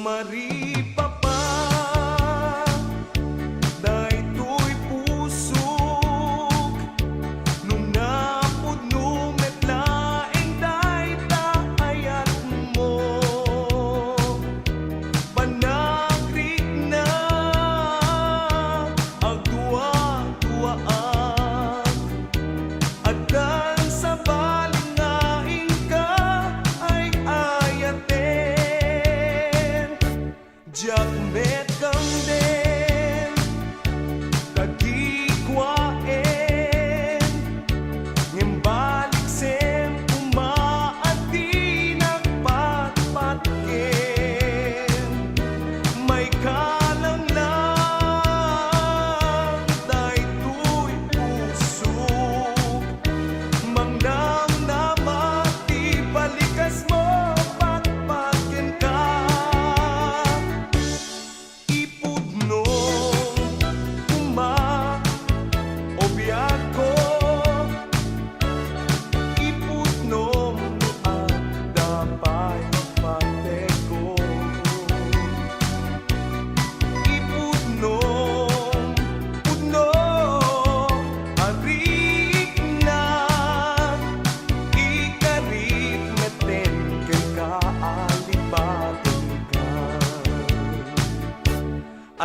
maripapa daytoy pusok nung napudno metlaeng daytayat mo panagrik na agduwa-duwaan agdan sa balingaing ka ay ayaten jak met kang den kagikwaen ngembalik sem umaati nagpatpatken may kalang lang daytoy pusok mangnam na mati balikas mo patpatken ka ipudno uma o biyak ko ipudno at dapay pateko ipudno pudno arik na ikarit ngeten ken kaalipaten ka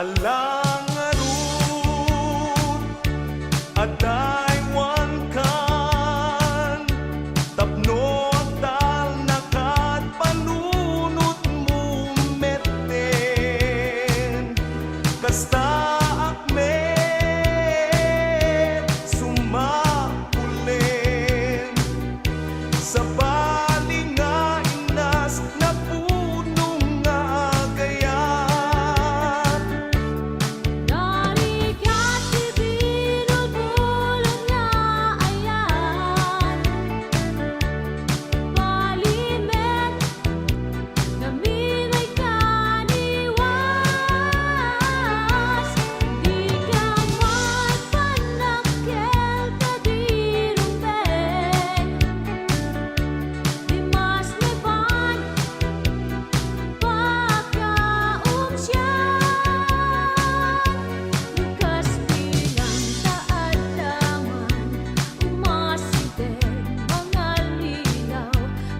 alang arun aday wan kan tapno tal nakat panunot mo meten kasta akmet sumakulen sa baling nga inas na punong nga agayat Narigat ibinulbulong na ayan Palimet na minay kaniwas Di ka magpanakkel kadirumben Di mas leban Lukas bilang taadaman umasinten mga lilaw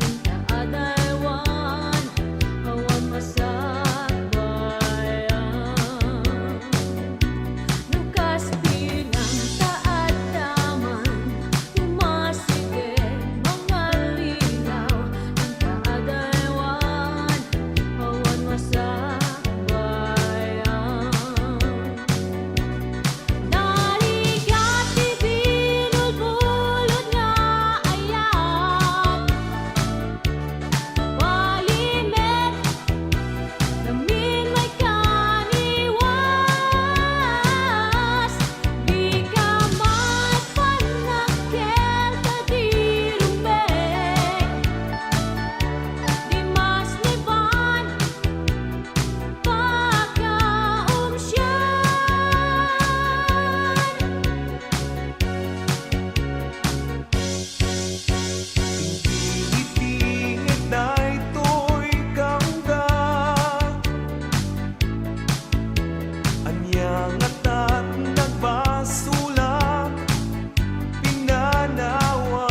ang taadaywan awan masakbayan Lukas bilang taadaman umasinten mga lilaw ang taadaywan awan masakbayan Narigat ibinulbulod nga ayan Palimet namin may kaniwas Di ka magpanakkel kadirumben Di mas leban Pilitingit daytoy kaungga anyang atat nagbasulak pinanawang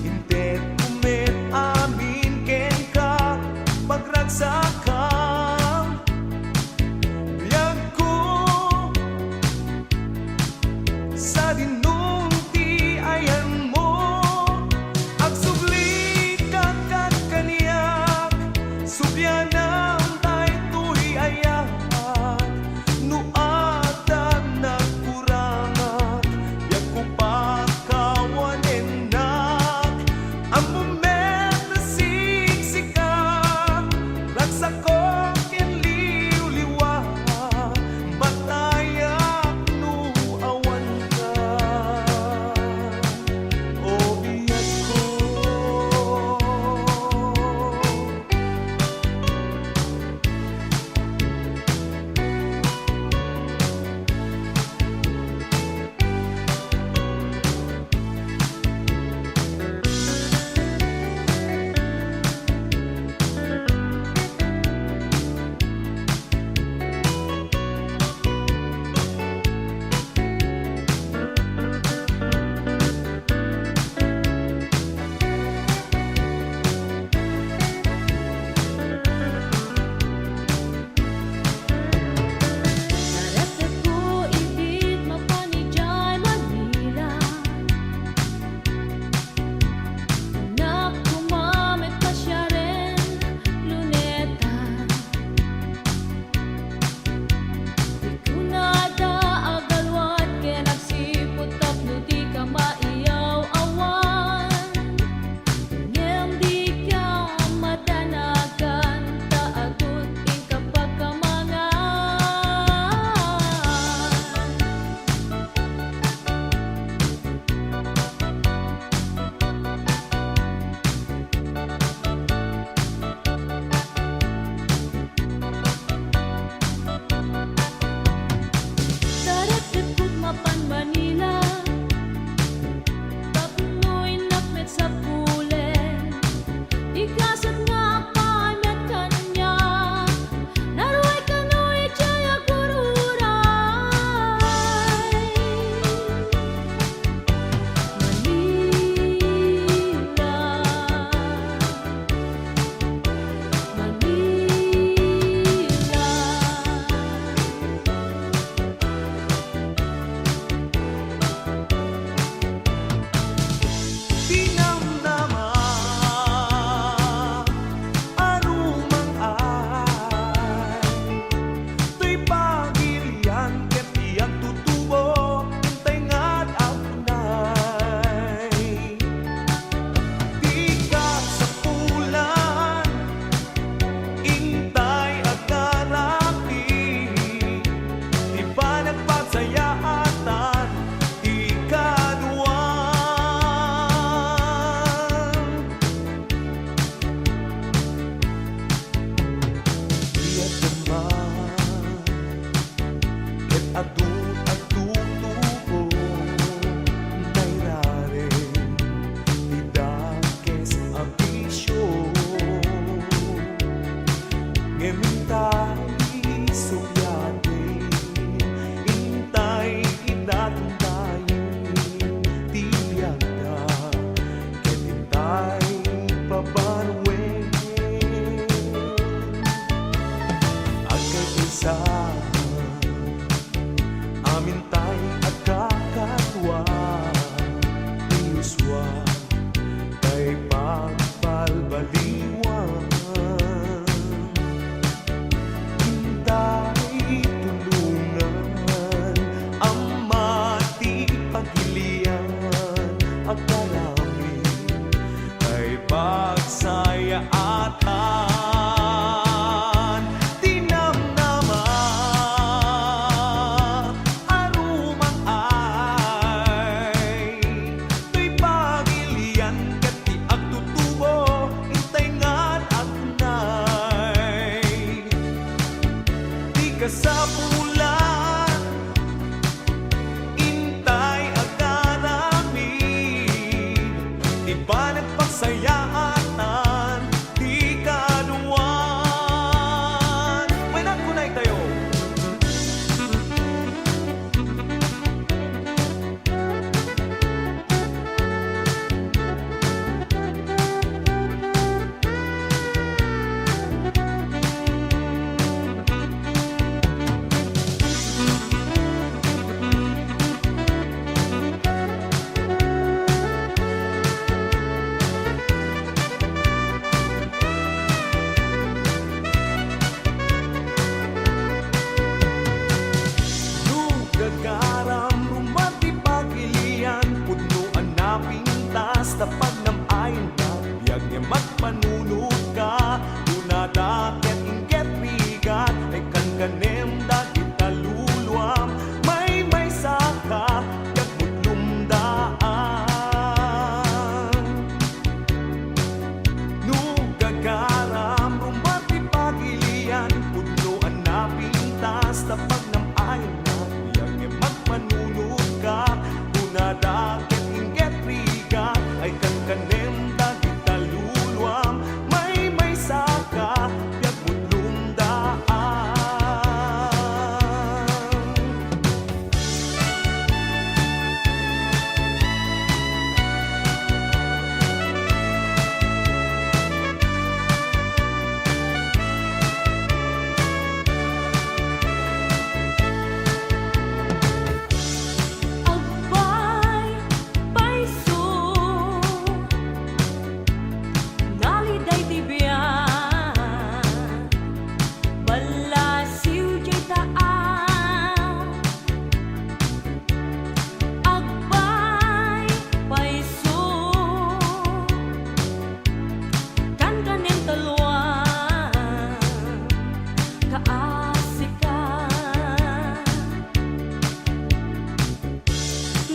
intet kumet amin ken ka pagragsakam biyag ko sa dinungti ayan mo agsubli kakat kaniyak subyanam daytoy ayan nuatan nagkurangat biyag ko pakawanenak ang moment na siksika ragsak ko ken liw-liwa batayak nu awan ka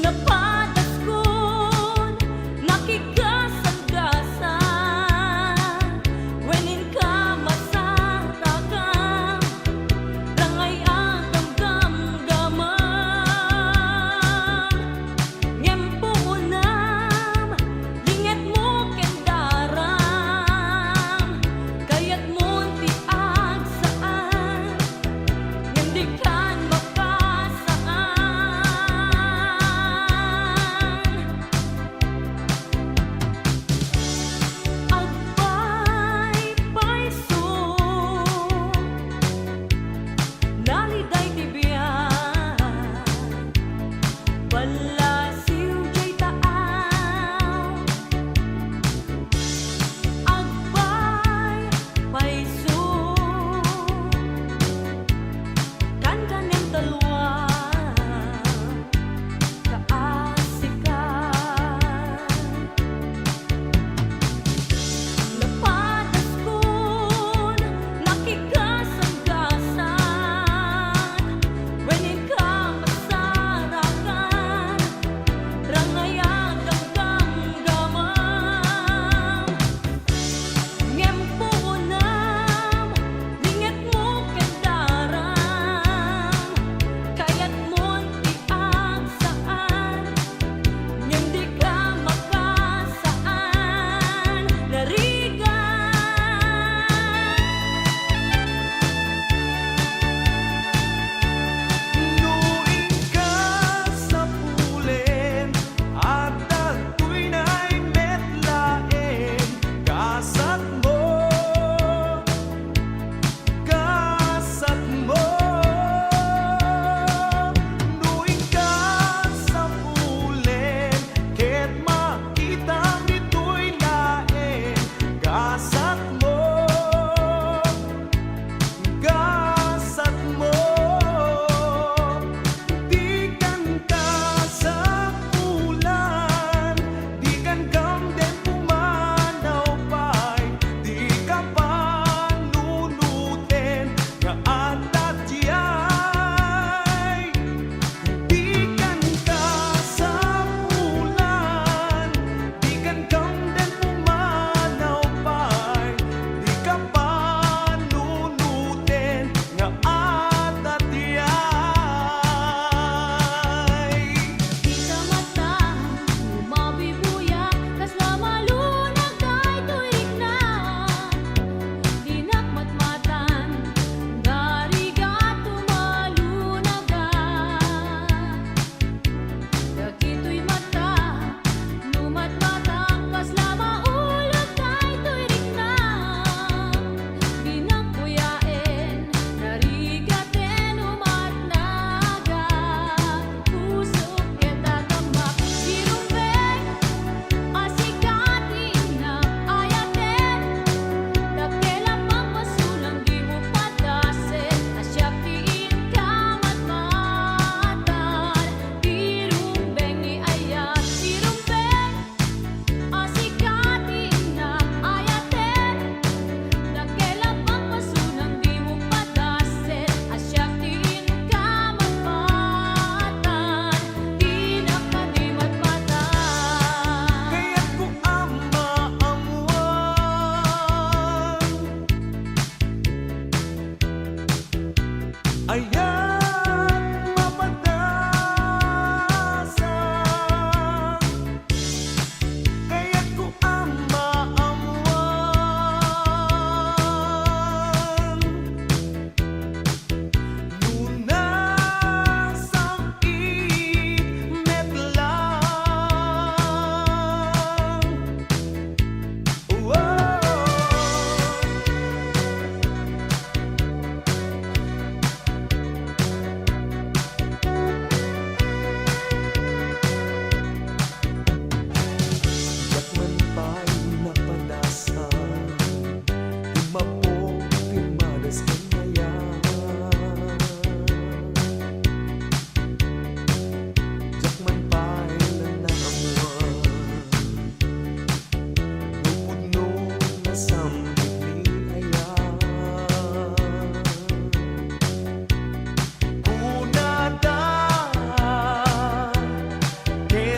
napadaskon, nakikasanggasan, wenin ka masarakan, rangay ang damdamgaman. Ngempo unam, linget mo kendarang, kayat mo ti agsaan, ngem di kan makasaan.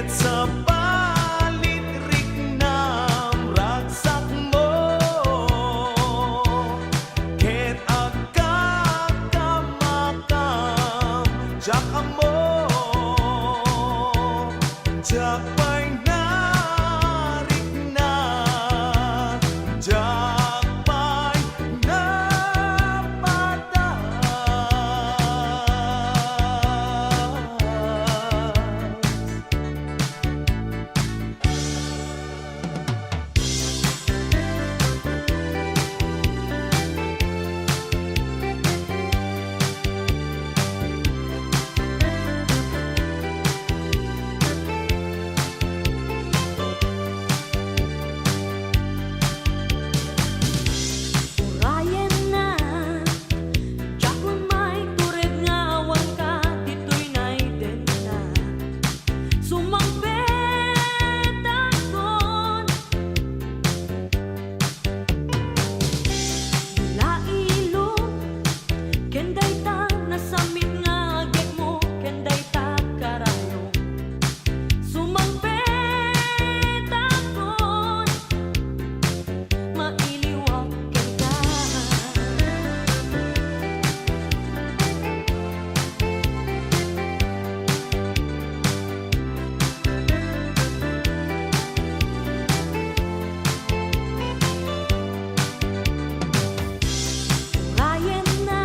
Ket sa palit rignam ragsak mo, ket agkakamakam jak amo, jak pa'y narigna, jak pa'y napadas. Urayan na, jak may tured nga wangka, dito'y naiden na. Sumangpet akon, lailo, kenday ta nasamit nga agek mo, kenday ta karayo. Sumangpet akon, mailiwak ka. Urayan na,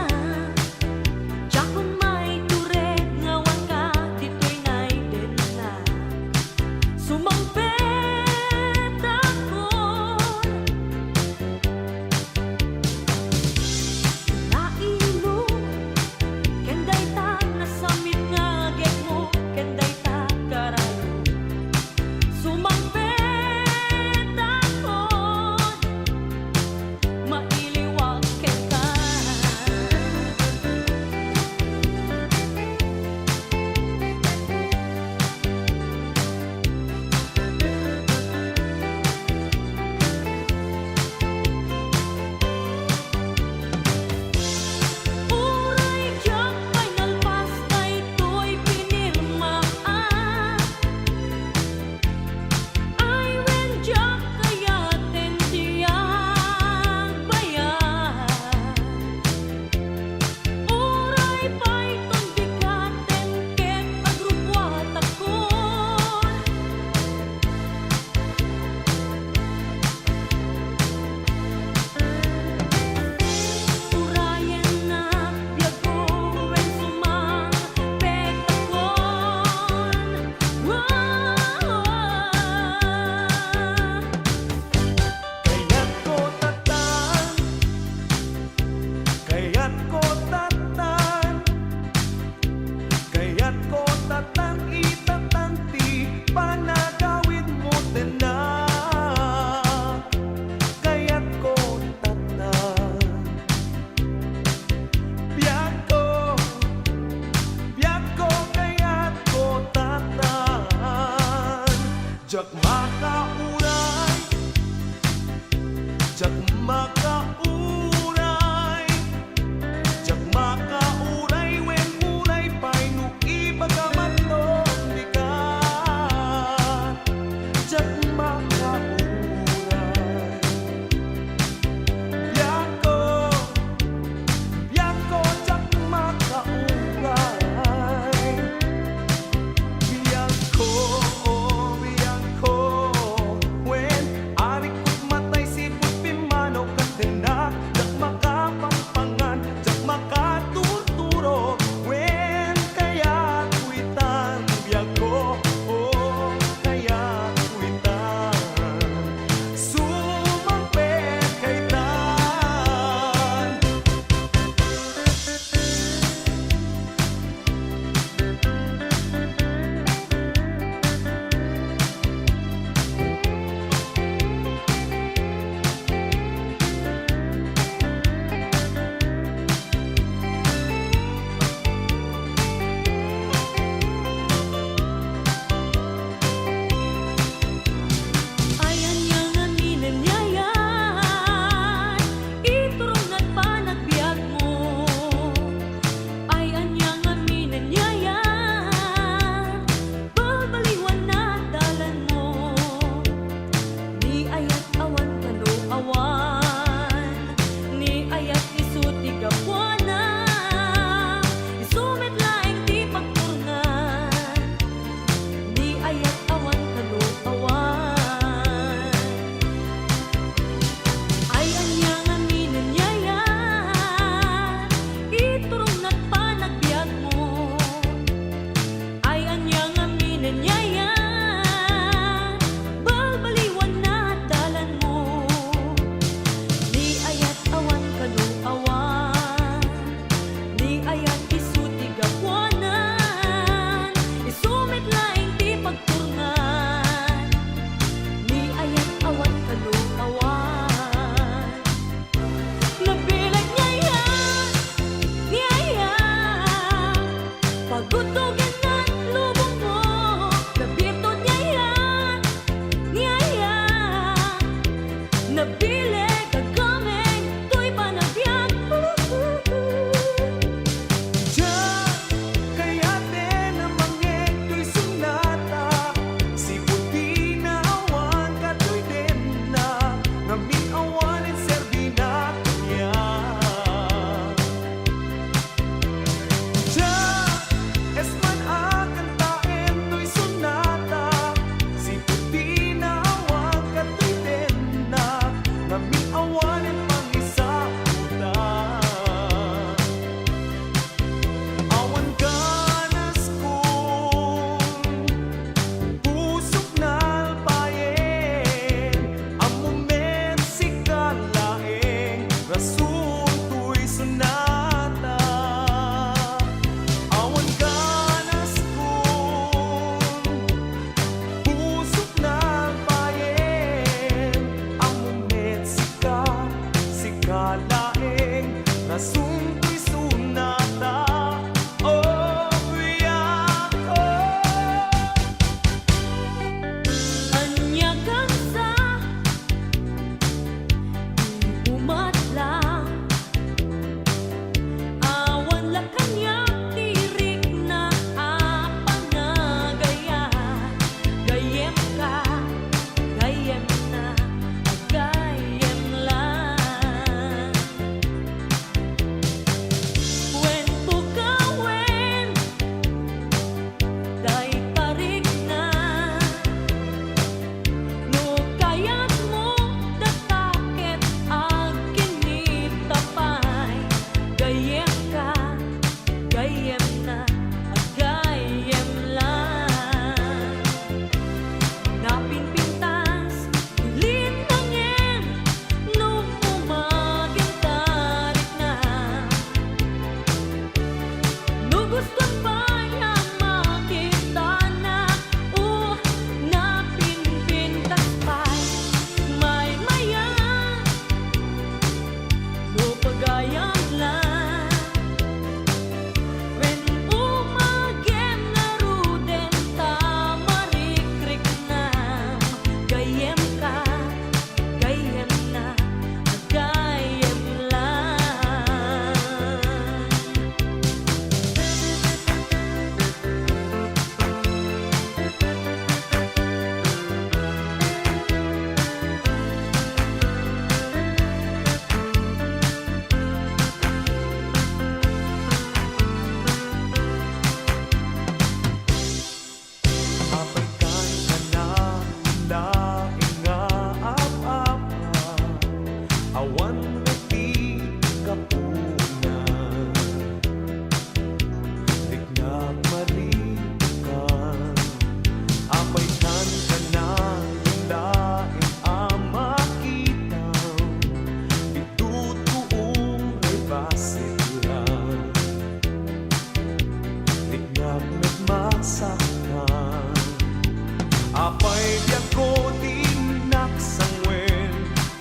jak may tured nga wangka, dito'y naiden na. Sumangpet akon, lailo, kenday ta nasamit nga agek mo, kenday ta karayo. Sumangpet akon, mailiwak ka. Uray jak may nalpas na ito'y pinirmaan. Ay wen jak kayaten siyang bayan. Uray pa'y tondikaten ket agrupwat akon. Urayan na, biyago wen sumangpet akon. Kaya't ko tatan, kaya't ko tatan, itatanti panagawid mo tenak. Kaya't ko tatan, biyak ko, kaya't ko tatan. Jak makauray, jak makauray, jak makauray, wen uray pa'y no ibagamatong bigat. Jak makauray, biyak ko, jak makauray. Biyak ko, wen ari ko't matay sipot pimano kate.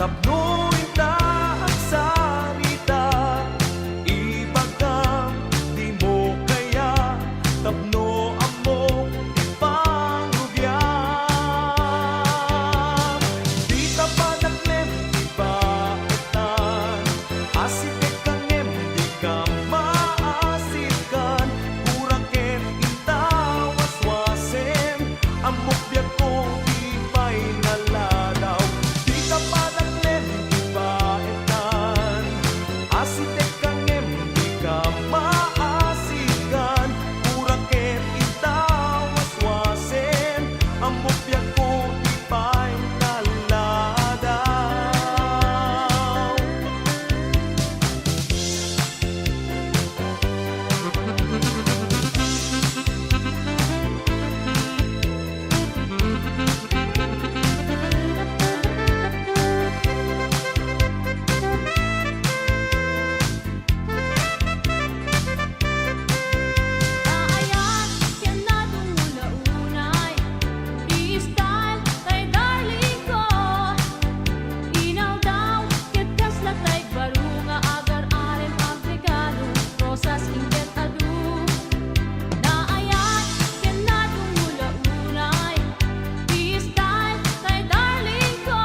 tapno ita ang salita, ibagam di mo kaya, tapno amo ipangrubyan. Di tapadagnem di baetan, asipek kangem di ka maasipkan, kuraken inta waswasen, amok biag ko di pa'y naladaw. Di tapadagnem di baetan, asipek kangem di ka maasipkan, kuraken inta waswasen, amok biag ko di pa'y naladaw. Naayat ken na dumunaunay, i-style tay darling ko. Inaw daw ket kasla tay baro nga agar arem Afrikano, rosas inget adu. Naayat ken na dumunaunay, i-style tay darling ko.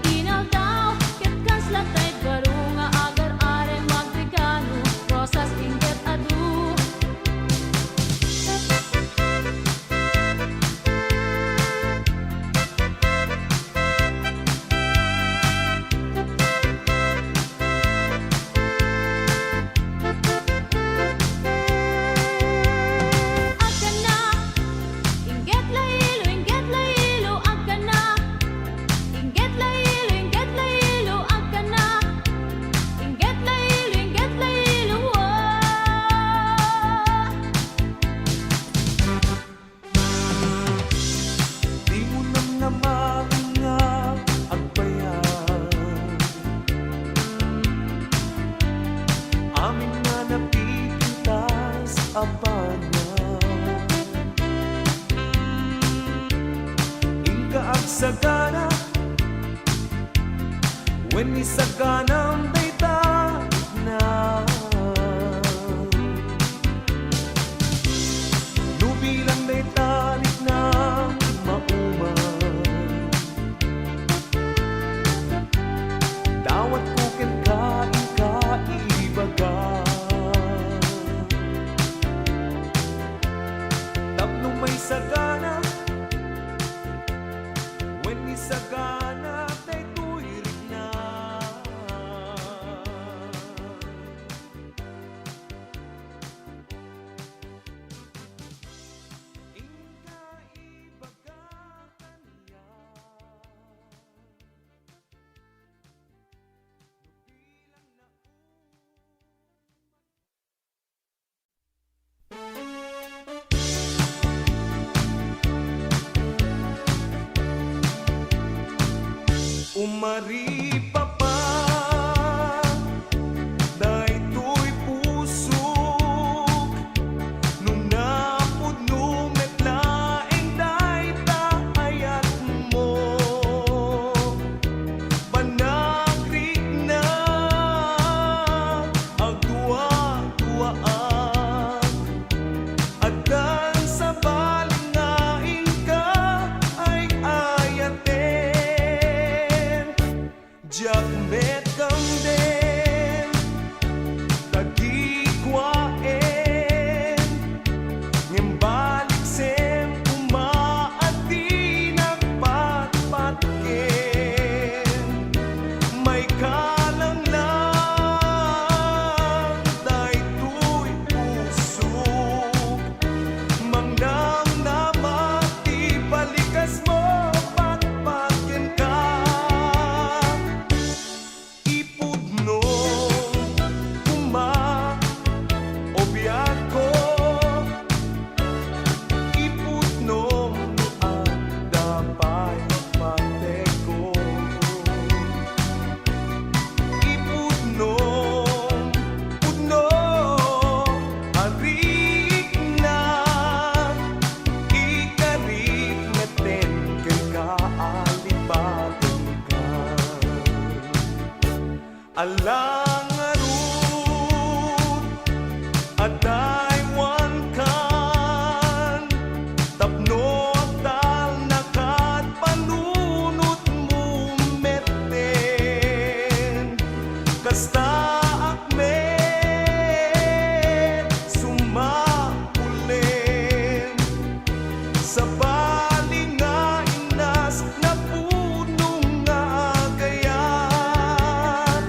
Inaw daw ket kasla tay baro nga agar arem Afrikano, rosas inget adu. Agana, inget laylo, agana. Inget laylo, agana. Inget laylo, Di mo nang naman nga agbayan, amin nga napitas apanya, ingka agsagana, when isaganam dayta na. Nubilang daytalit na mauman, dawat ko ken kain kaibaga, tapno may sagana, when isagana daytoy rin na. Ingka ibaga kanya, nubilang na umari pa pa, daytoy pusok, nung napudno metlaeng dayta ayat mo, panagrik na agduwa-duwaan, adan sa balingain ka ay ayaten. alang arud aday wan kan tapno tal nakat panunot mo metten kasta akmet sumapulen sa baling nga inas na puno nga agayat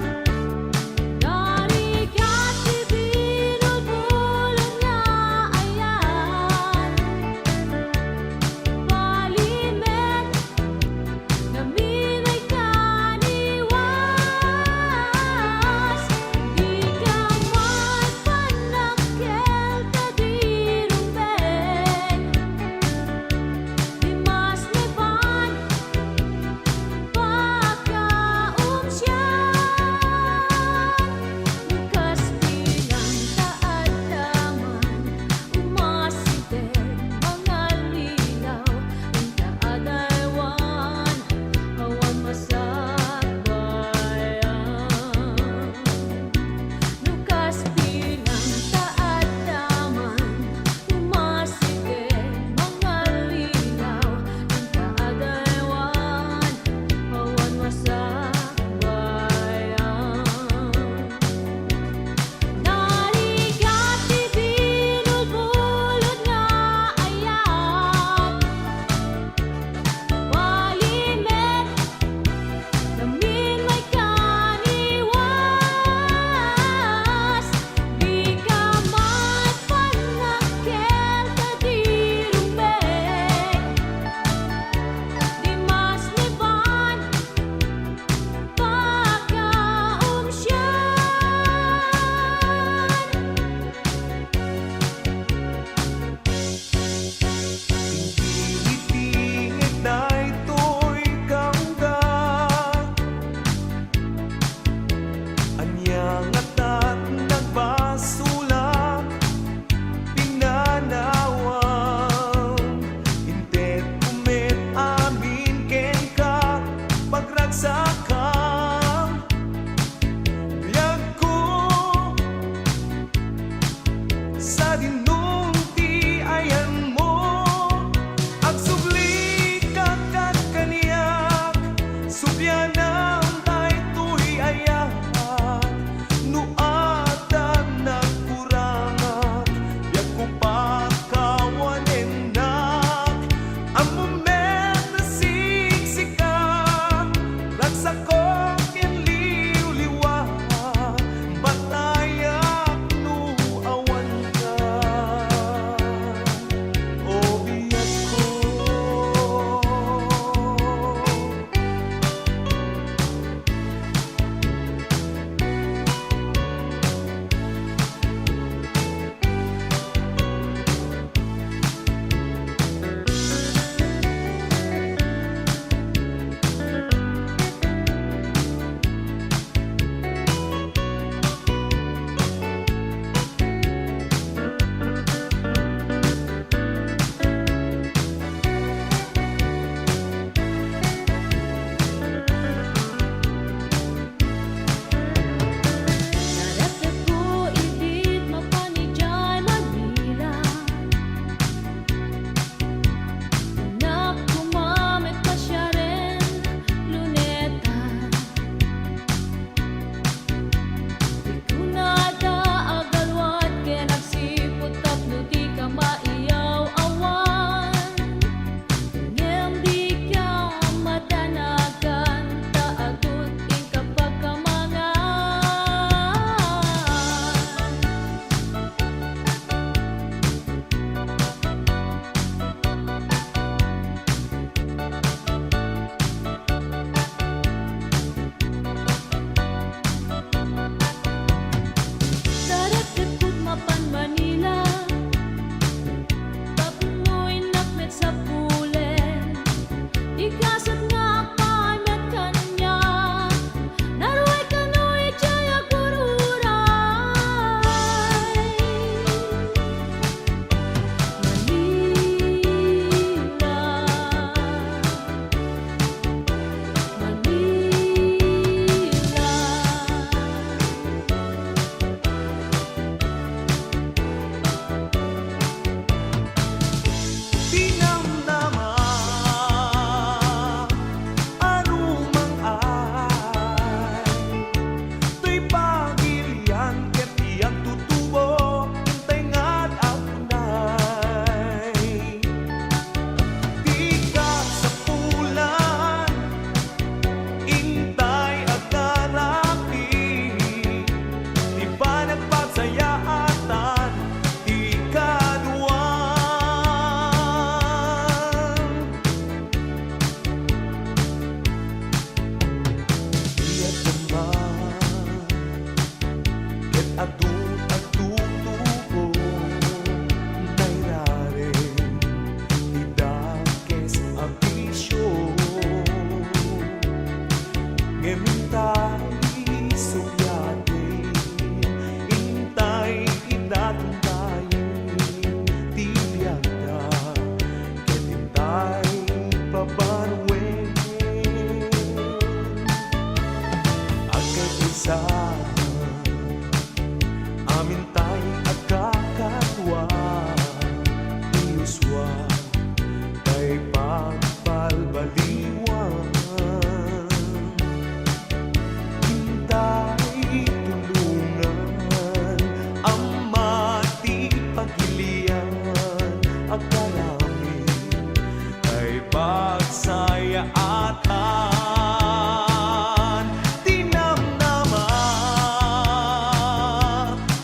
akan tinamnama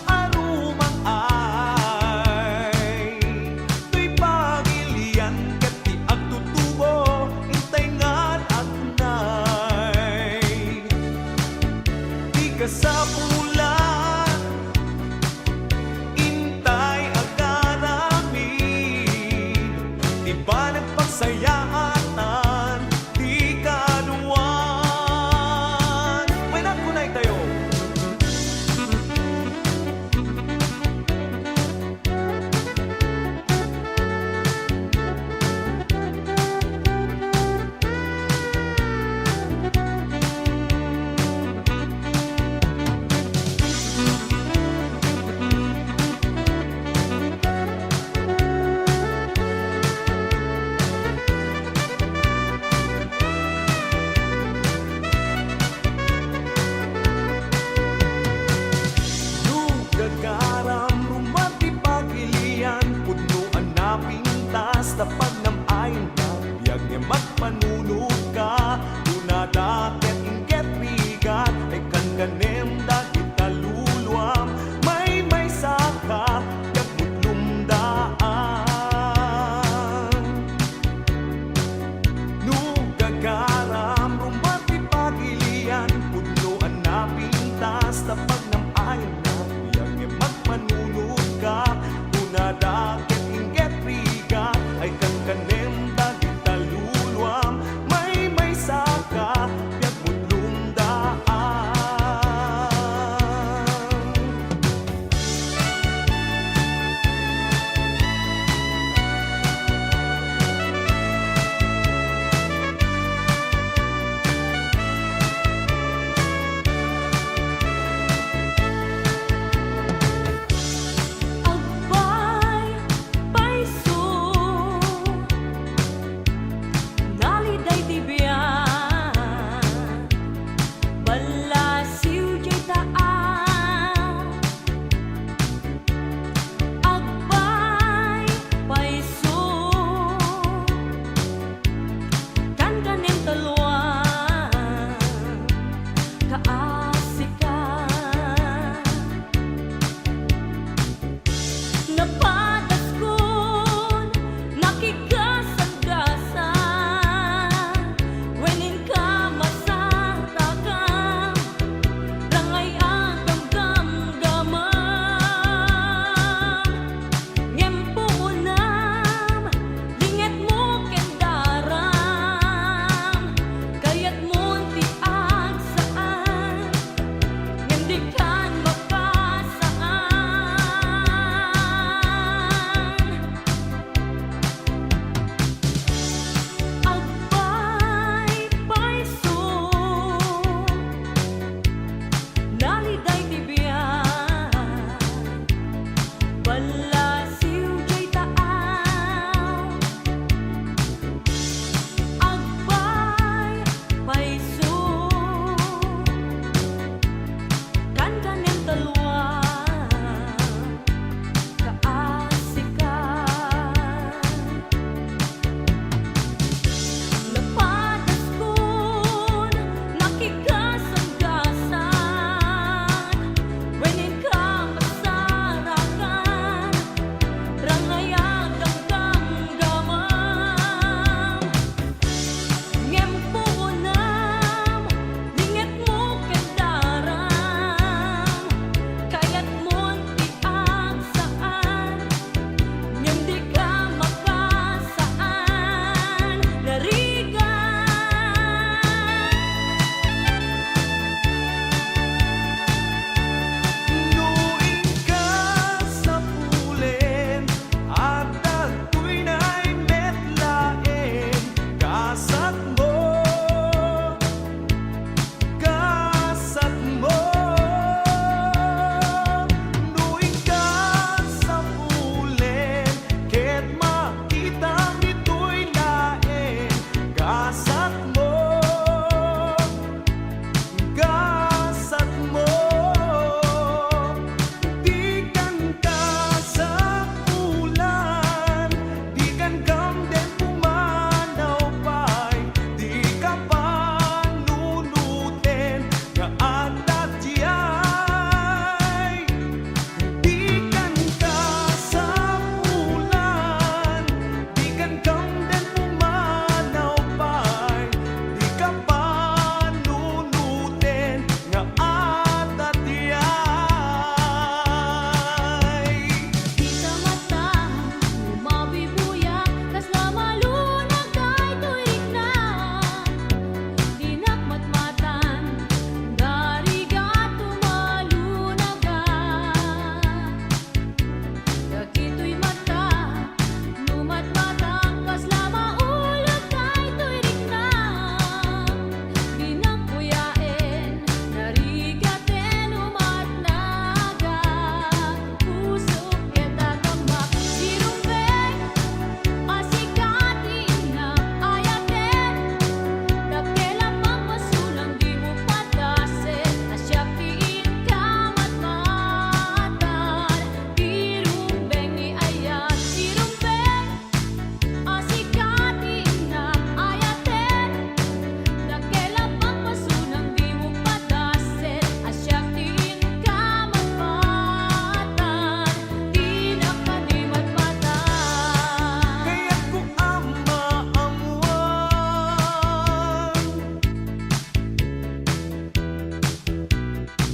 anuman ay to'y pagilian ket di agtutubo intay nga agnay di ka sa pulan intay aganami di ba nagpagsayaatan di kaduan may nakunay tayo. Gagaram rumati pagilian punuan na pintas tapag nam ayon ka biyag niya magpanunod ka una daket ingket bigat ay kanganem dagit kaluluam may saka yak mutlumdaan no gagaram rumati pagilian punuan na pintas tapag nam ayon na magpanunod ka una daket ingget riga ay kangkanem dagit taluluam may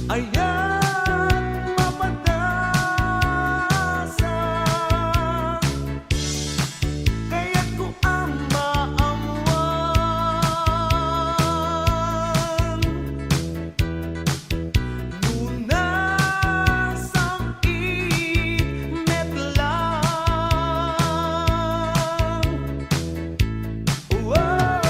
Ayan mapadasan Kaya't ko ang maamuan Lunas ang init lang Wow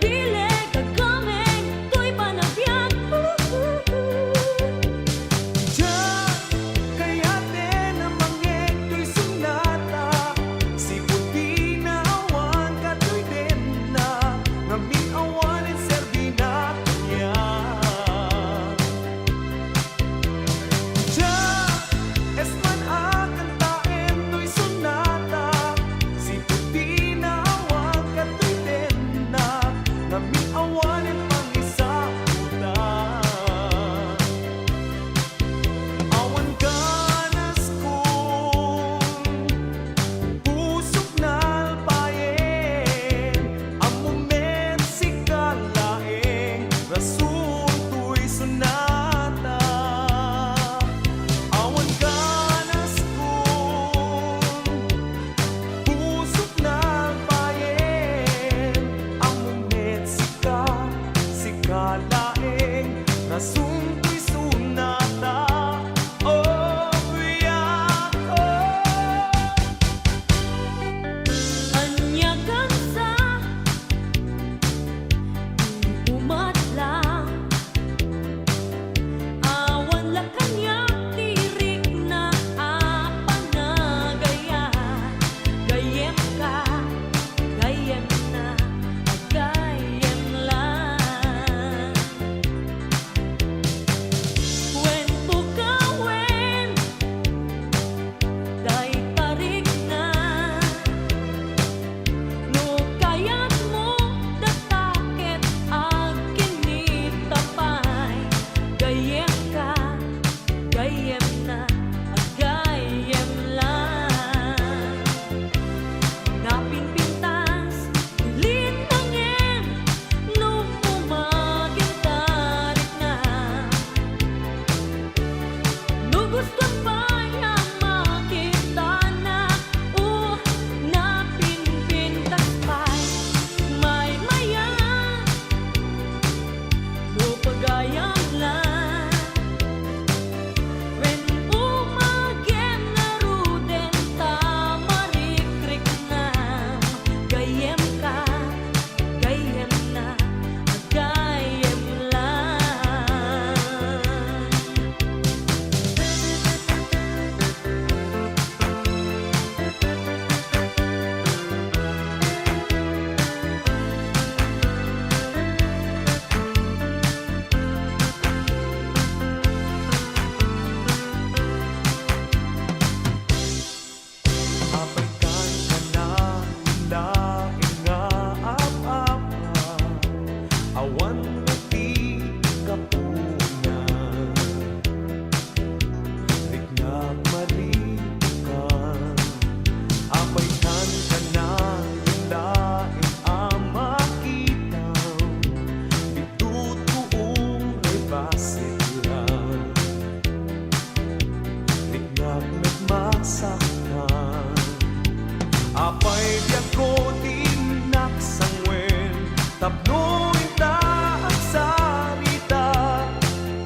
bilig kagameng to'y panagbiag. Diyan kaya din ang mangeg to'y sunata. Si puti na awan kato'y din na ngamin awanin serbina niya. Diyan esman akan taen to'y sunata. Si puti na awan kato'y din na ngamin awanin pang-isa puta. Awan ganas kong pusok nalpayen. Ang moment si kalaeng rason to'y sunata. Awan ganas kong pusok nalpayen. Ang moment si kalaeng rason to'y sunata. Oh, yeah, oh. Anyagan sa umatlang awan la kanya tirik na apanagaya. Gayem ka, gayem na, gayem lang. Kwento gawin, day tarik na. No kayat mo datakit ag kinitapay. Gayem ka, gayem na, gayem lang. Napinpintas, linangin, no pumagintarik na. No gusto pa niya makita na napinpintas pa'y may maya. No pagayam lang. When umagem na ruden tamarikrik na. Gayem ka, gayem na, gayem lang. Abaikan ka na laing nga ap-apa. Awan ngati kapunan. Rignag malikan. Abaikan ka na laing amakitaw. Bitutuong ay basit lang. Rignag nagmasaktan. Apay diyan ko tinaksangwen. Tapno itaag sarita.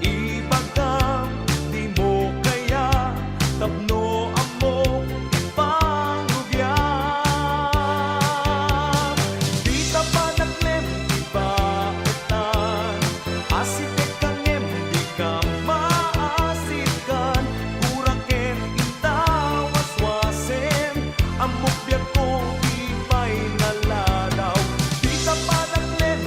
Ibagam di mo kaya. Tapno amo ipangrubyan. Di ta pa naglem di baetan. Asitek kangem di ka maasikan. Kuraken inta waswasen. Amok biag ko di pa'y naladaw. Di ka pa naglen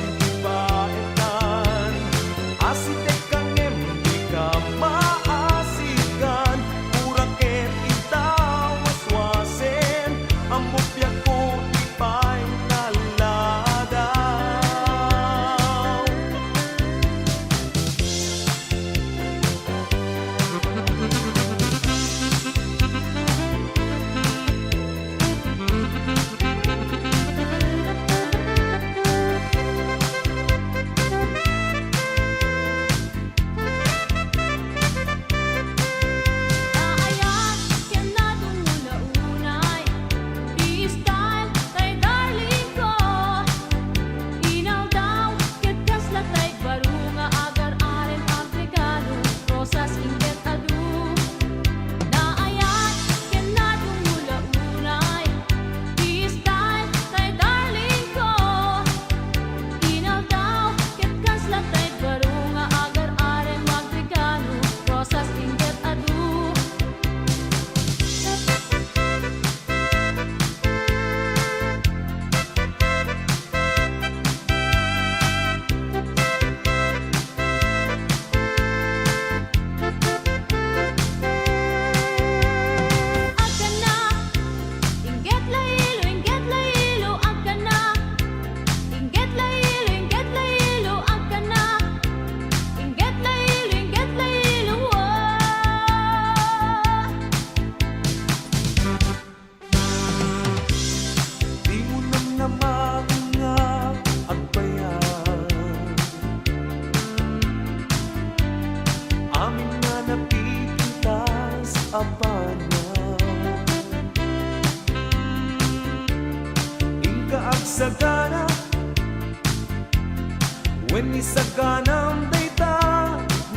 when isaganang dayta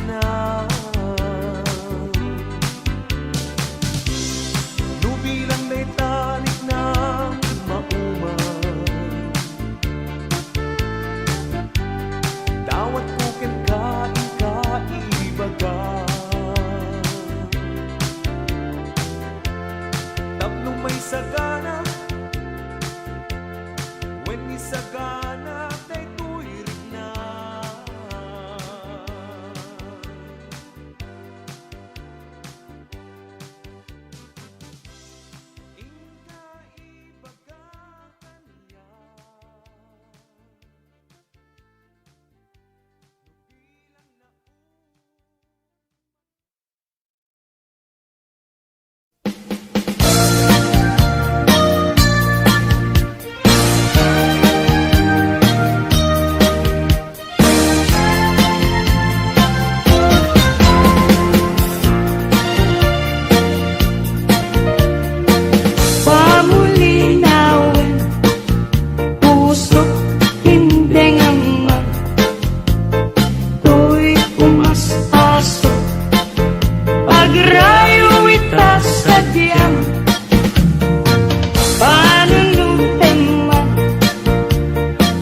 na nubilang daytanik na mauman dawat kuken ka ikaibaga tapno may sagana when isagana daytoy rigna ikaibaga kanya nubilang na Pamulinawin, puso't hindi nga man, to'y umastaso. Pagrayo ita sa diyang, panunutin man,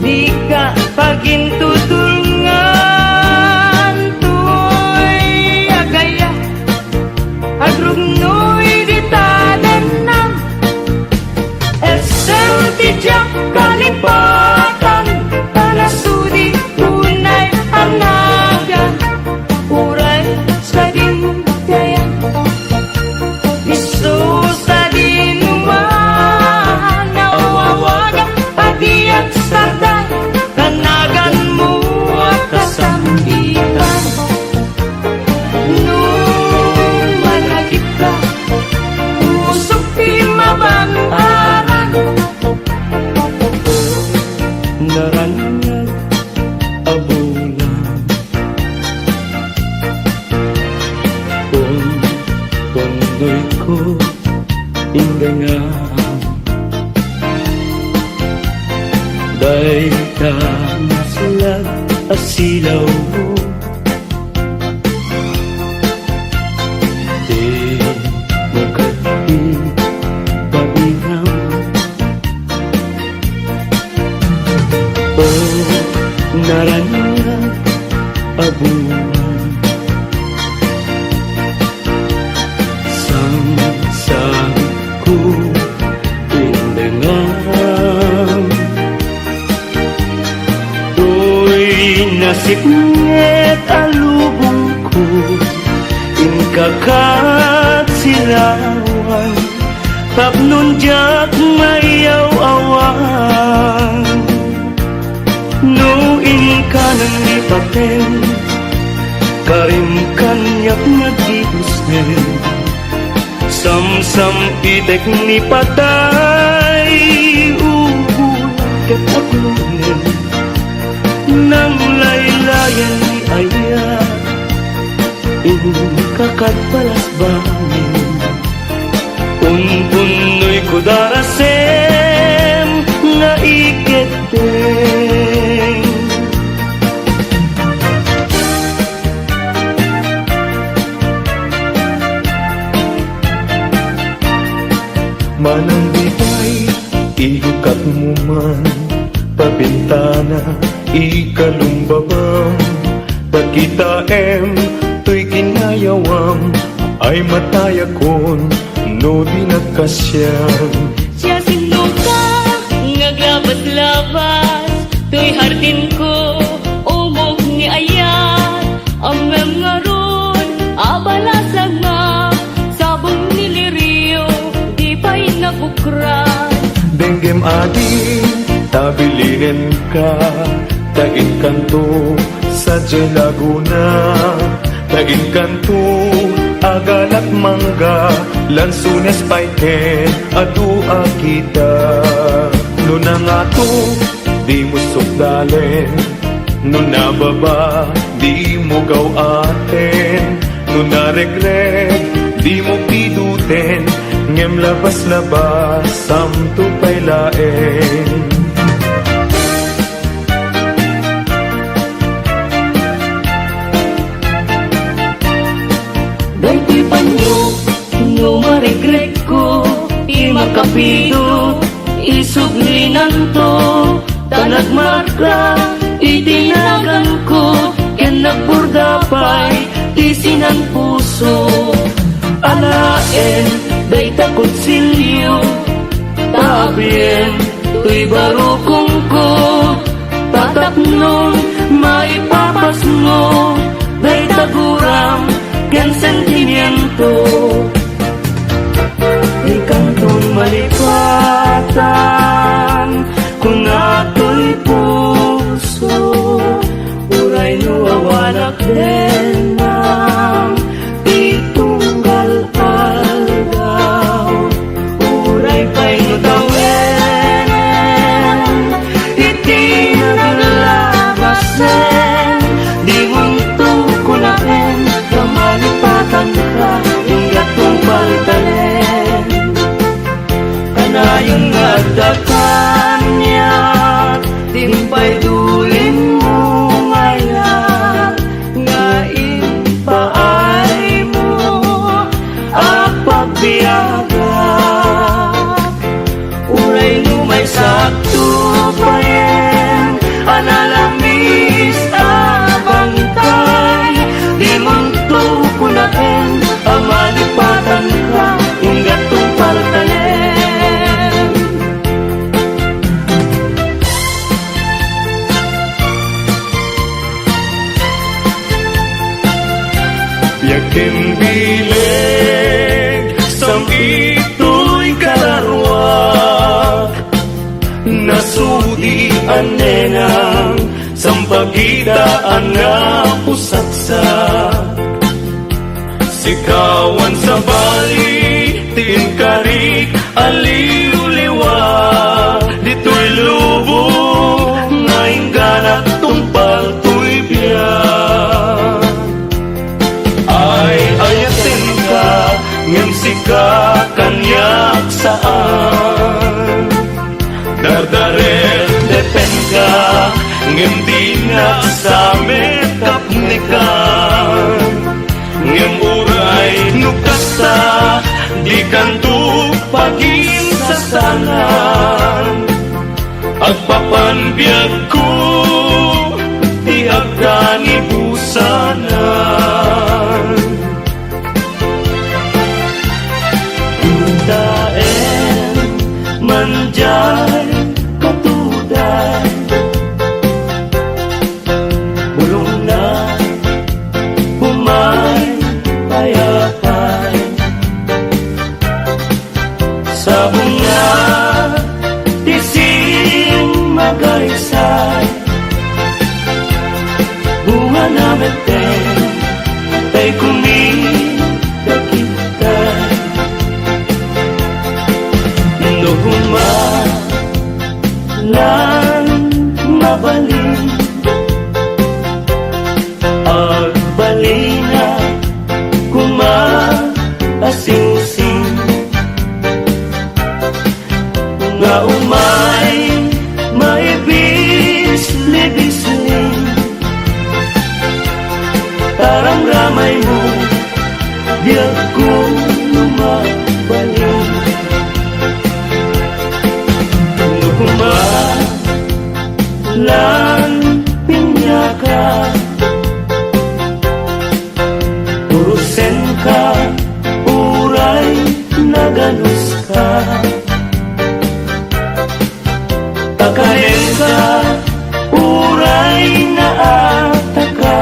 di ka pagintutulungan, to'y agaya, agrugno'y di tadanang, esem tijak kalipatan, tanasudi tunay anagan, uray sa dindayan, iso sa dinuman, nawawagan padiyak sardan, tanagan mo at kasambitan. Nung malagip ka, pusok di mabantaran, naranyag abulan, pondoy ko indangan, day ka masalag asilaw mo, di mo kati painam. Naranyag abulan, sang ko pindengan, to'y nasipnget alubong ko, inkakat silawan, tapnon jak mayaw-awan. No ka nang ipaten, karim kanyak nagibusnen, sam-sam itek ni patay, ubulan kataglunen, nang laylayan ni aya, inkakat palasbangin, unpunoy ko darasem, na iketeng. Manang bibay, ilukat mo man, pabintana, ikalumbabam, pagkita to'y kinayawam, ay mataya kon, no di nagkasyam. Siya sinuka, ngaglabas-labas, to'y hardin ko, umog ni ayat, amem nga ron, abalasag nga, sabong niliriyo, di pa'y nabukran. Denggem adi, tabilinen ka, taing kanto sa Laguna, taing kanto, agalak mangga, lansunes paiken, adua kita. No na nga to, di mo sukdalen, no nababa, di mo gawaten, no na regret, di mo piduten, ngem labas-labas, samto pailaen. pidot isuglinan to tanagmarka itinagan ko ken nagburdapay tisinan puso alaen day takot silyo tabien tuy barukong ko tatapnon maipapasno day taguram ken sentimiento di kantong malipatan kung ato'y puso uray nuwawanak din ng itunggal aldaw uray pa'y nutawin iti naglabasen di munto ko na rin kamalipatan ka ingat kong baltalen kanayong nagdakan niya timpay dulin mo ngayon nga ipaay mo ang pagbiyaga uray numay sakto pa yen analamis abangkay di munto ko na rin amalipatan ka ingat kong paltalen yakin bileg sang ito'y kalarwak nasudian nenang sampagitaan nga pusaksak sikawan sa bali tinkarik aliw-liwa dito'y lubo nga ingganat tumpal to'y biyak ay ayatin ka ngem sika kanyak saan dardaret depen ka ngem di na sa metapnikan ngem uray nukasta di kanto pagin sa sanan agpapanbiyag ko di agdani busanan daen manjay katuday bulong na humay payapay sa bunga tising magaysay bunga na meten tay kumikakitay Nuhuma lan mabalin agbalina kumaasing-sing nga umay maibis-libisling tarang ramay mo biyag ko lumabalin lan pinyaka urusen ka uray naganus ka takayen ka uray naataka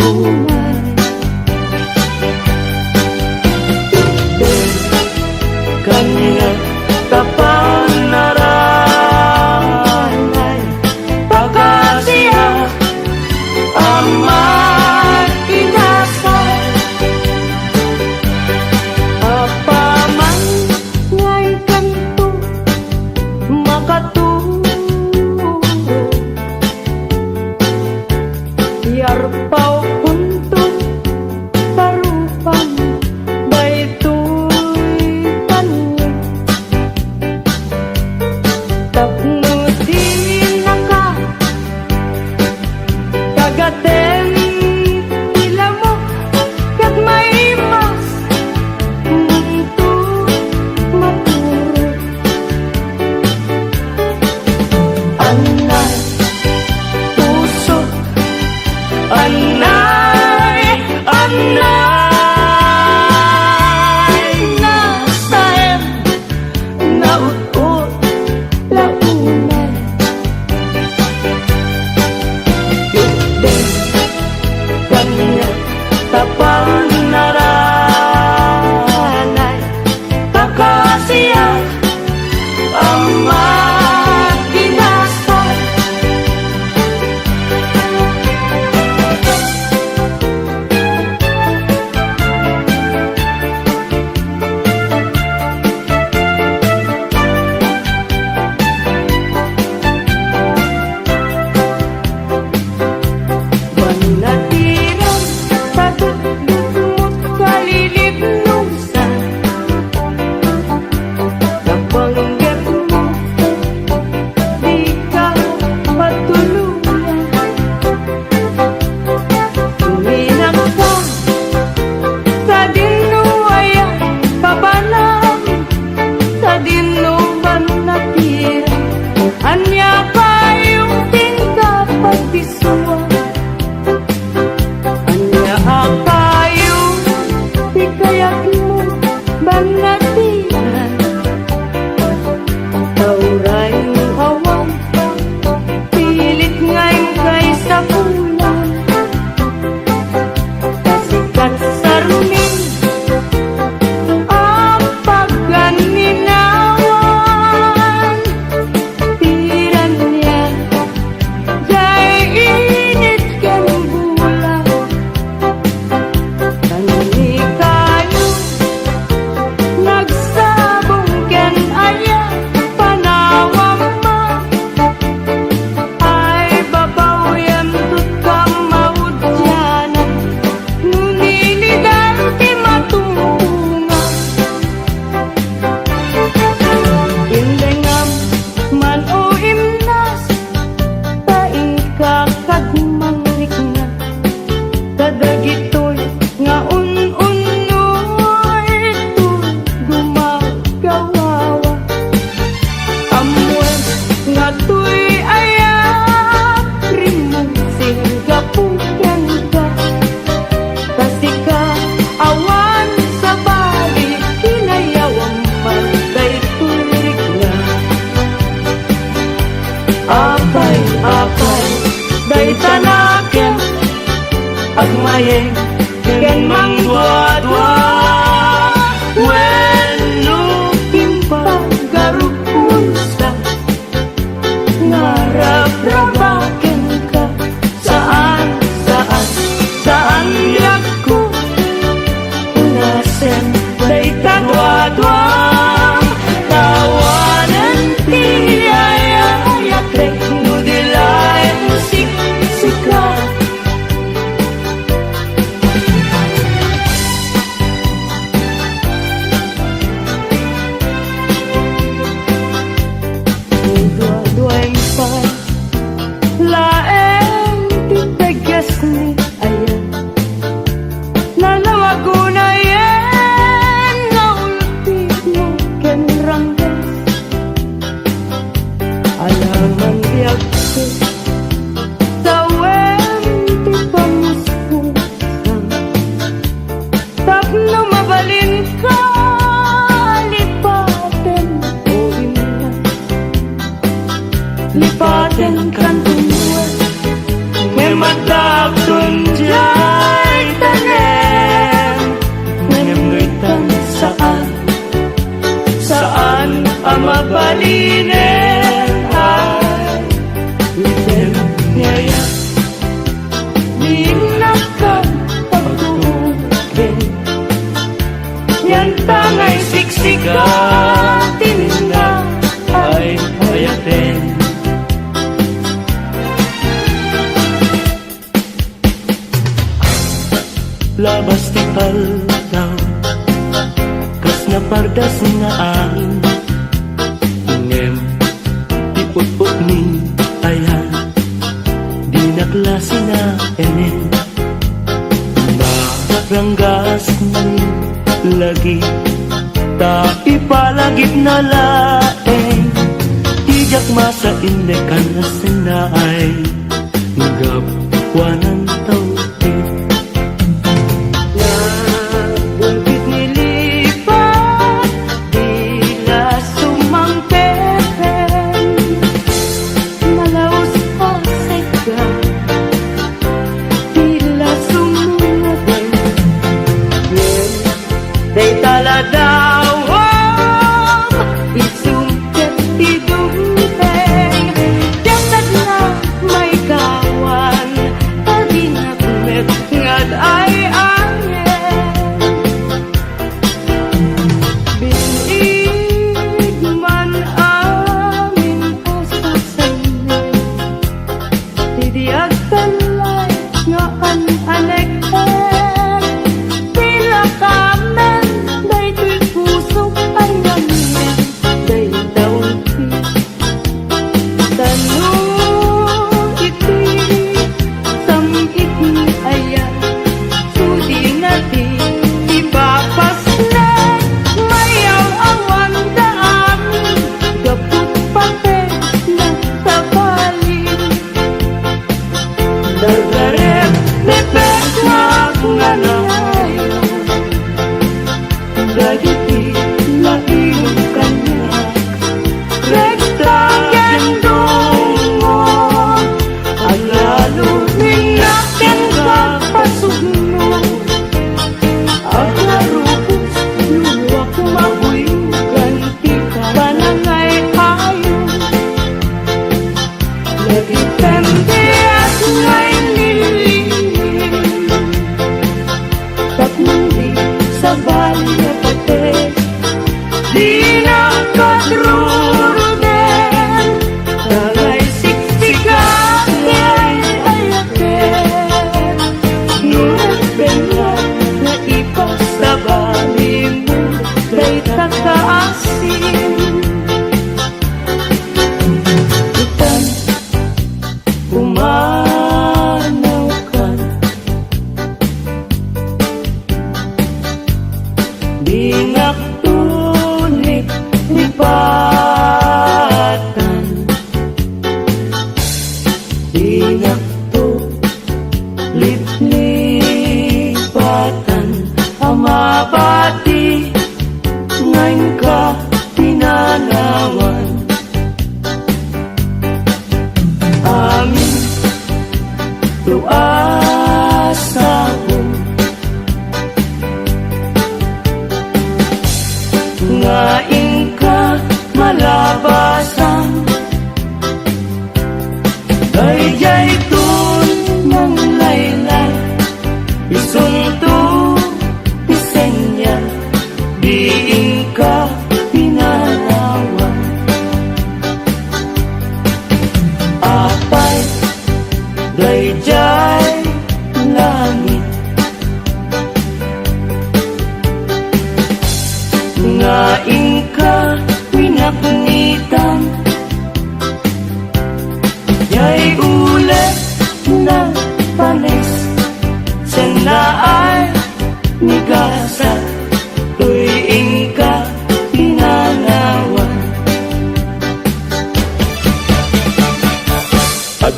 launay Kanya kapanaranay Pagkasiya ang Kinasal Apaman ngay kanto makaturo Yarpaw punto tarupan Daytoy tanig Tapno din naka Kagaten tila mo Kag may mas Munto maturo Anay, puso Anay, anay Nasaem Naut-ut launay Yudin Kanya kapanaranay Pagkasiya ang Kinasal Manatiran sa dugdugmot kalilibnusan Nabanggit mo di ka matuluyan Tuminak ka sa dinuaya pabanam Sa dinuban natira Anya kayong tingka pagdisuan Anya akayo, di kayak mo banatiran Tauray mo awan, pilit ngayon kay sa pulan Kasikat sa rumin, ang pagganinawan Tiran niya, jay init kan bulan Kanini kayo nagsabong ken aya panawam ma Ay babaw yan tut kang maudyanan Nunilidan ti matunga Indengam man o imnas Taing kakagmang rikna Kadagitoy nga un-unoy ito gumagawawa Amuan nga tuy ayak rimong singgapugan ka Kasi ka awan sa bali hinayawang man daytoy na Apay, apay Day tanaken Agmayeng Ken mangdwa-dwa Wenno Paggarupunsa Ngarap-rabaken ka Saan, saan, saan yaku Nasem Day kadwa-dwa Tawanan ti ayayak Rek nudilay musik sikat labas ti aldaw, kas napardas nga angin, ngem ti put-put ni ayan, di naklase na enen, maranggas ni lagi, ta ipalagip na laeng, tijak masa indekan na sinay, ngapwanan tao.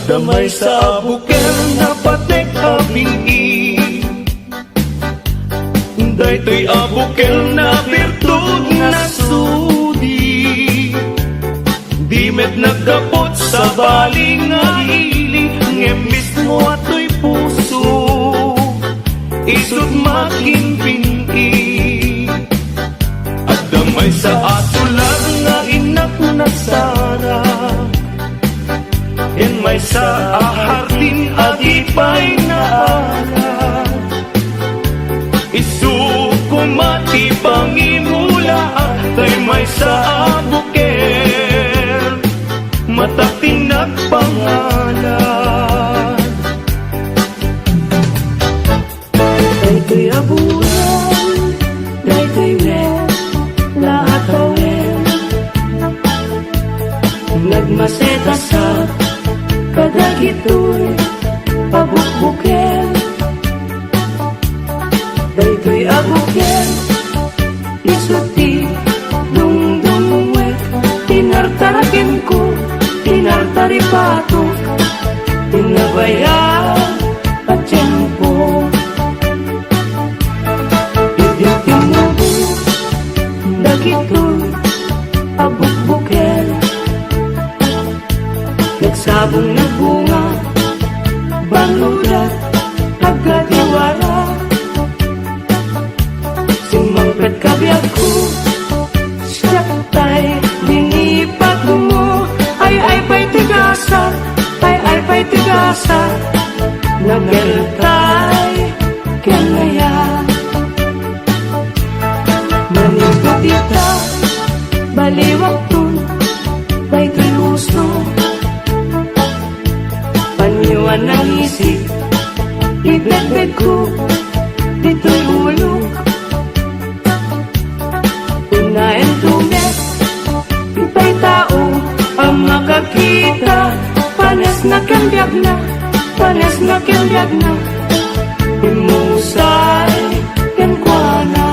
Damay sa bukel na patek abing daytoy abukel na virtud na sudi, di met nagkapot sa baling nga ili, ngem mismo ato'y puso isut makimpinki, at damay sa ato lang nga inak na sara, yan may sa ahartin at ipay na ala, isukumati pangimula kay may sa abuker matating nagpangalan. Ito'y Iti abuken isuti dungdungwek tinartarakin ko tinartaripato tinabaya at tiyempo iditing nabu dagitoy abukbuken nagsabong na bunga baludat agadiwara Simampet kabiyak ko Siyak tay Dinipat mo Ay pa'y tigasa Ay pa'y tigasa Nageltay Kenaya Manipatita Baliwak tun Pa'y tiluso Panyuan ng isip Ibet-bet ko Dito'y ulog Unayan tumet Pipay tao Ang makakita Panes na kembyak na Panes na kembyak na Imusay Kenkwana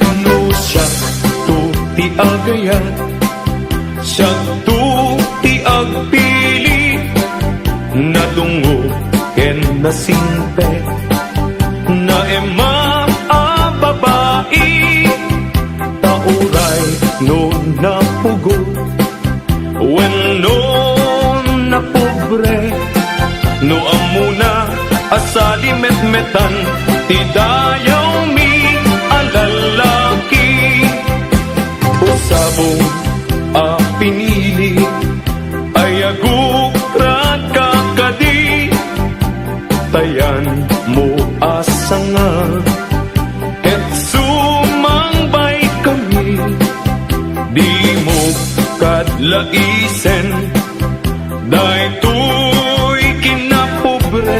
Ano siya to ti agayat Siya to ti agpili Nadungo ken nasimpe Na ema a babae Tauray no napugo When no napobre No amuna asali metmetan Ti dayaw mi alalaki Usabong a pinili Ay agukrat kakadi Tayan mo asanga Et sumangbay kami Di mo kadlaisen Daytoy kinapobre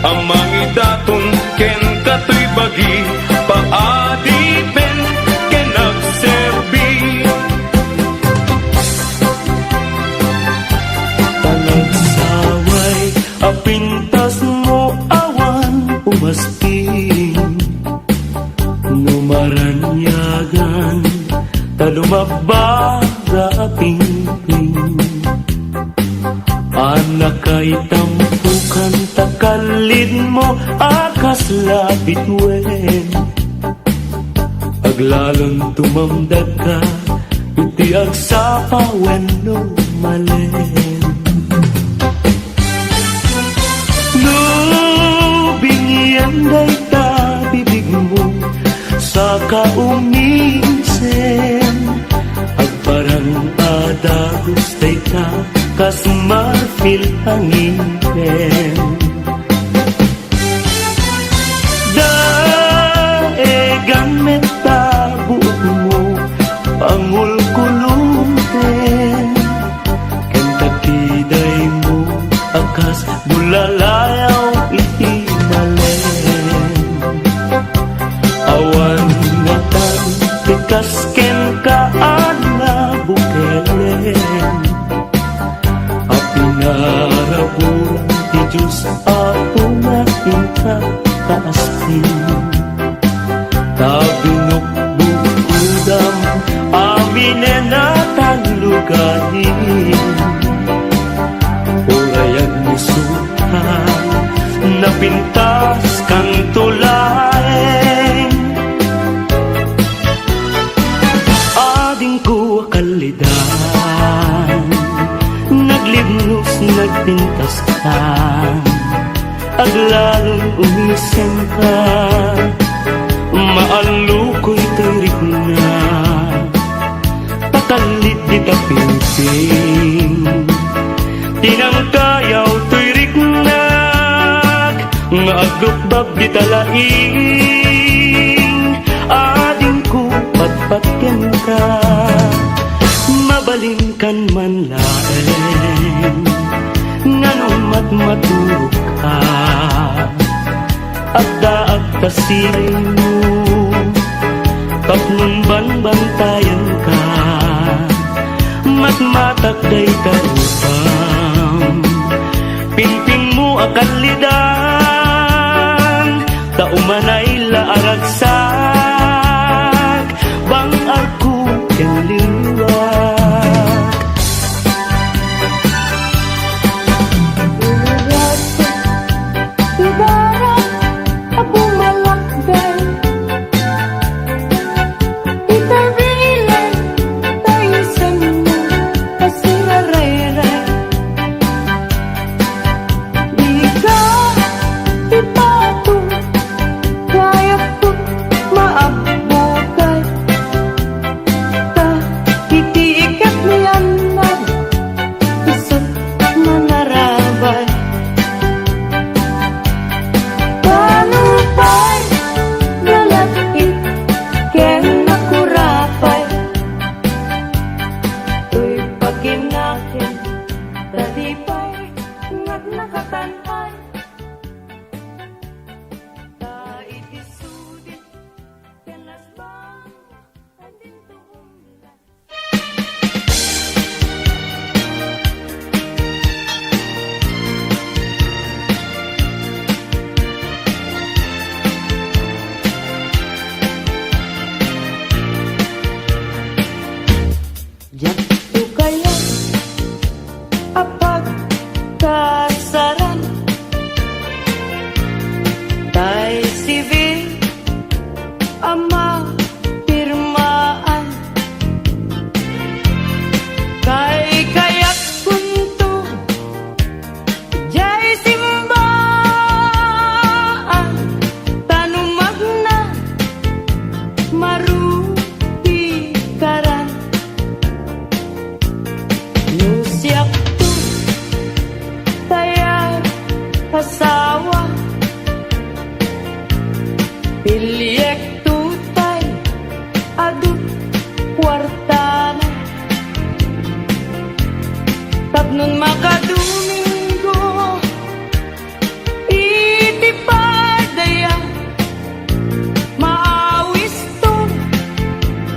Amang idaton ken katoy bagi Paadipen ken nagserbi Talagsaway Apintas mo awan Umasting Numaranyagan Talumabaga pingping Anak kay tampukan Takalid mo Akas labitwen Aglalon tumamdag ka Iti agsapawen no malen Lubingyan day ta bibig mo Sa kaumisen Agparang adagos day ta Kas marfil hangin Daegan meta buot mo Pangul kulunten Kentakiday mo Akas bulalayaw itinalen Awan natan Tikas ken kaana bukelen Apinarabulan ti Diyos Ato na inakastin Tabinukbukudam Aminen natan luganin Urayag musuhan Napintas kang tulaeng Ading ko kalidan Naglibnos nagpintas ka Aglalong umisen ka Maalukoy tirik na Pakalit di taping Tinangkayaw tirik na Nga agukbab di talaing Ading ko patpatyan ka Mabalin kan man laeng Nganon matmaturok ka Agdaag kasilay mo Tapnon banbantayan ka Matmatak day ka upang Pimping mo makalidan, taumanay laaragsak, bang arku yang liwag. Ibarat abu malakbay, itabilan tayo sa mga kasiraray-ray. Di ka ipato, kaya ko maabukay. Ta itiikat niyan na isot manarabay. Panupay, nalapit, ken nakurapay. Tuy paginakin, talipay, ngag nakatanay. Ta itisudit, ken lasbang, andin tuumlan. Jatuh kaya apag kasaran tay sivil ama pirmaan kay kayak kunto jay simbaan tanumag na maruti karan. Nusiak tu tayar asawa, piliek tutay adut kwartana. Tapnon makadomingo itipadaya, maawis to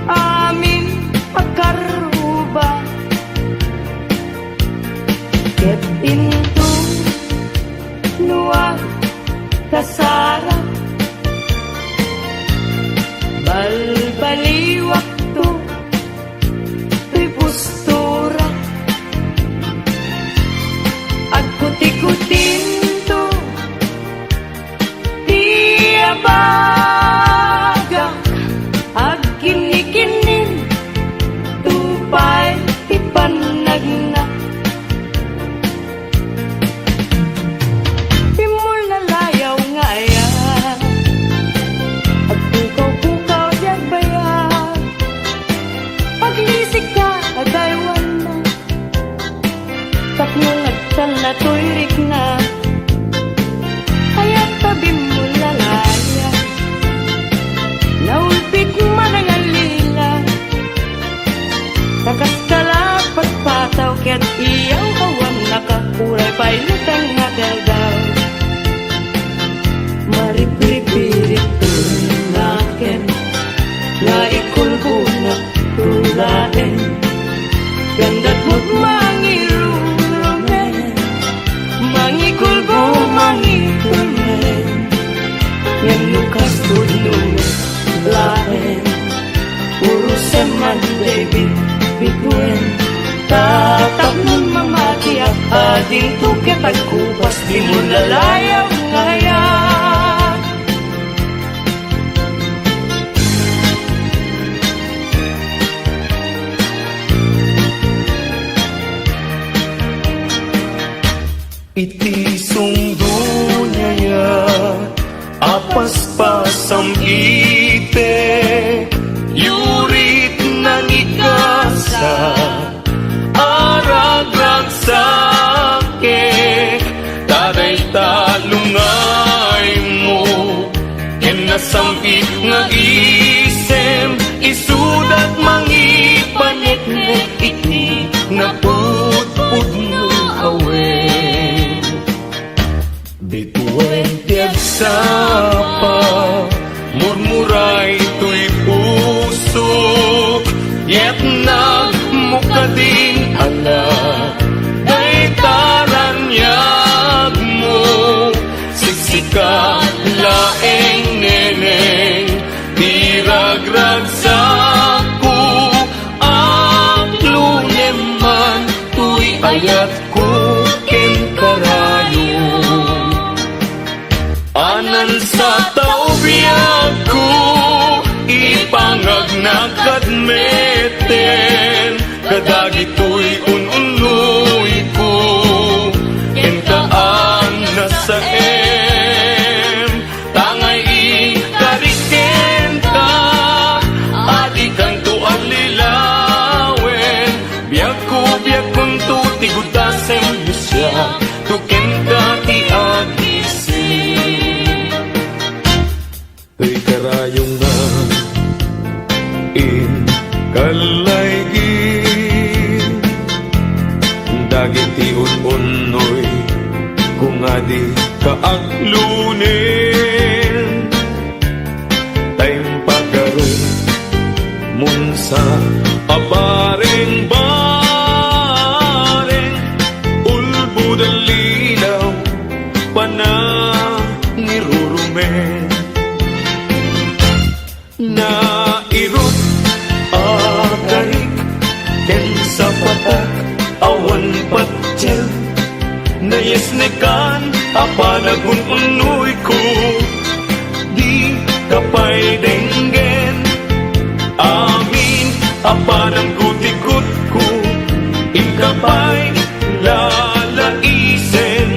amin akaruba. Ket into nuwa kasara, balbaliwak to tuy postura. Agkuti-kutin to tiabagak, agkini-kinin tupay ipanagna. Pimulalayaw ngaya, at pukaw-pukaw diyan bayan. Paglisik ka agaywan na, tapnong agtan na tuyrik na. Kaya't tabi mo lalaya, naulpit man ang alila. Takas kalapat pataw, kaya't iyaw kawan nakakuray pailutang nagaldaw. Maripripirit tunaken, na ikulbuna tulaen. Gandat mo't mangirurumen, mangikulbo mangikumen. Yan lukas tunong laen, puro seman David bituen. Tatap nun mamati at ading tuket at kupas, di mo lalayaw ngayon. Iti sungguhnya apas-pasam ite, yurit nang ikasa, aragrag sake, taday talungay mo, ken nasampit nga isem, isudat mangipanek-nek iti, naput-put no awe. Bituin tiag sapa, murmuray to'y puso, yet nagmukading ala, day taranyag mo. nakadmeten kadagitoy ununoy ko ken kaan nasa tangay ikariken ka adi kang tuan lilawen biag kun tu tigudasen siya tuken ka ti agising ay karayong na in kalaygin dagiti unoy kung adi kaaglunin tayong pagkaroon munsa abareng bareng ulbud ang lilaw panangirurumen na irot agarik ken sa patak awan patsyel na yesnekan apanagun unoy ko di kapay denggen amin apanang gutikot ko ikapay lalaisen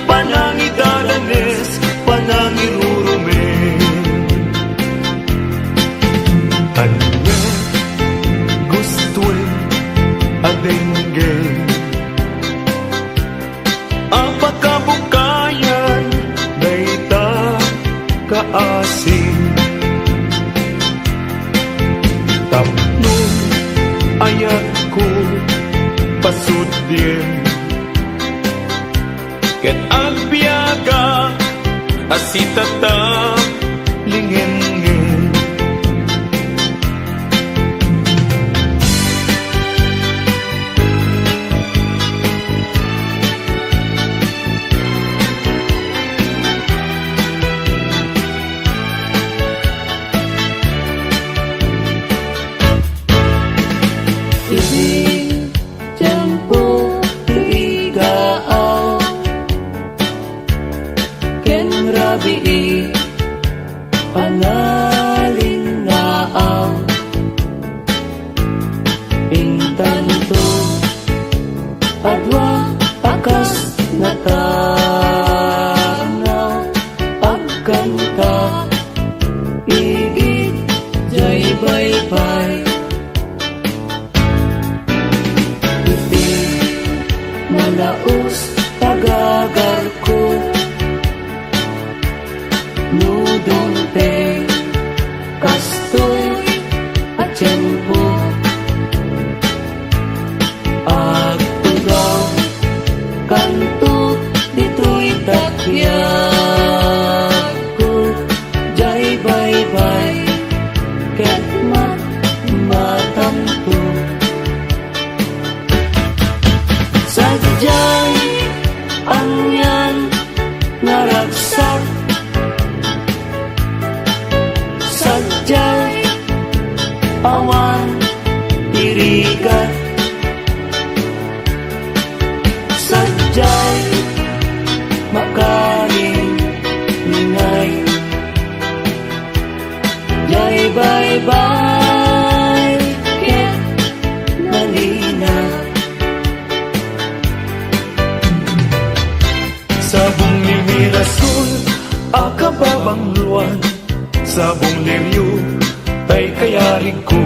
panangidalanes panangirurumen anya gustuin adenggen apakabukayan dayta kaasing tapno ayat ko pasudin ket agbiaga asitata lingengeng Iti tempo igaaw ken rabii panaling naaw intanto adwa akas natanaw agkanta igit jay baybay malaos tagagar ko nudong te kastoy at tiyempo agtugaw kanto dito'y takyak ko jay baybay ket matamto sadyang angyan naragsak sadyang awan irigat sadyang makaling ningay jay bye-bye ket nalina sabong limirasol akababang luwan sabong liryo tay kayari ko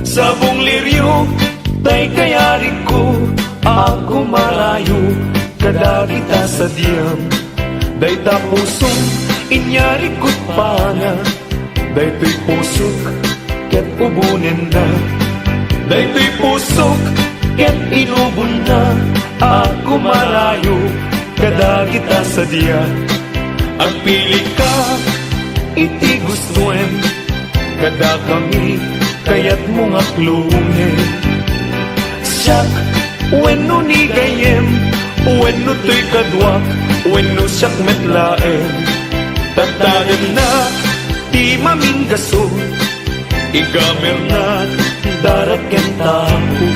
sabong liryo tay kayari ko ako marayo kadagita sa diyam dayta pusong inyari ko't pana daytoy pusok ket ubunin na daytoy pusok ket inubon na ako marayo kadagita sa diya ang pili ka iti gustuem kada kami kayat mong aklungin siyak wenno ni gayem wenno to'y kadwak wenno siyak metlaem tatagan na di maminggaso igamer na darat ken tapo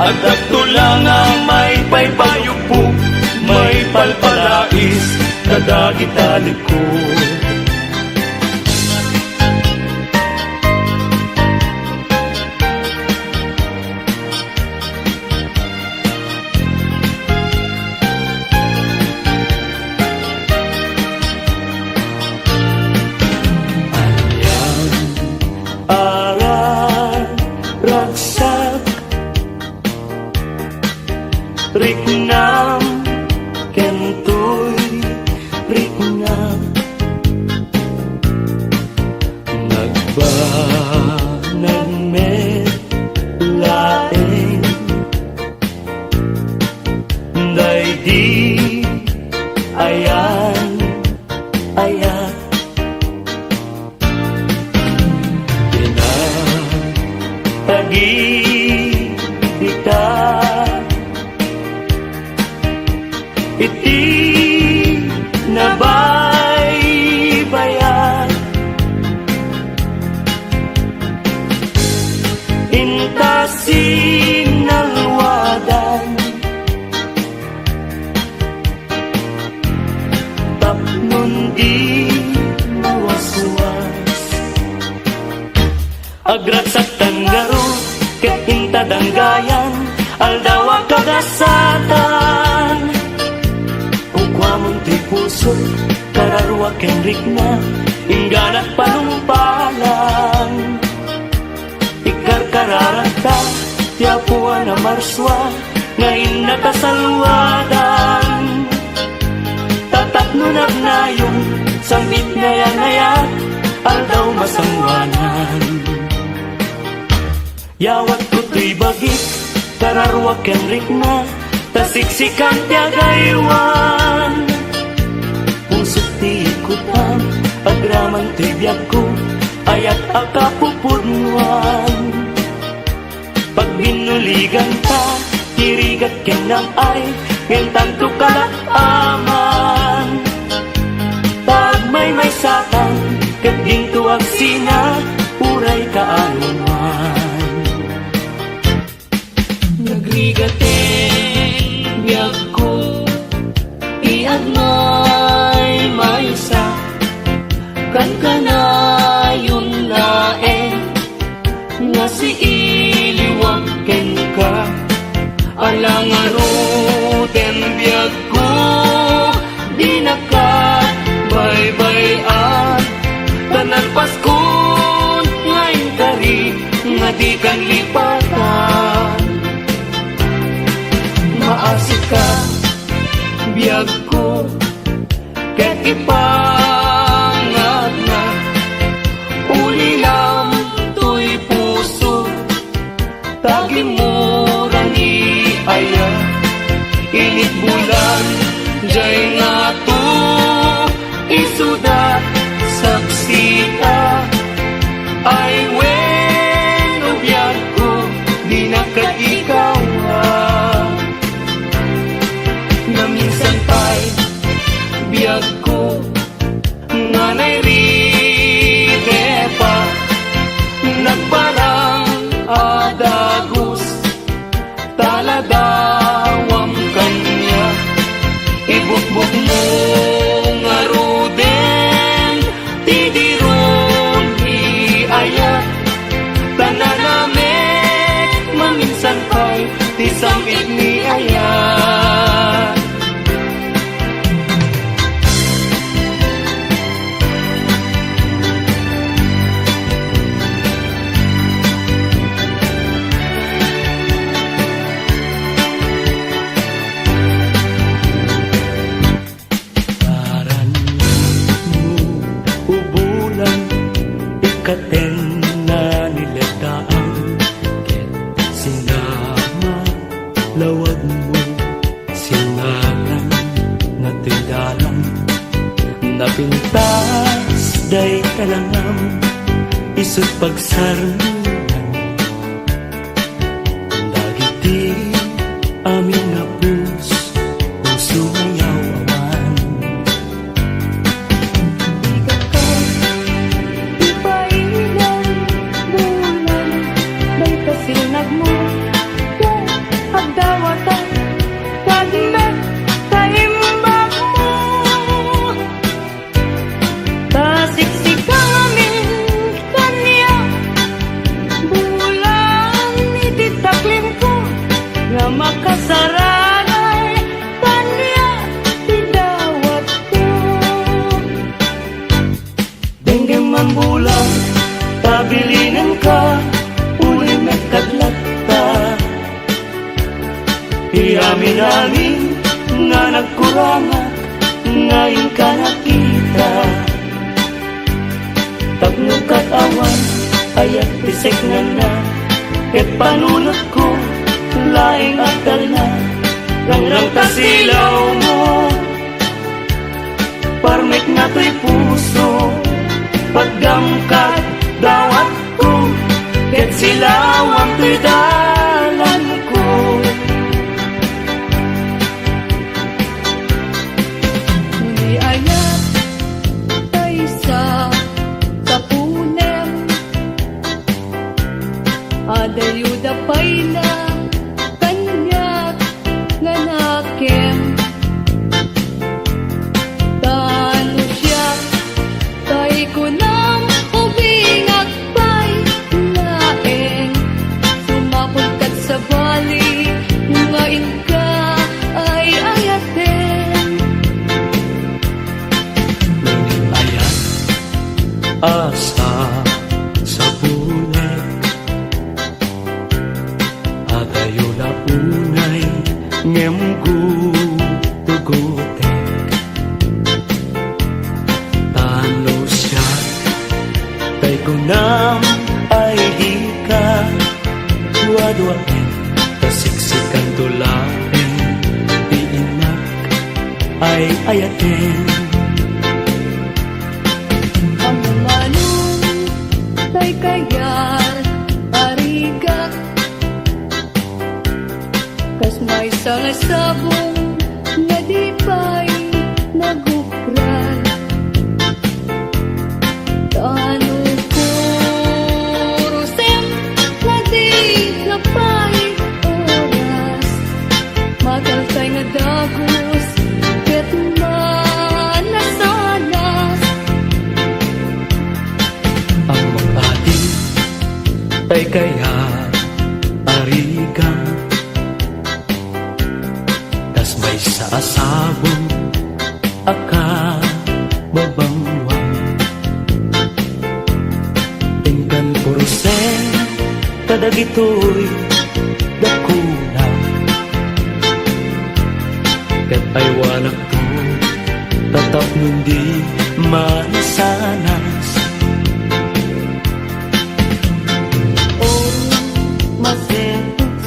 at agtulang ang may paypayo po may palpalais kadagita likod Day di ayan, ayan Pinatagi kita Iti nabaybayan Intasin nalwadan Tapnon di mawaswas Agrat sa tanggaro ket intadanggayan Aldawa kagasatan Ugwamon ti puso kararwa kenrik na Ingganat panumpalan Ikarkararata Tiapuan na marswa Ngayon nakasalwadan Tatapnunag na yung Sambit ngayat Aldaw masangwanan Yawat ko to'y bagit Kararwa kenrik na Tasiksikan tiagaywan Pusot ti ikutan Agraman to'y biyag ko Ayat akapupudnuan Pag binuligan ka Kirigat kenang ay Ngentanto kalakaman Pag may satan Kading tuwag sina Uray kaanuman Nagrigateng biyag ko Iyan may sa Kan kanayon laeng Nga si iliwag ken ka Alang arutem biyag ko Di nakabaybayan Tanan paskon ngayon kari Nga di kan lipatan Maasik ka biyag ko Ket ipangat na Ulilam to'y puso Tagimurang iaya Init bulan Diyay nga to Isuda Saksita Ay wen Ubiyag ko Di nakatikawan Na minsan pa'y Biyag ko Nga nairide pa Nagparang adagos Taladawam kanya Ibukbuk mo nga ruden Tidiron iayat Tananamek Maminsan pa'y Tisamit ni ayat Katen na nilataan Ket sinama lawag mo Singalan na tindalan Napintas day talangam Isut pagsarungan Dagiti amin na puso mayawaman Sinag mo Kung agdawatan Tagmet Kaimbag mo Tasiksikan amin Kanya Bulan Ititaklim ko Nga makasaranay Kanya Tidawat ko Denggem man bulan Tabilinan ka Kadlata Iamin-amin nga nagkurangan Ngayon ka nakita Tapno katawan Ayat bisek na na Ket panunot ko Laing akal na Rangrang tasilaw mo Parmek na to'y puso Pagdamkat dawat ko Ket silawang to'y dalan ko Hindi ayat tay sa punem Adayuda pa'y na kanyak nga nakem Tano siya tay ko nang ubingag pa'y laeng Sumapod kat sa bali ngayon ka ay ayaten Ayat asa sa bulan Agayo na unay ngem gutugutek Tano siya tay kunam ay di ka duwa-duwain Kasiksikan tulain di inak ay ayatin Ang manong tay kayar arigak Kas may sangasabong nga di pa'y nagukran Tano kurusem na di na pa'y oras Mataltay nga dagos ket manasanas Ang mag-ating ay kaya arigang Tas may saasabong aka babangwang Tingkan purusen kadagito'y dakuna Ket ay wanak to tatap nundi manasanas Oh, masentos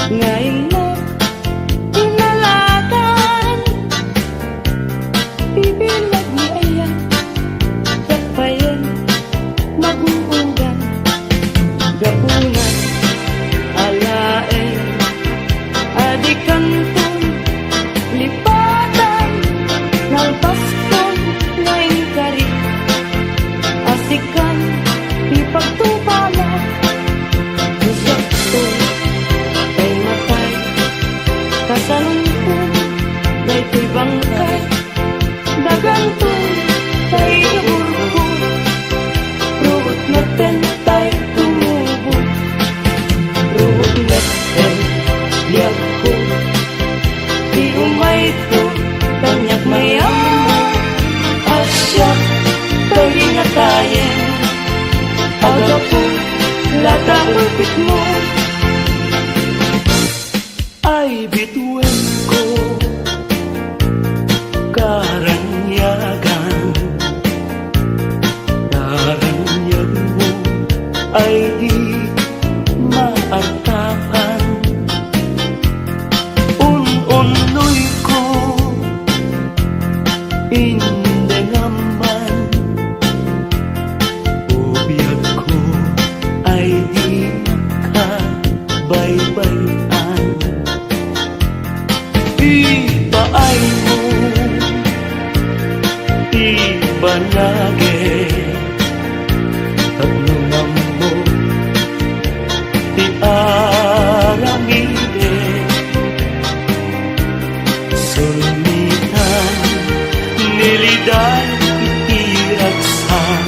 ngayon mo inalatan Bibilag ni ayan Kapayan Mag-uugan Gapunan Alaen Adikantong Lipatan Nalpaston Ngayon kari Asikan Ipagtupala Gusak ko Ay matay Kasalungkong May ko'y bangkay Dagantong Tay naburgo Rugot na tay tumubo Rugot na liyak ko Di umay to Tanyak mayamo Asya Tay na tayen Aga po Lata ulpit mo ay bituin ko karanyagan Karanyagan mo ay di maartakan Un-unoy ko hindi naman Ubiyag ko ay di nakabaybayan Ipaay mo Ibanage Tagnungan mo Iaramide Sumitan Nilidan Itiragsan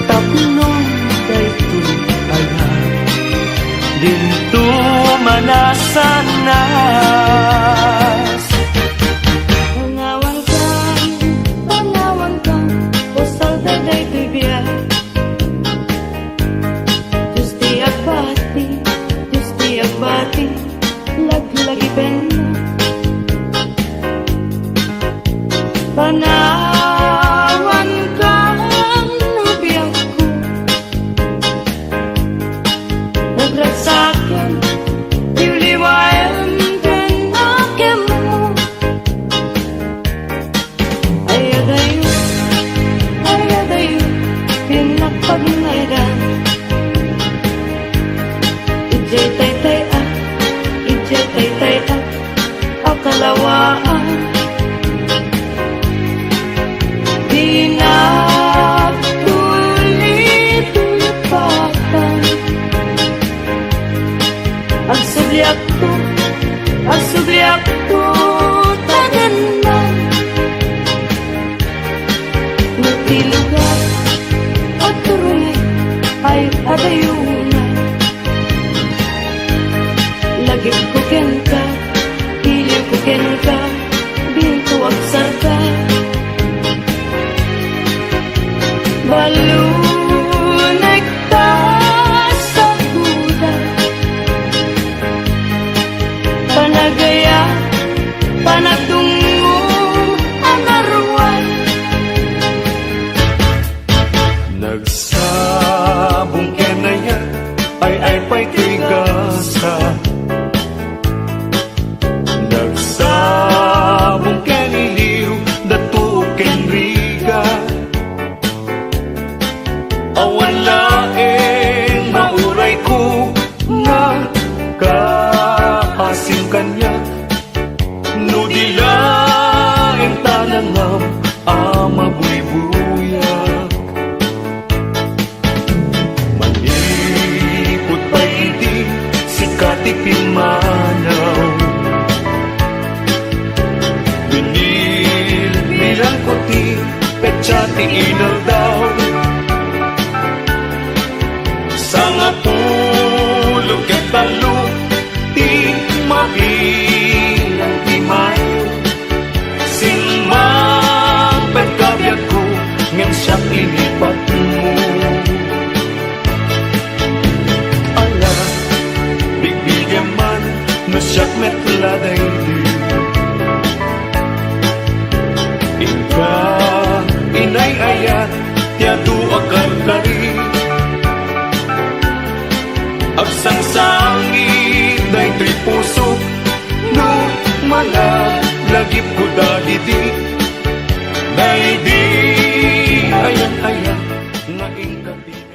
Tapnong daytoy ayan Dinto manasanas Pangawan ka Usal daday ko'y biyak Justi agbati Laglagi penna Pangawan kalawaan. Di na tulit-tulipatan. Ang subliak to, tanan na. Nagtilugan at turulit ay adayunan. Lagip ko ken ka, hiliw ko ken ka, binto agsar ka. Balunay ka sa kuda, panagaya, panagtungo ang naruwan. Nagsabong kenaya ay pa'y tigasa. Nagsabong keniliw datu ken riga. Awan laeng mauray ko nga kaasim kanya. No di laeng tanangam ama buy-buyak. Malipot pa hindi si katipin manaw. Binilbilang ko ti petsati inal daw. Sanga tulog ket talo ti mabilang ti mayo. Sinmang pagkabyag ko ngem siyang inipat mo. Ala, bigbigyan man na siyak metladay di. Ika inay ayat tiadu akan kari. Agsangsangit day tuy puso no malagip ko dagiti. Day di ayan-ayan nga ingkapi.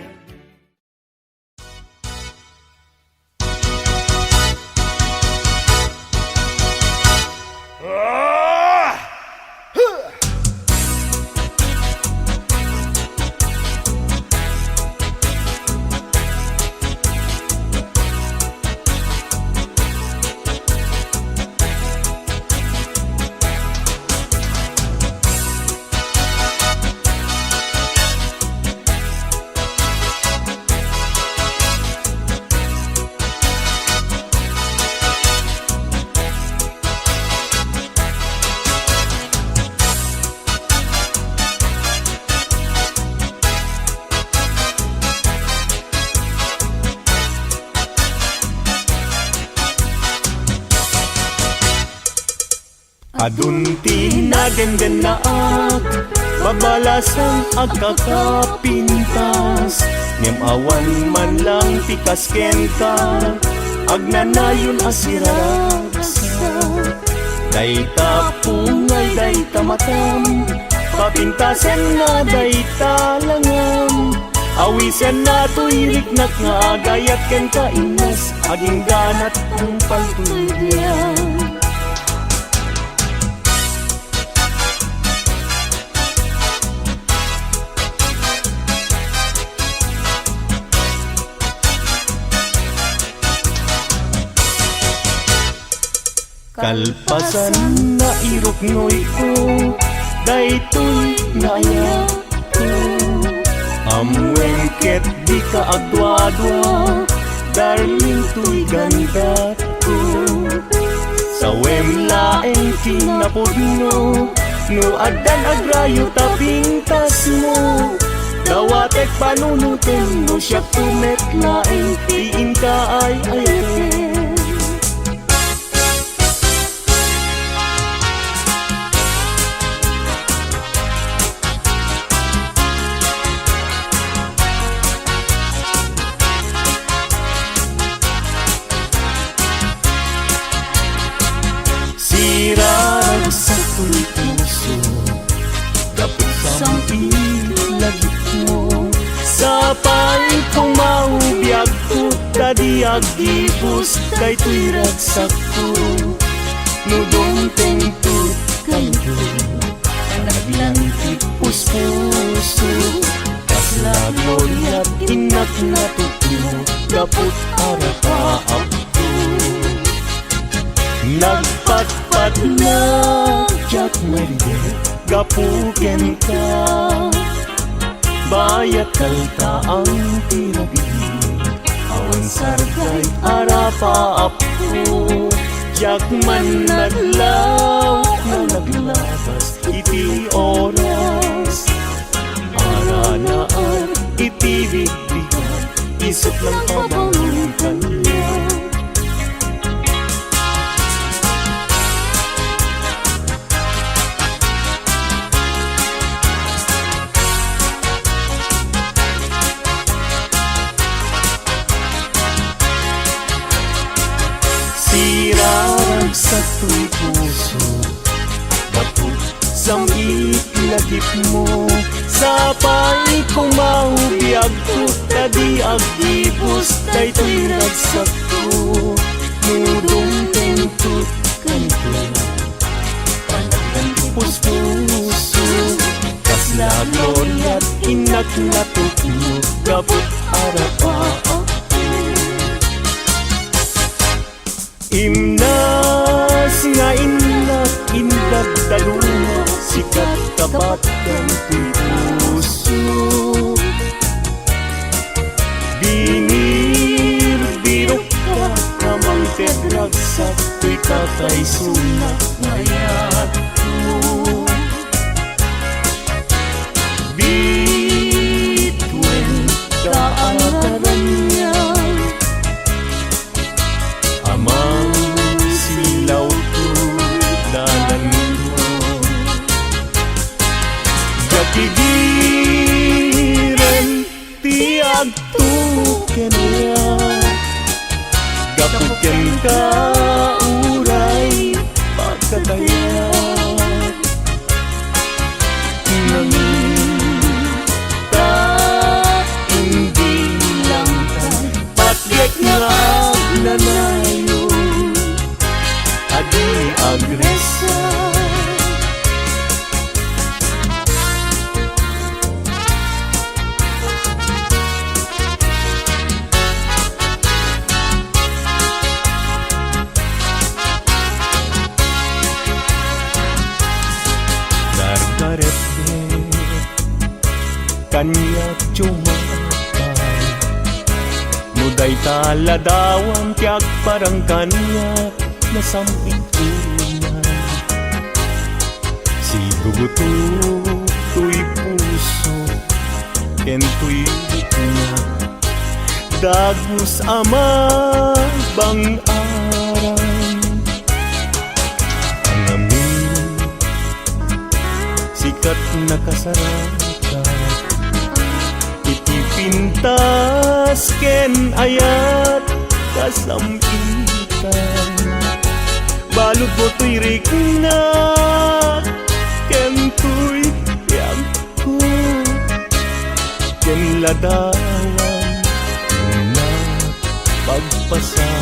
Adunti na gandanaak, babalasan agkakapintas. Ngem awan man lang pikas kenta, agnanayon asiraragsa. Dayta pungay, dayta matam, papintasan na dayta langam. Awisan na tuyirik nak nga agayat ken kainas, aging ganat ang pagtulyan. Kalpasan na iruknoy ko, daytoy naya ko. Amwengket di ka agdwa-dwa, darling tuy ganda ko. Sa wemlaeng kinapudno, no agdan agrayo tapintas mo. Dawatek panunutin mo siya kumetlaeng, tiin ka ay ayakin. Sirarag sa puso, dapat sa ilagit mo. Sa paling kong maubiyag ko, tadi agibus, kay tuy ragsak ko. nudong tengtut kayo naglantik puspuso kasla gloria't inak natutuyo gapot para paapto nagpatpat na jak maride gapuken ka bayat kalta ang tirabing awan sargay arapa apo jak man naglaw na naglabas iti oras ara naan iti bigbigan isip lang pabangon kanya sirarag sa tuy puso Bapot samit lagip mo Sapay kong maubiyag ko Tadi agibus Day tuy ragsak ko Mudong tentut kanto Panagdan puso Kasla gloria't inak natutuyo Gabot arapa Imnas nga inak indag dalunga sikat kapat kang puso Binir birok ka kamang tedragsak tuy tatay sunak ngayat mo Bitwen kaagaran niya Amang silaw ko dalan ko Gakigiren tiag tuken niya Gapuken ka uray pagkataya Nangin ka hindi lang tayo Patyek nga nanayo Adi agresa Dargaret kanya cumakay Muday taladawan tiyak parang kanya nasampit tunay Si guguto tuy puso ken tuy niya Dagus ama bang aray Ang amin sikat nakasarakat Itipintas ken ayat kasampitan Balud mo tuy rigna ken tuy yang ko ken ladawan na pagpasagan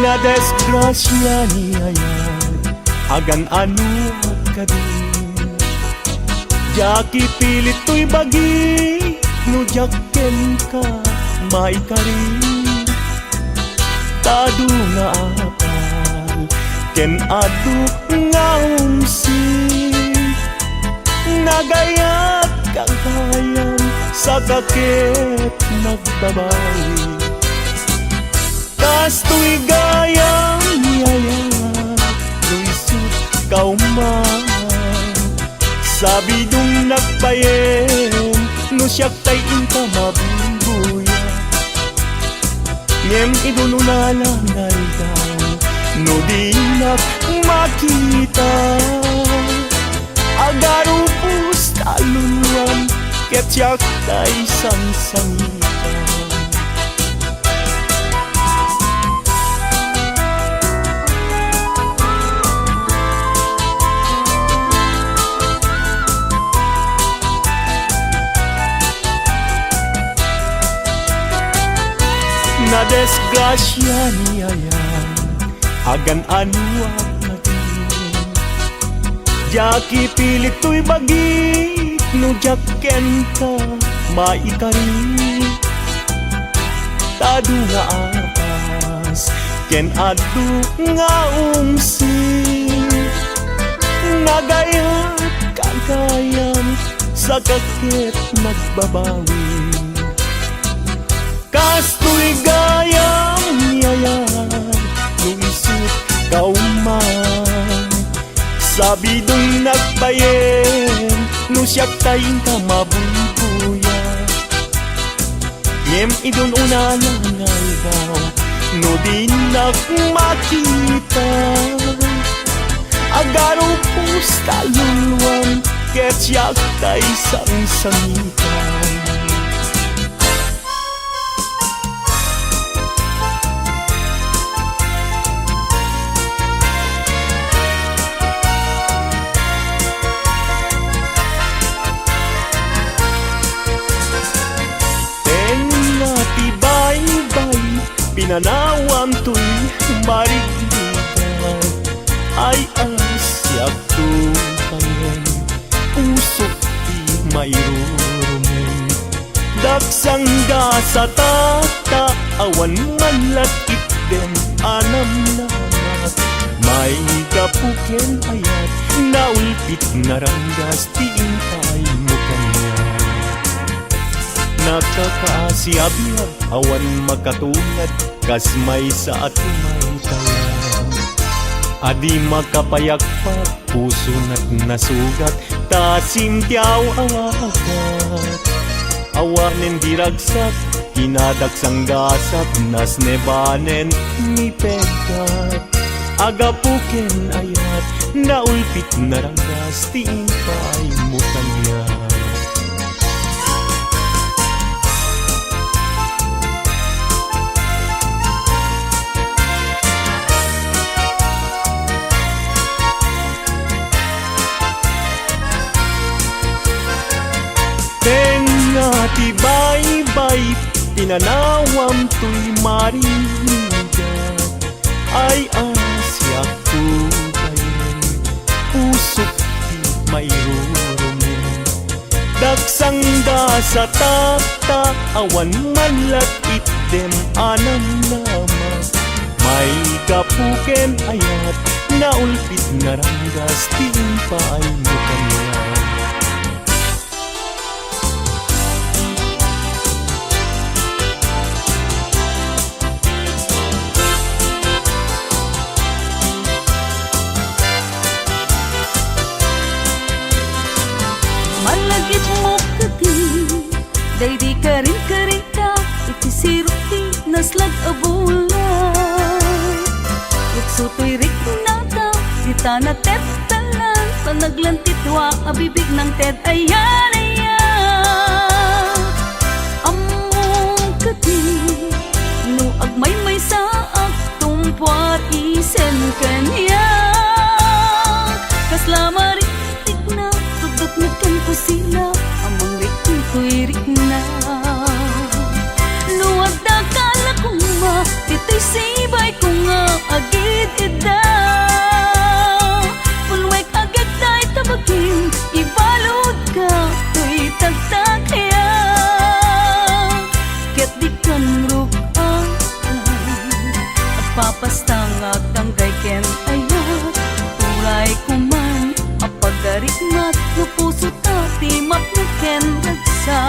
Na desgrasya niya yan Agan ano ka din Jaki pilit to'y bagi No jaken ka may karin Tado nga apal Ken adu nga umsi Nagayat kang kayan Sa kakit nagbabawi Tas tuy gayang niyaya Luisut kauman Sabi dung nagpayen No siyak tay inka mabimbuya Ngem idununalangay daw No di nak makita Agarupus taluluan Ket siyak tay sangsangita desgrasya niya yan agan ano at Jaki pilit to'y bagit no jaken ka maikari Tadu nga apas ken adu nga umsing Nagayat kagayam sa kakit magbabawi Kasto'y gayam yayan no isip kauman Sabi dong nagbayen no siyak tayong kamabubuya Ngem idon unalangal daw no di nakmakita Agaro pusta luluan ket siyak tay sang-sangitan Pinanawan to'y marigligan Ay asyak tupangan Usok di mayroon Daksangga sa tata Awan man latit dem anam namat May kapuken ayat Naulpit na ranggas Tiintay mo kanya Nakakaasiabiyab awan makatungad kas may sa atumay talang Adi makapayakpak puso na't nasugat Tasim tiyaw awagat Awanen diragsak kinadaksang gasap Nas nebanen ni pegat Agapuken ayat naulpit na ranggas Tiintay mo kanya Tibay-bay, pinanawam to'y marigat Ay asyak tubayin, pusok di mayroon Daksang da sa tata, awan manlat itdem anam nama May kapuken ayat, naulpit na ranggas, timpay mo kanya Malagit mo kati Day di ka rin karita Itisiruti naslag abulan Yuksuto'y rik nata Sita na tet talan Panaglantitwa abibig ng tet Ayan, ayan Among kati No agmay-may sa aktumpuar Isen kanya Kaslamari Nagkan ko sila Amang rikin ko'y rikna Luwag na kala ko nga Dito'y sibay ko nga Agid ida Pulwek agad tayo tabagin Ibalod ka Ko'y tagtakya Ket di kan rugaan At papastang agtanggay ken ayat Turay ko man Apagaritmat no puso tati mapnuken ragsa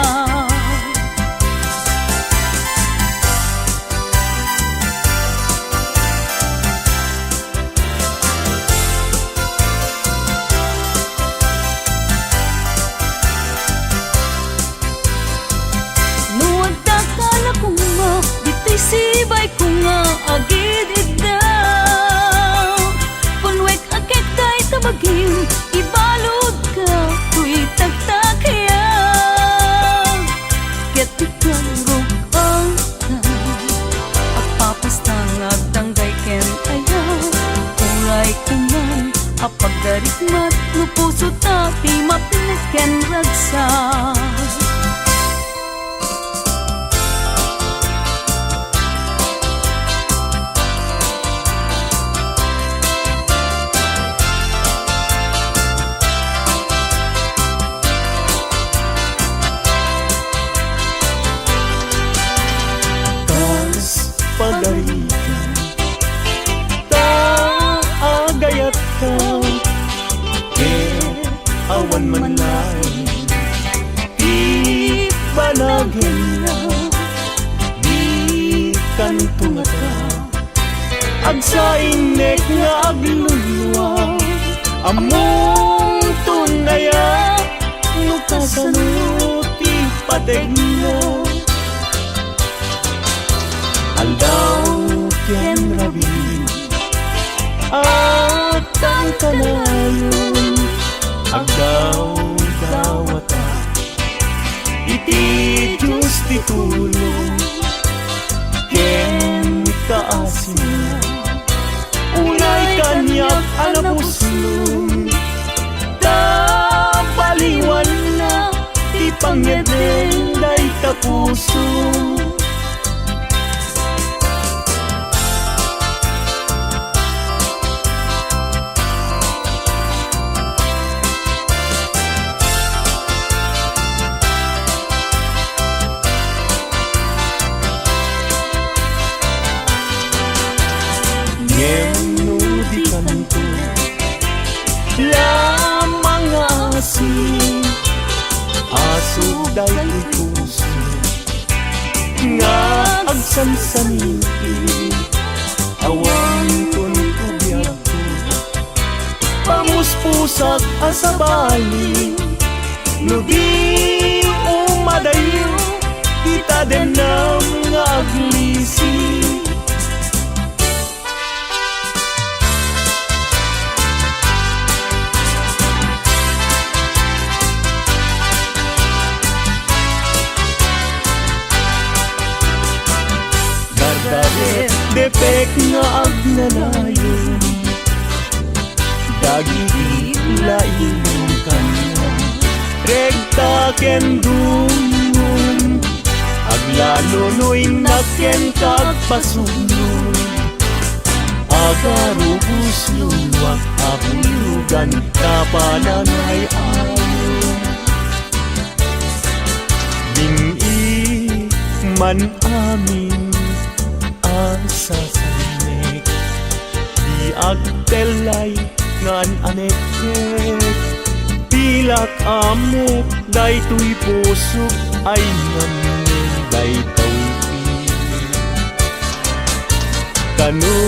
Nuwag takala ko nga dito'y sibay ko nga agid idaw Punwek agad tayo tabagin Ibalod ka, ko'y tagtakya Ket ikang rugang At papastang agtanggay ken ayaw Uray kuman, apagaritmat No puso tati mapinek ragsa awan man lay Di banagin na Di kantungat ka Agsainnek nga agluluwa Among tunaya Nukasanuti pateg na Aldaw ken rabi At ang kalayon Agdaw dawata Iti Diyos ti tulong Ken kaasin Unay kanyak anapuslong Tabaliwan na Ti pangyedeng day tapusong Ngeno di kanto Lamang asin Aso day puso Nga agsansaniti Awang kun kubyak ko Pamuspusak asabali No di umadayo Kita denam nga aglisi Depek nga agnanayon Dagiti lailong kanya Regta ken dungon Aglalonoy na ken kagpasunod Agarubos luwak abulugan Kapananay ayon Bing-i man amin sasanek Di agtelay ngan anekek Pilak amek day tuy pusok Ay ngamen day tawpi Kano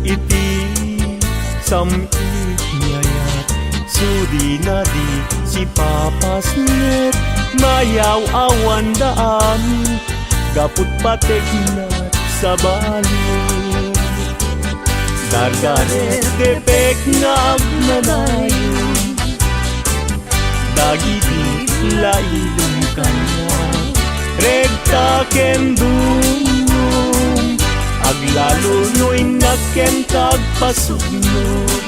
iti samit ngayat Sudi na di si papasnet Mayaw awan daan Gaput patek na sa bali Dargaret depek nga agnanayon Dagiti lailong kanya Regta ken dunong Aglalonoy na ken kagpasugnod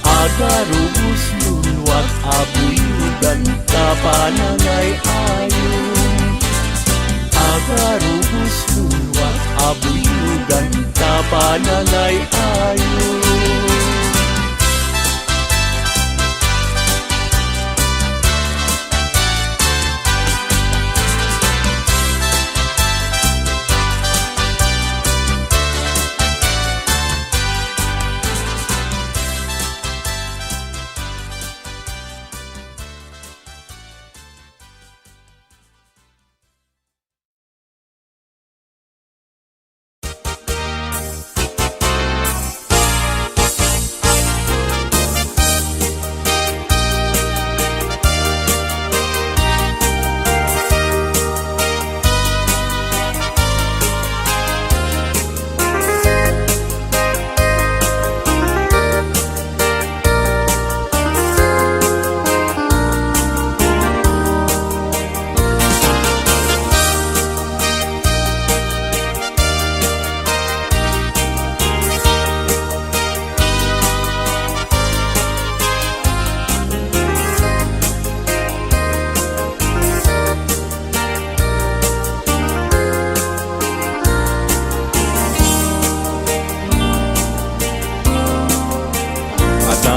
Agarubos lulwat abuyugan Kapananay ayon Agarubos lulwat abuyugan Kapananay ayon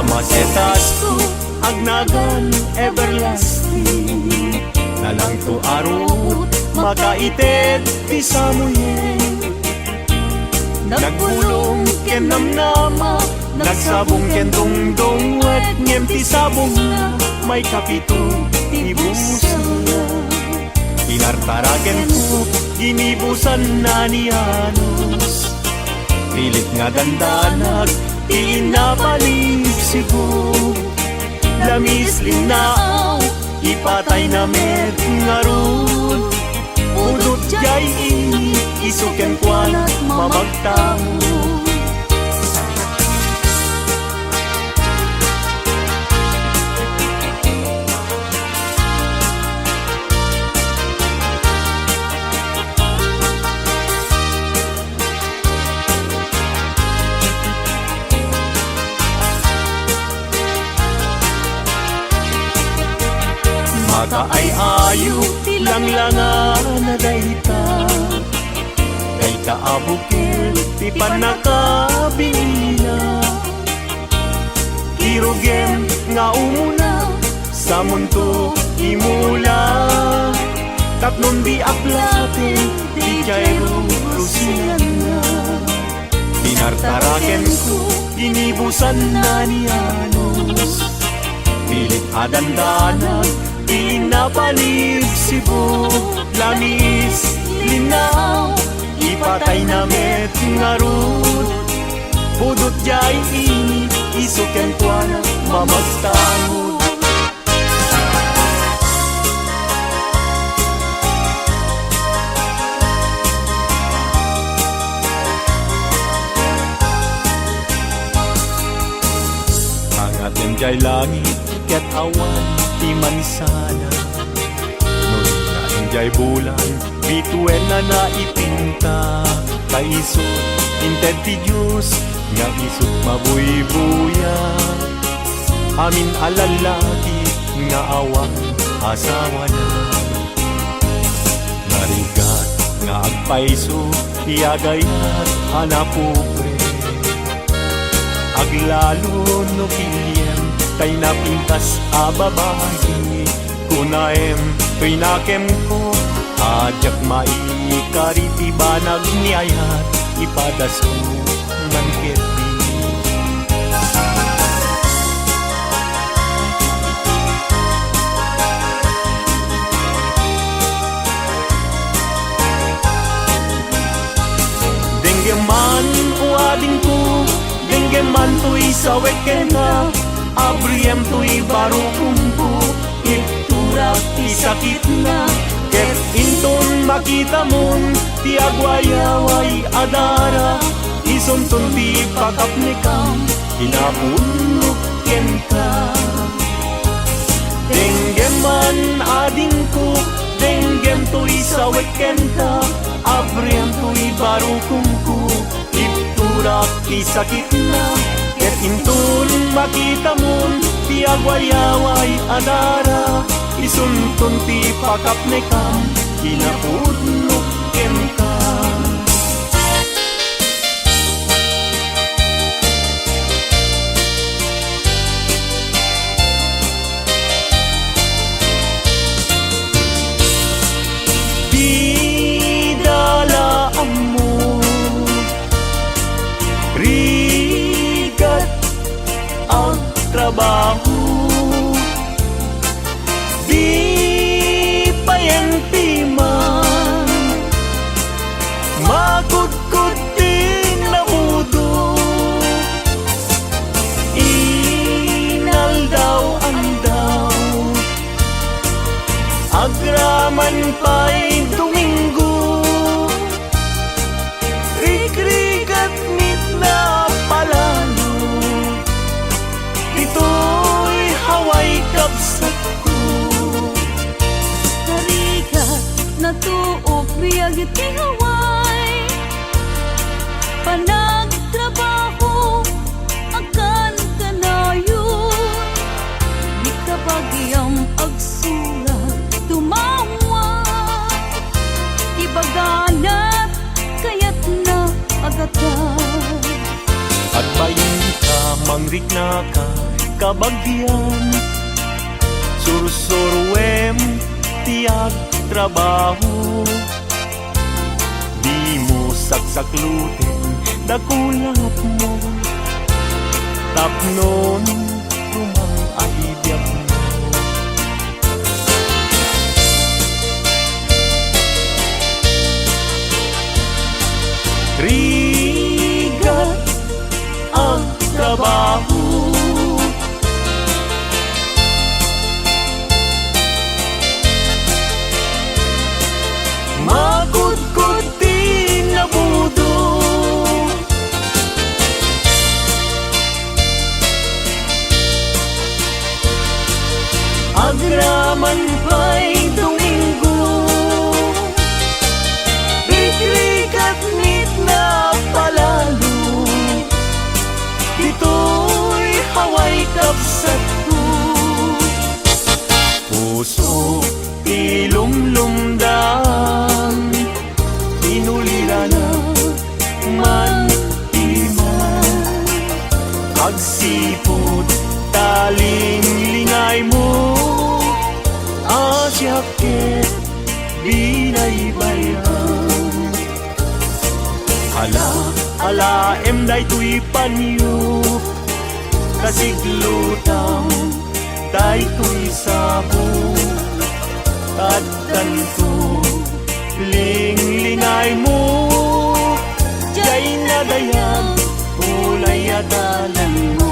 Masetas ko agnagan everlasting Nalang to arot makaited ti samuyen Nagpulong ken namnama Nagsabong ken dongdong wet ngem ti sabong na may kapito ibusan Pinartaraken ko ginibusan na ni Anos Pilit nga dandanag pinapalip sigo Lamis linaaw ipatay na met nga ron Udot jay isuken kwan mamagtamo Maka ay ayo lang-langan na dayta Kay kaabukil ti panakabinina Kirugem nga umuna sa mundo imula Tapnon di aplatin di jairo rusinan na Pinartaraken ko inibusan na ni Anos Pilit adandanag Pinapalip sibo, lamis, linaw Ipatay na met nga ron Pudot jay isuken kwan mamagtangod Angat dem jay langit ket awan Di mansana Nun na enjay bulan Bituin na naipinta Kaisot inted ti Diyos Nga isot mabuy-buya Amin alalaki Nga awang asawa na Narigat nga agpaiso Iagayat hanapupre Aglalo no kiliem Tay napintas a babae Kunaem to'y nakem ko Adyak maikariti banag niyayat Ipadas ko ng keti Denggeman o ading ko Denggeman to'y sawek na Abriem tu'y baro kumpo Iturak ti sakit na Ket inton makita mon Ti agwayaway adara Isuntun ti pakapnikam Inapunok ken ka Denggeman ading ko Denggem tu'y sawek ken ka Abriem tu'y baro kumpo Iturak ti sakit na Ket intun makita mon ti agwayaway adara Isuntun ti pakapnekam kinapudnok ken ka Di dalaan mo ang trabaho Di payenti man Magkudkod din na mudo Inaldaw ang daw Agraman pa'y Domingo Rikrigat mit na palalo Ito'y haway kapsat ko Harikat na tuok biyag iti haway Panagtrabaho akan kanayon Di ka bagyang agsulat tumawa Ibaganat kayat na agatan At bayin ka mangrik na ka kabagyan Sursurwem tiag trabaho Di mo saksaklutin dakulat mo man pa'y Domingo. Bigrigat nit na palalo, dito'y haway kapsat ko. Puso ilumlumdang, inulira na man iman. Agsipot taling lingay mo, asyakit binaybayan. Ala day tuy panyo, kasiglutang day tuy sabo. At ganito linglingay mo, jay nadayan ulay adalan mo.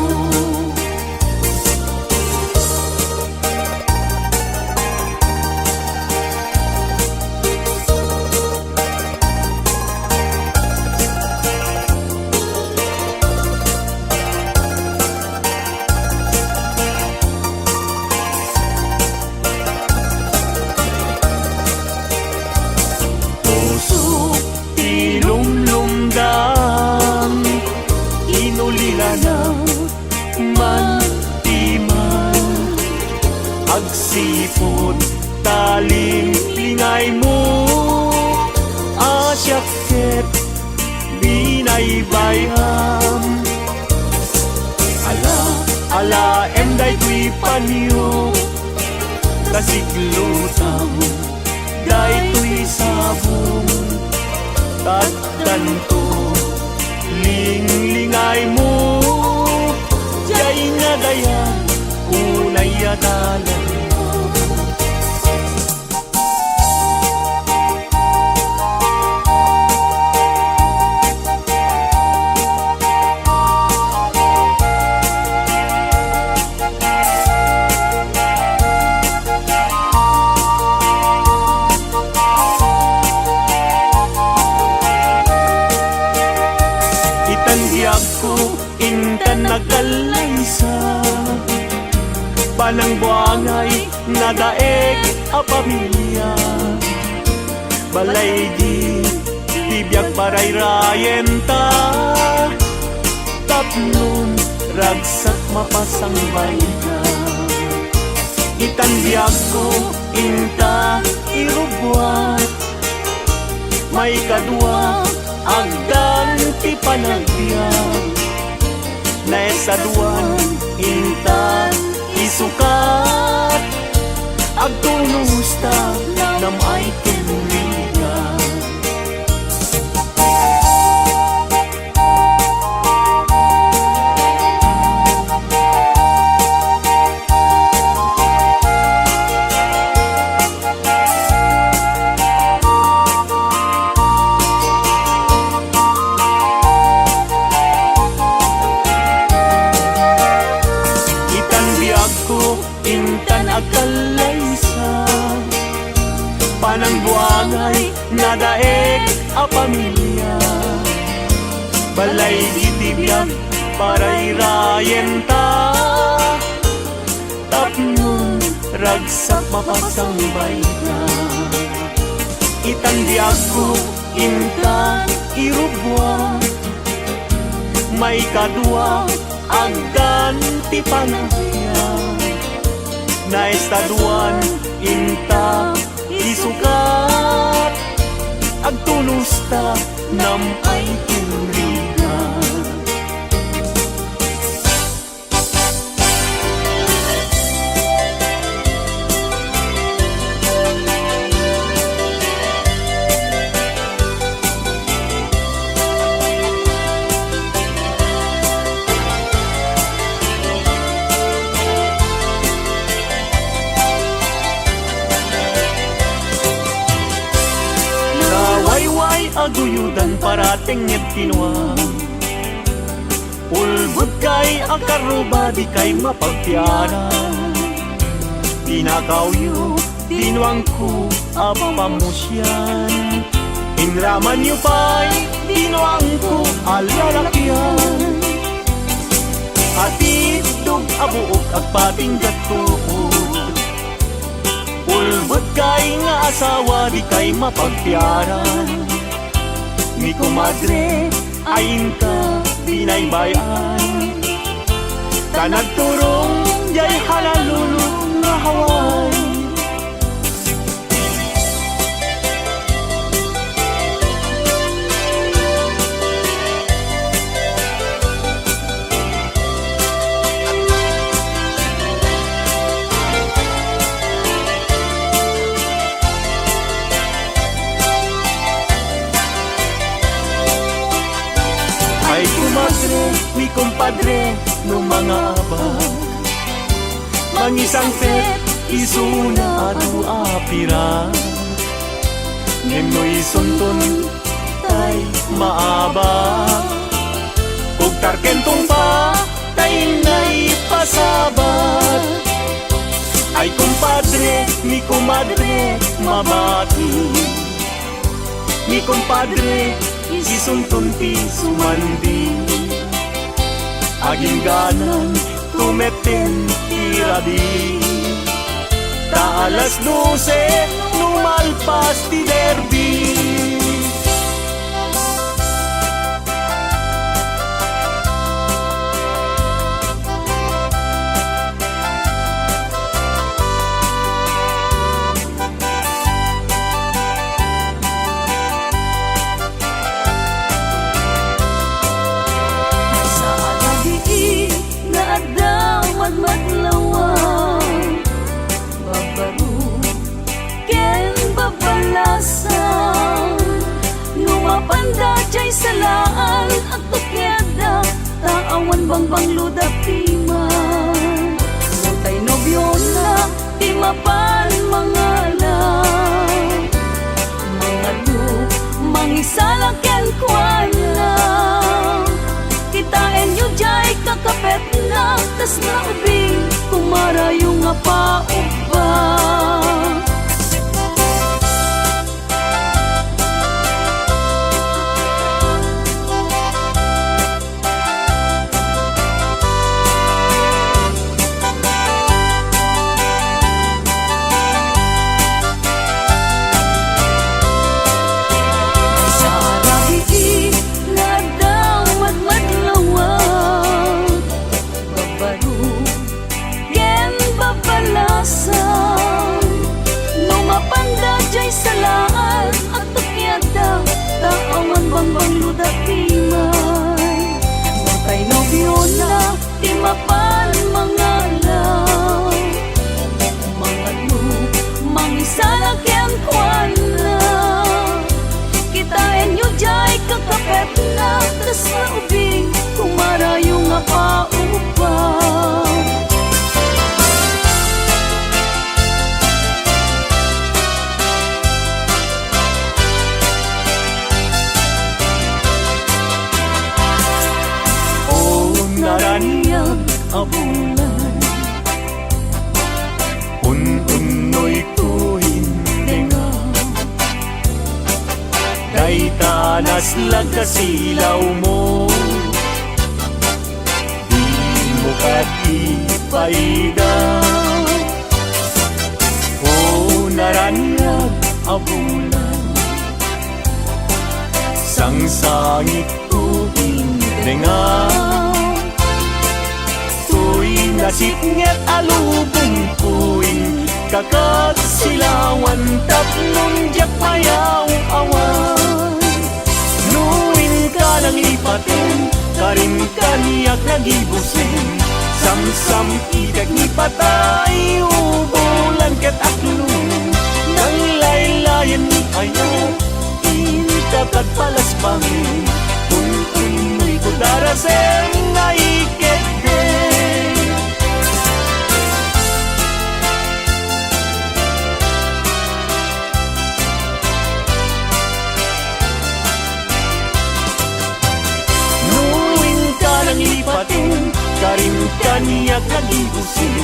Ilumlumdang, inulila na man timan. Agsipod taling lingay mo, asyakit binaybayam. Ala day tuy panyo, kasiglutang day tuy sabong. At ganito linglingay mo, jay nadayan ulay adalan mo. Ko intan nagalaysa, panang buangay nadaeg a pamilya. Balay di tibiyag paray-rayen ta, tatlong ragsak mapasang bayga. Itanbiyag ko inta irubwat, may kadwa agdan ti panagbiag. Naisaduan intan isukat, agtunusta na may kinrigan. Intan agalaysa, panang buangay nadaeg a pamilya. Balay itibiyag paray-rayen ta, tapnon ragsak mapasang bayga. Itanbiyag ko intan irubwa, may kadwa agdan ti panagbiag. Naistaduan inta isukat, agtunusta nam ay kinrigan. Aguyudan parating nged tinuang, ulbud kay akaruba di kay mapagtiara. Tinakawyo tinuang ko apamusyan, inraman yu pa'y tinuang ko alalakyan. Atidog abuok at pating gatuod, Day nga asawa di kay mapagtiaran. Ni kumadre ayin ka binaybayan. Kanagturong jay halalulong nga haway. Ay kumadre, mi kumpadre, no mga abag. Mangisang pet, isuna adu apira. Ngem no isunton, tay maabag. Ug tarkentong pa, tay na'y pasabat. Ay kumpadre, mi kumadre, mabati. Mi kumpadre, isunton ti sumandi. Aging ganan tumeten ti rabi. Ta alas 12 numalpas ti derby. Madlawang babaru ken babalasan lumapanda jay salaan at tukyada taawan bangbang ludapiman Montay nobyo na di mapan mangalan mga lu mangisala ken kuana kitain yu jay kakapet na tas na ubing kumarayo nga pauba. Salaan at tukyada taawan bangbang ludapiman Montay nobyo na di mapan mangalan mga lu mangisala ken kuana kitain yu jay kakapet na tas na ubing kumarayo nga paupa. Naraniag abulan un-unoy tuhin denga Day tanas lang kasilaw mo Di mo katipaidaw O naraniag abulan Sangsangit tuhin denga Nasipnget alubong puing Kakat silawan tatlong jak payaw awan Nuwin ka nang lipatin Karin kaniyak nagibusin Samsam idag ni patay Ubulan ket aklong Nang laylayan ni ayaw Intakat palas bangin Kung ko daraseng na ikekde Karin kaniyak nagibusin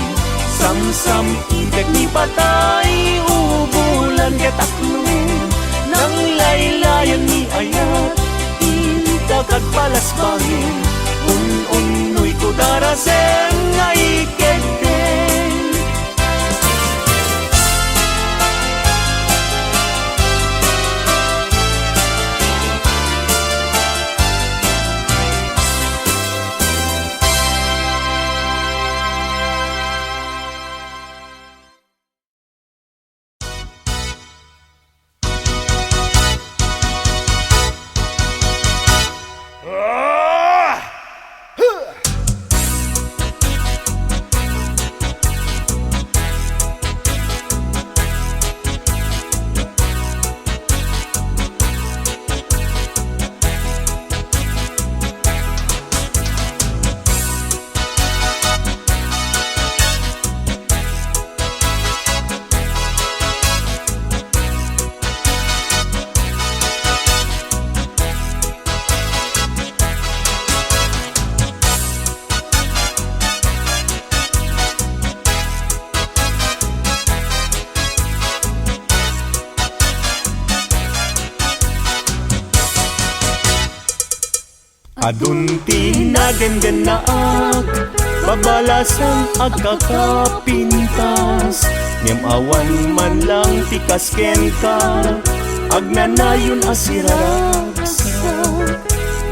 Samsam idag ni patay Ubulan kataklong Nang laylayan ni ayat Intakat palas bangin Un-unoy ko daraseng nga ikekden Adunti na den naag babalasan ag kakapintas ngem awan man lang tikasken ka ag nanayon asiraragsa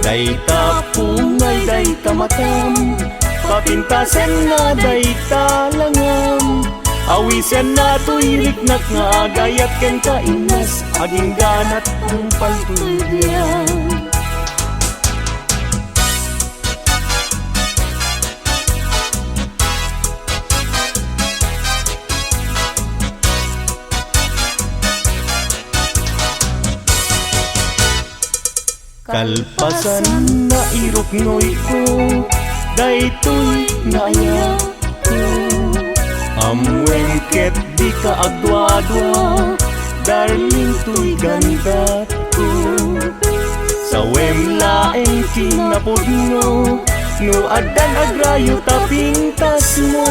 dayta pungay dayta matam papintasen nga dayta langam awisen na tuiriknak nga agayat ken kainas aging ganat ang paltulyan. Kalpasan na iruknoy ko daytoy naya ko amwengket di ka agdwa-dwa darling tuy ganda ko sa wemlaeng kinapudno no adan agrayo tapintas mo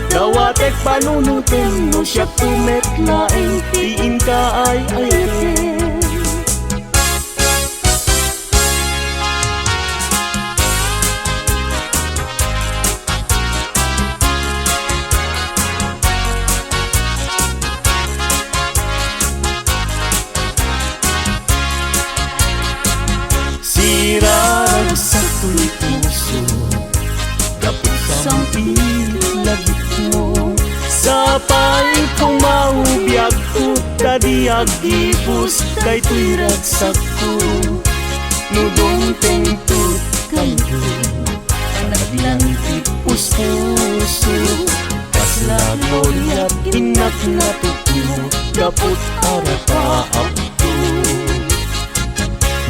dawatek panunutin mo siya tumetlaeng tiin ka ay ayatin. Sirarag sa tuy puso dapit sa ilagit mo sa pay kong maubiyag ko tadi agibus day tuy ragsak ko nudong tengtut kanto naglantik puspuso kaslagoyat inak na tutumo dapot arapaap ko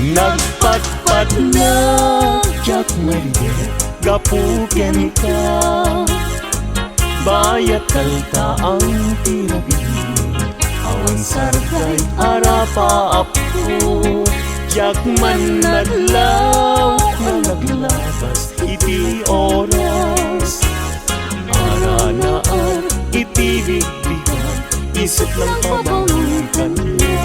nagpatpat na jak maridet gapuken ka bayat kalta ang tinabi awan sargay arapaap ko jak man naglaw na naglabas iti oras ara naan iti bigbigan isip lang pabangon kanya.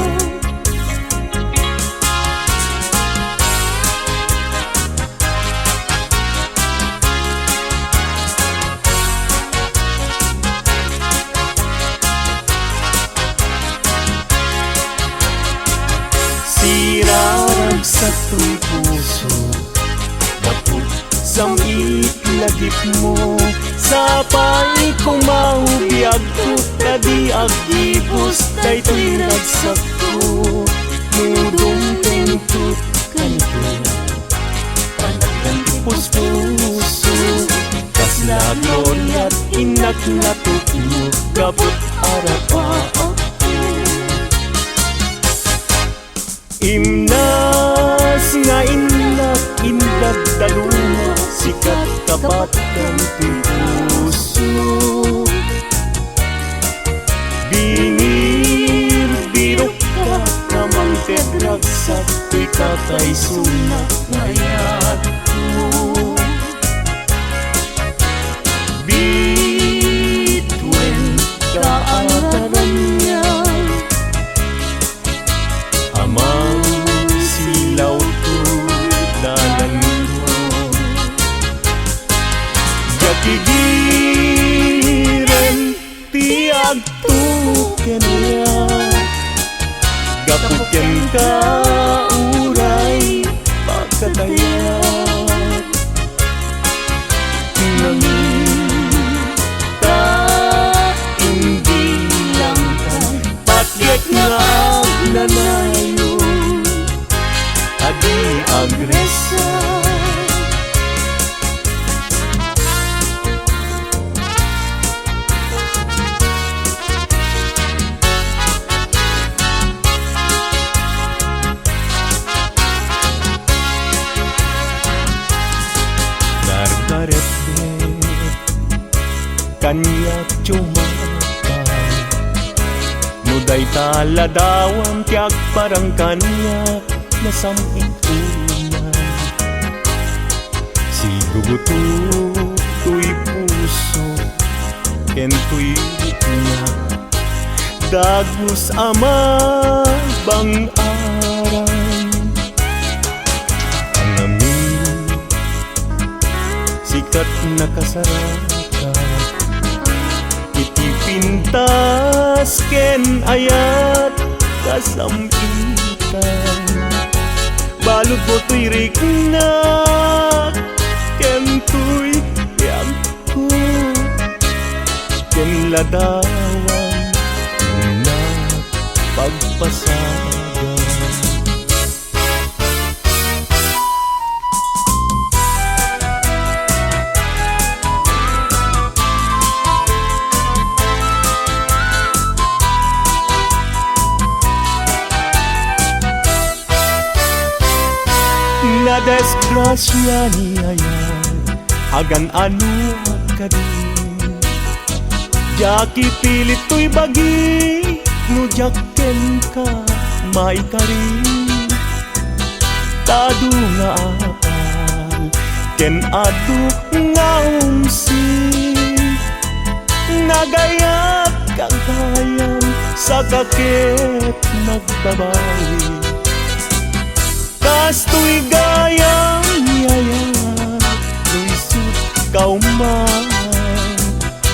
Sirarag sa tuy puso dapot sa itlagip mo sa pay kong maubiyag ko tadi agibus day tuy ragsak ko nudong tengtut kanto panaglantik puspuso kaslagloriat inak na tutumo gabot arapaap imnas nga inlat indat daluma sikat kapat kan puso bingir birok ka namang tedragsak tuy kakay sunak ngayat mo bitwen kaataran niya amang silaw to dalan ko gakigiren tiag tuken niya gapuken ka uray pagkatayat nangita hindi lang kay patyek nga nanayo adi agresa dardaret kanya cumakan muday taladawan tiag parang kanya nasaming unan si guguto tuy puso ken tuy niya dagus ama bang aran ang amin sikat na kasarakat. Iti pintas ken ayat kasamitan, balod mo to'y rikna ken to'y yagko, ken ladawan na pagpasagan. Na desgrasya niya yan, agan ano ka din. Jaki pilit to'y bagi, no jakken ka, maikarin. Tado nga apal, ken ado nga umsi. Nagayat kagayan, sa kakit nagbabawi. Kasto'y gayang yayan, luisot kauman.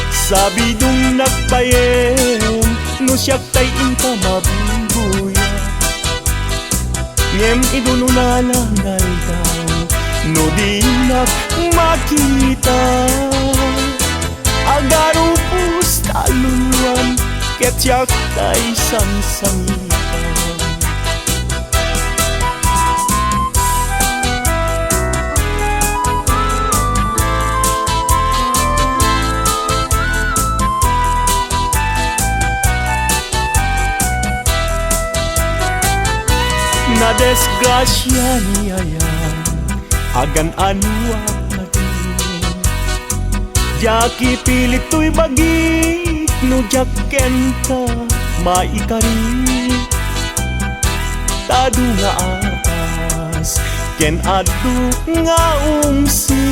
Sabi dong nagpayen, no siyak tay inka mabubuya. Ngem idununalangay daw, no di nak makita. Agarupus taluluan, ket siyak tay sangsangitan. Na desgrasya niya yan, agan ano ka din. Jaki pilit to'y bagi, no jakken ka, maikarin. Tado nga apas, ken ado nga umsi.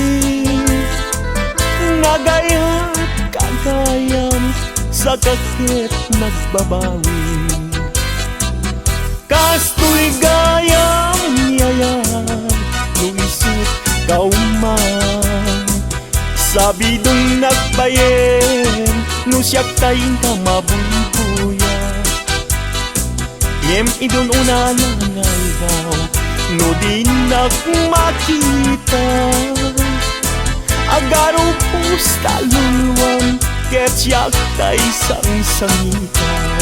Nagayat kagayam, sa kakit nagbabawi. Kasto'y gayang yayan, luisot kauman. Sabi dong nagbayen, no siyak tayin ka mabubuya. Ngem idon unalangay daw, no di nak makita. Agaro pusta luluan, ket siyak tay sangsangitan.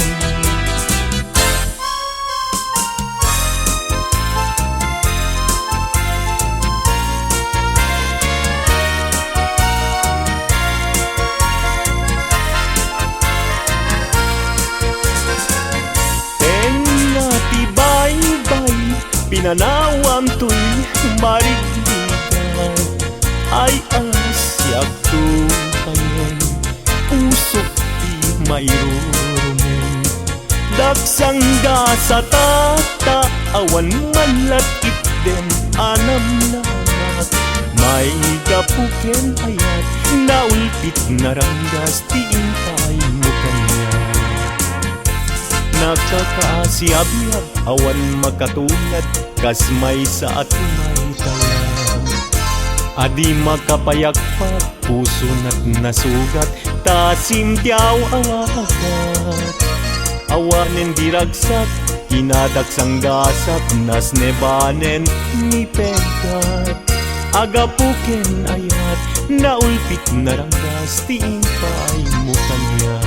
Pinanawan to'y marigdigan, ay asyak tukayan, usok di mayroon. Daksang ga sa tata, awan manlat itdem anam namat. May kapuken ayat, naulpit naranggas tiintay mo kanya. Nakakaasiab-yab, awan makatulad, kas may sa atumay talang. Adi makapayakpak, puso na't nasugat, tasim tiyaw awakat. Awanen diragsak, hinadaksang gasap, nas nebanen ni pegat. Agapuken ayat, naulpit naranggas, tiintay mo kanya.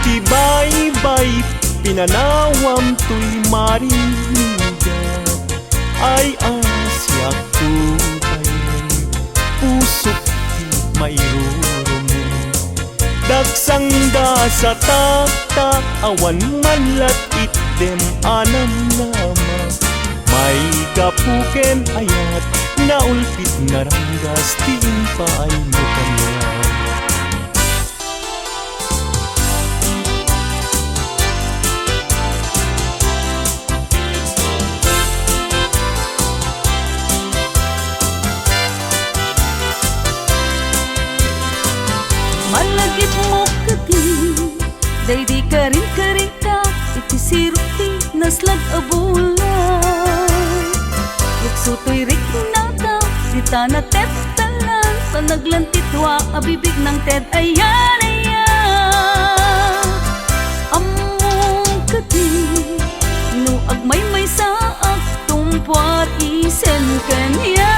Tibay-bay, pinanawam to'y marinigan, ay asyak tukayan, pusok di mayroon. Daksang da sa tata, awan manlat itdem anam nama. May kapuken ayat, naulpit naranggas, tiimpay mo kanya. Garin karita iti siruti naslag abulan Yagsutoy rik nata di tana tetalan Panaglantitwa abibig ng ted ayan ayan Among kati no agmay sa aktumpuar isen kanya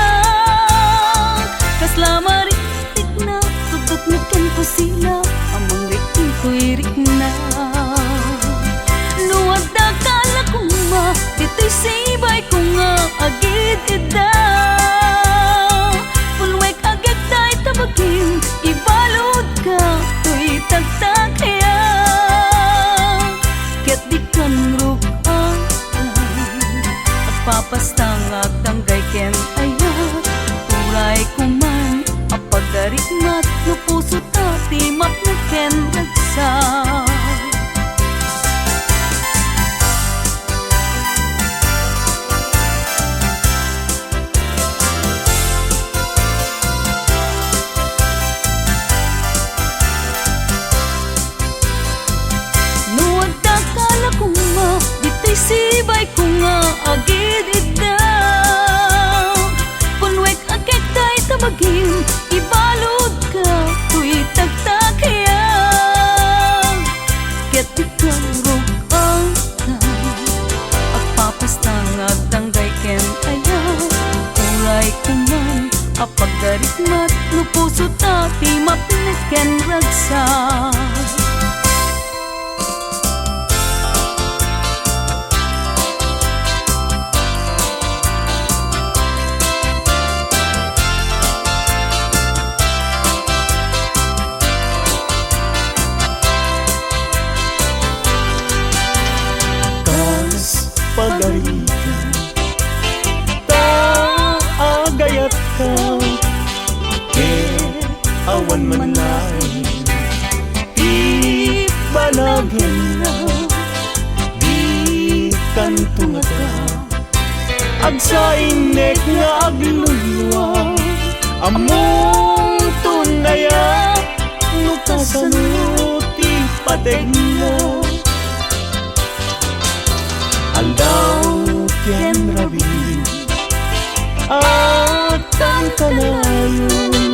Kasla maritik na subok na ken ko sila Among rikin ko'y rik na Luwag da kala ko ma Ito'y sibay ko nga agid ida Pulwek agad tayo tabagin Ibalod ka To'y tagtag kaya Ket di kan rugaan At papastang at tanggay ken ayat Uray ko man Apagarit mat no puso tati mat na ken ragsak Sibay ko nga agid idaw Punwek agad tayo tabagin Ibalod ka Tuy tagtakaya Ket ikang rugang At papastang at tanggay ken aya Uray ko man Apagarit mat no puso tati mapnek ken ragsak Pagalitan Taagayat ka awan man lain Di balagin na Di kantunga ka Agsainek nga aglulwa Among tunaya Nukasanot ipateg na Aldaw ken rabi At ang kanayon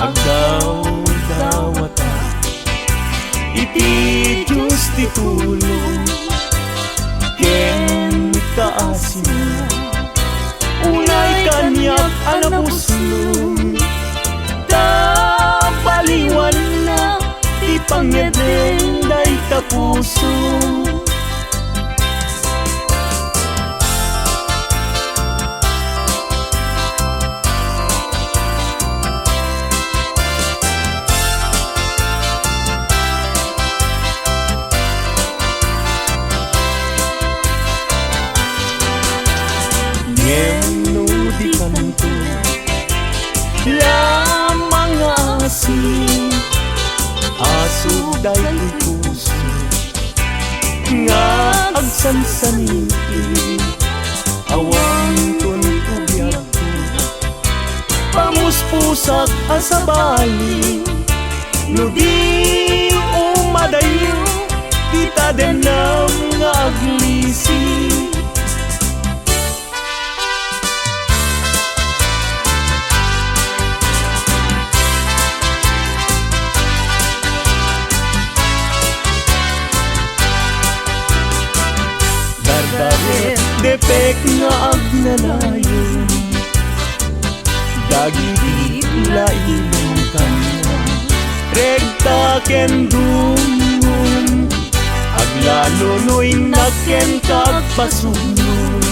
Agdaw dawata Iti Diyos titulong Ken kaasina Unay kanyak anapuslong Tabaliwan na Di pangedeng day tapusong di kanto lamang asin aso dahil puso nga agsansaniti awang tuntubyag ko pamuspusak asabali no di umadayo kita denam nga aglisi Depek nga agnanayon Dagiti lailong kanya Regta ken dungon Aglalonoy na ken kagpasungon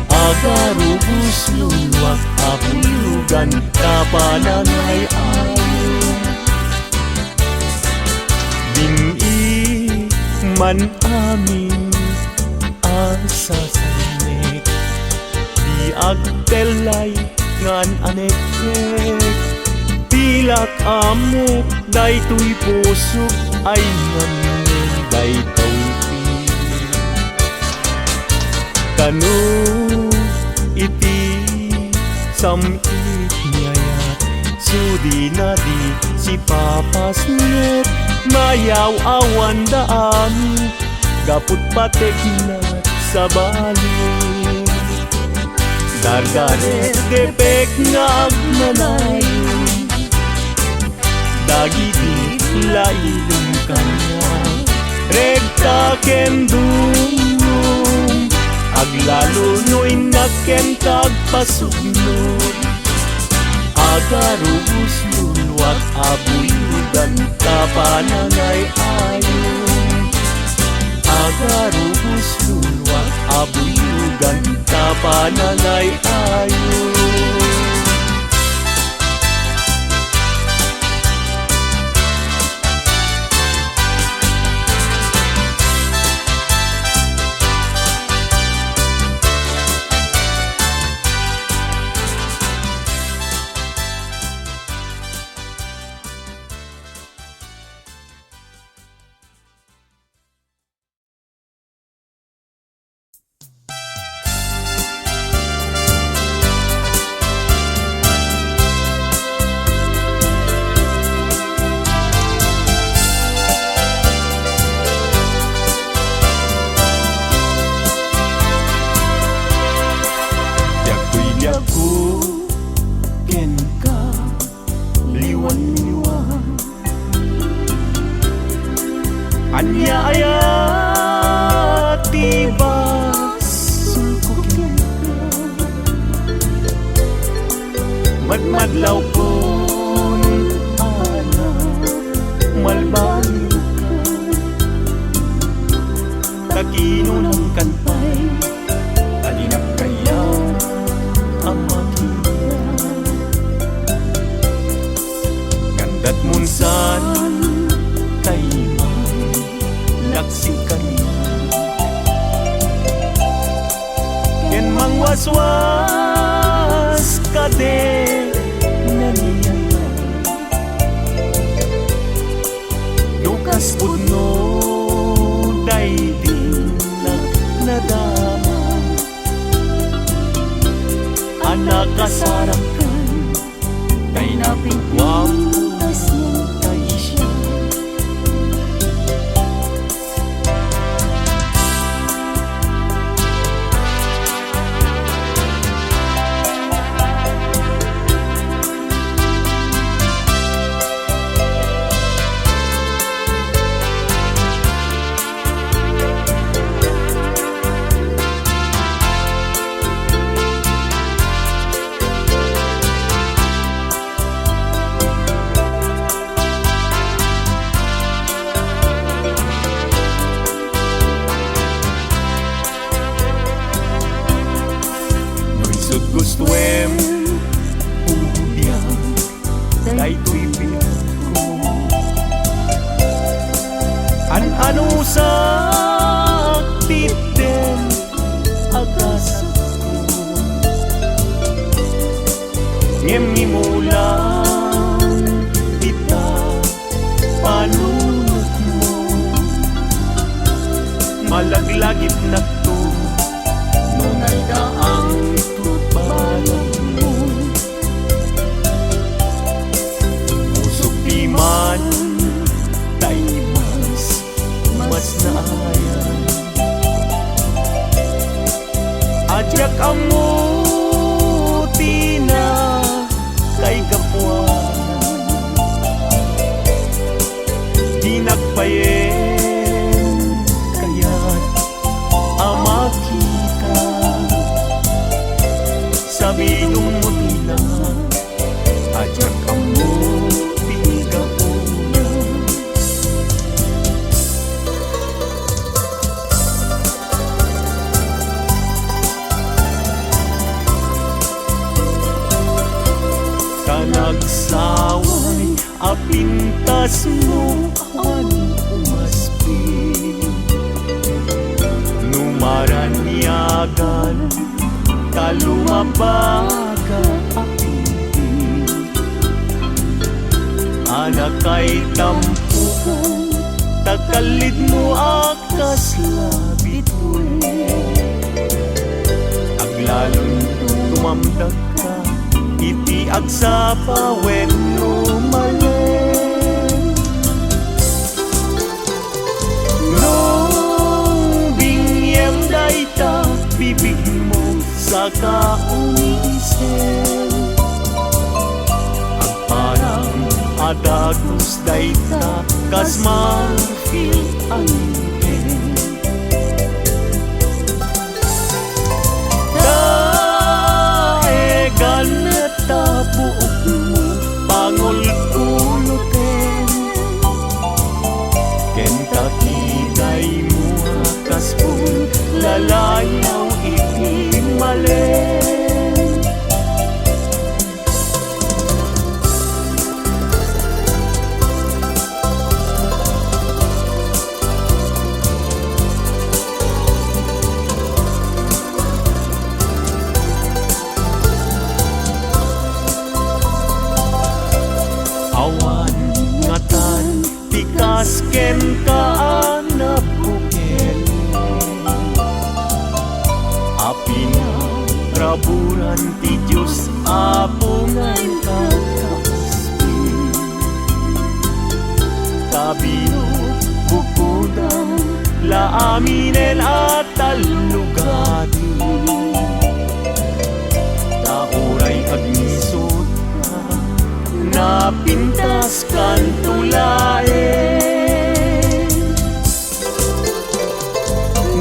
Agarubus luwak apulugan Kapanangay ayon Bini man amin sasanik di agtelay ngan anekek pilak amok daytoy pusok ay ngan daytoy kanu iti samit ngayat Sudi na di si Papas Niet mayaw awan daan gaput patek na sa bali Darganet depek nga agmalayo Dagiti lailong kanya Regta kendung Aglalo no'y nakentag pasugno Agarubus lulwat abuyugan kapanangay ayon Agarubus lulwat abuyugan kapanangay ayon Yaku ken ka liwan-liwan Anya aya tibas sulkukin ka Madmadlaw kon ana malbaliw ka Kaginunang kantay Alinap kaya ang makita Ganda't munsan kay laksikan Ken mangwaswas ka de naniyay Dukas pudno day din nadama Anak kasarakan Kay napingwapas ng kay siya Gustuem Ubiang Daytoy biyak ko An-ano sakit din Agas ko Ngem-ngimulang Ita Panunot mo Malaglagit na to Nunay daang tubalan mo Pusok di man Tayo mas naayan Adyak ang muti na Kay kapuanan Di nagpayen Kaya't amaki Sabinong mo tila Adyak ang muti kapunan Kanagsaway apintas mo ang umaspi Numaranyagan Talumabaga apinti Anak kay tampukan Takalid mo akas labit Aglalong tumamdag ka Iti ag sa pawen lumalen. Nung bingyem dayta bibig mo sa kaunisen, agparang adagos dayta kas marfil angin. Daegan ta buok mo pangulkulutin, kentakiday mo akas pun lalayaw iti malen. Awan ngatan tikas ken kaanap buken, api na raburan ti Diyos apungan kakaspin. Tabino bukudang laaminen at talugati, tauray agnisot na pintas kan tulaen.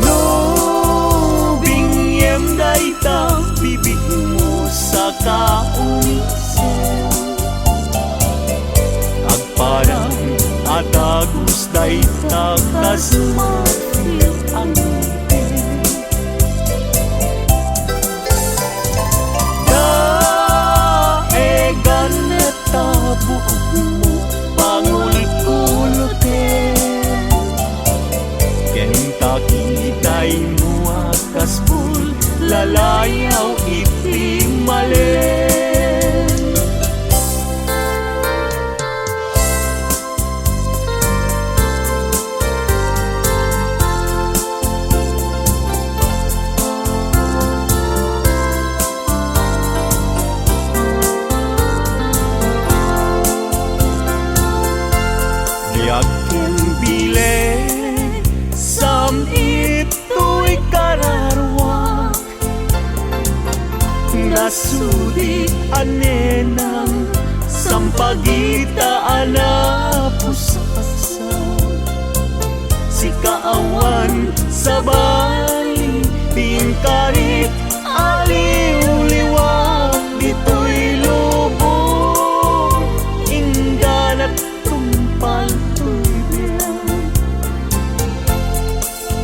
No bingyem dayta bibig mo sa kaunisen, agparang adagos dayta kas marfil angin. Daegan ta buok mo pangulkulutin, kentakiday mo akas pul lalayaw iti malen. Diagkin bile sam ito'y kararwak, nasudi anenang sampagitaan na pusaksa. Si kaawan sa bali tingkarit aliw-liwag, dito'y lubong ingganat tumpal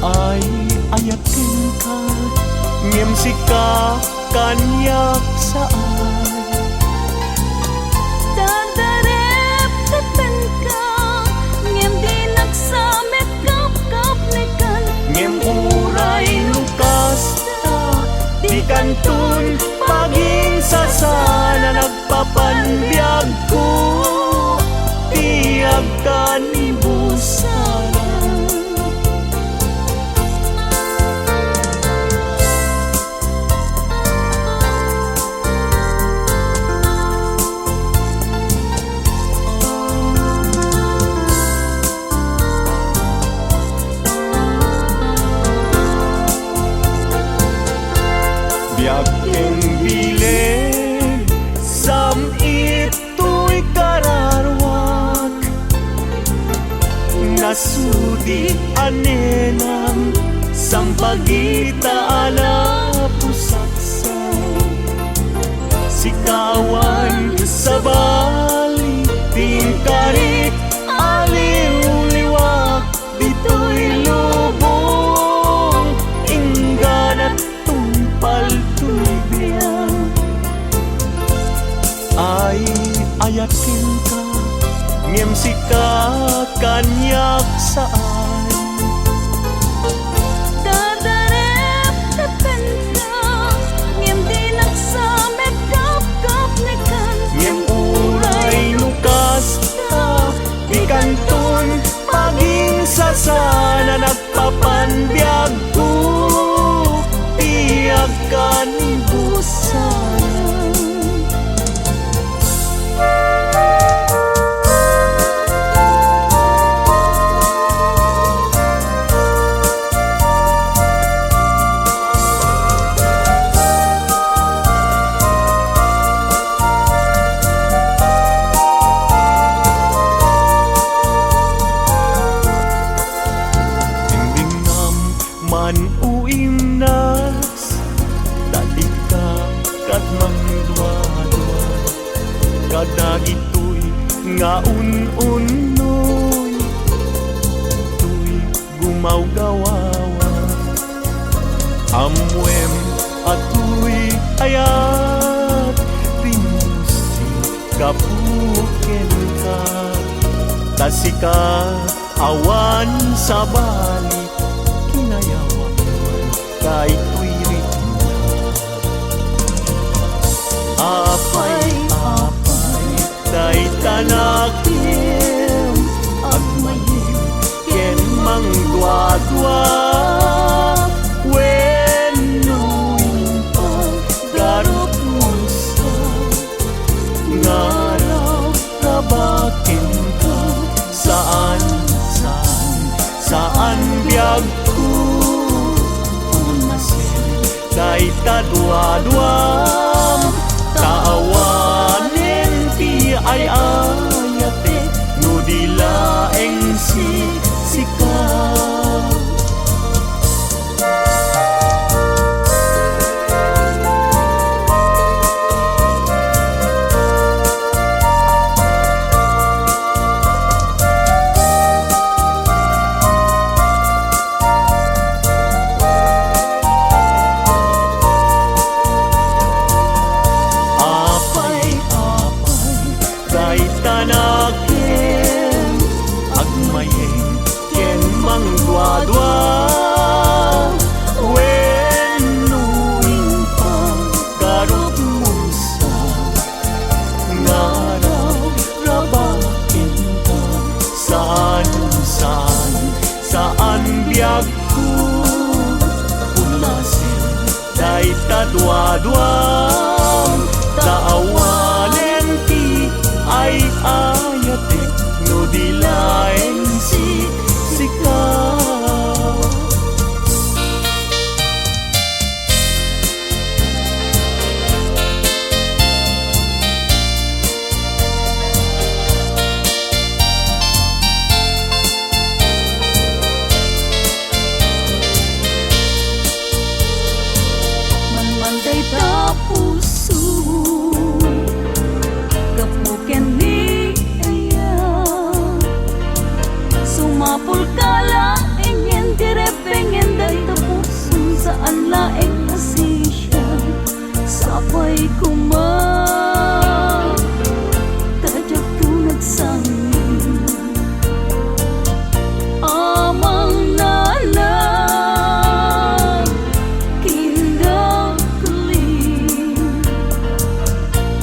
ay ayatin ka, ngem sika kanyak saan. Dadarep tatan ka, ngem di nagsamet kap-kap nekan, Ngem uray lukas ta, di kantun paging sasana nagpapanbiyag ko, tiyag ka ni busana. Biagkeng bilen sam ito'y kararwak, nasudi anenang sampagita ala pusaksa. Si kawan sa bali tingkarit aliw-liwag, dito'y lubong ingganat tumpal tuibiyang. Ay ayatin ka, ngem sika kanyak saan. dadarep tatan ka, ngem di nagsamet kap-kap nekan, Ngem uray lukas ta, di kantun paging sasana nagpapanbiyag ko, tiyag ka ni busana. dagitoy nga un-unoy tuy gumawgawawa amwem atoy ayat rinusi kapuken ka tasika awan sa balik kinayawan kay tuwirit apay day tanakim agmayim ken mangdwa-dwa wenuin paggarot mo ngaraw kabakin ka saan biyag ko unasin day tadwa-dwam taawanen ti ay ayate no dilaeng sikaw tanakim agmayeng ken mangdwa-dwa wenuin paggarot mo ngaraw rabakin ka saan biyag ko unasin day tadwa-dwam taawanen ti ay ayate no dilaeng sikaw Manday ta puso kapuken ni aya sumapul kala ingin direpengen day ta puso saan laeng asisya sapay kuma tajak tu nagsangin amang nalang kinda kli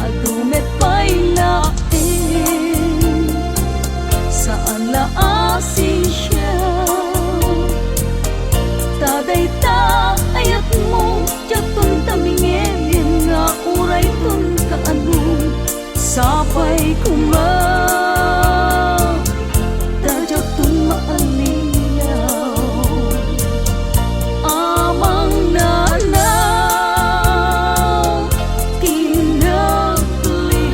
adumet pay laeng saan la asisya taday ta ayat mo jatun tamingin nga uray tun kaanong sapay kuma tajak tun maaliyaw amang nanaw kinagli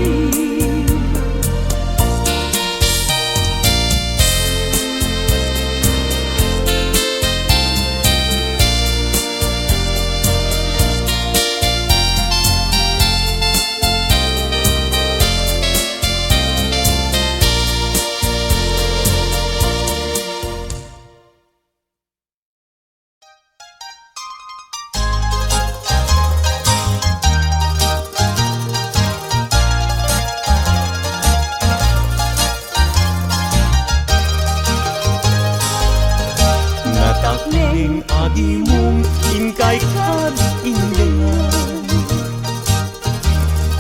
natakling agi mong inkay kad indengan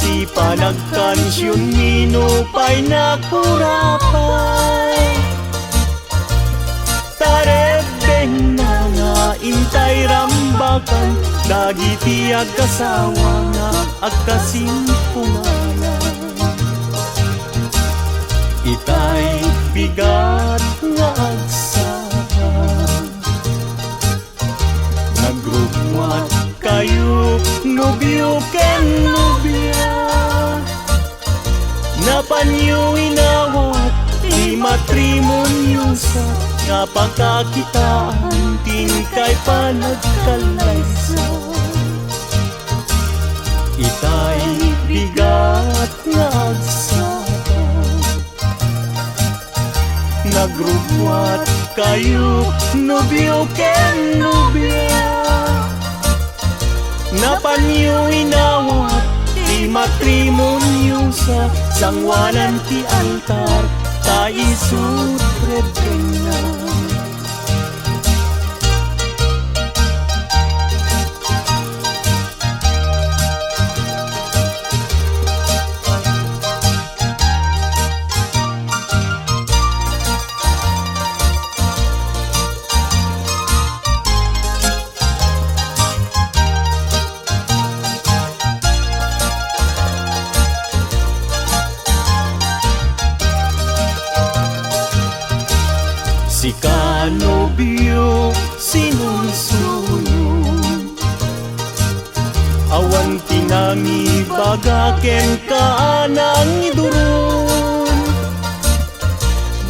ti panagkansyon minupay nakurapay tarebeng na nga intay rambakan dagiti agkasawa nga agkasimpunganan itay bigat nga agsaka nagrugwat kayo nobyo ken nobya napanyo inawat di matrimonyosa nga pagkakitaan tingkay panagkalaysa itay bigat nga agsaka nagrugwat kayo, nobyo ken nobya. Napanyo inawat ti matrimonyo sa sangwanan ti altar, ta isut Rebecca. Si kanobyo sinusuyo, awan tinami bagaken kaanang idurun.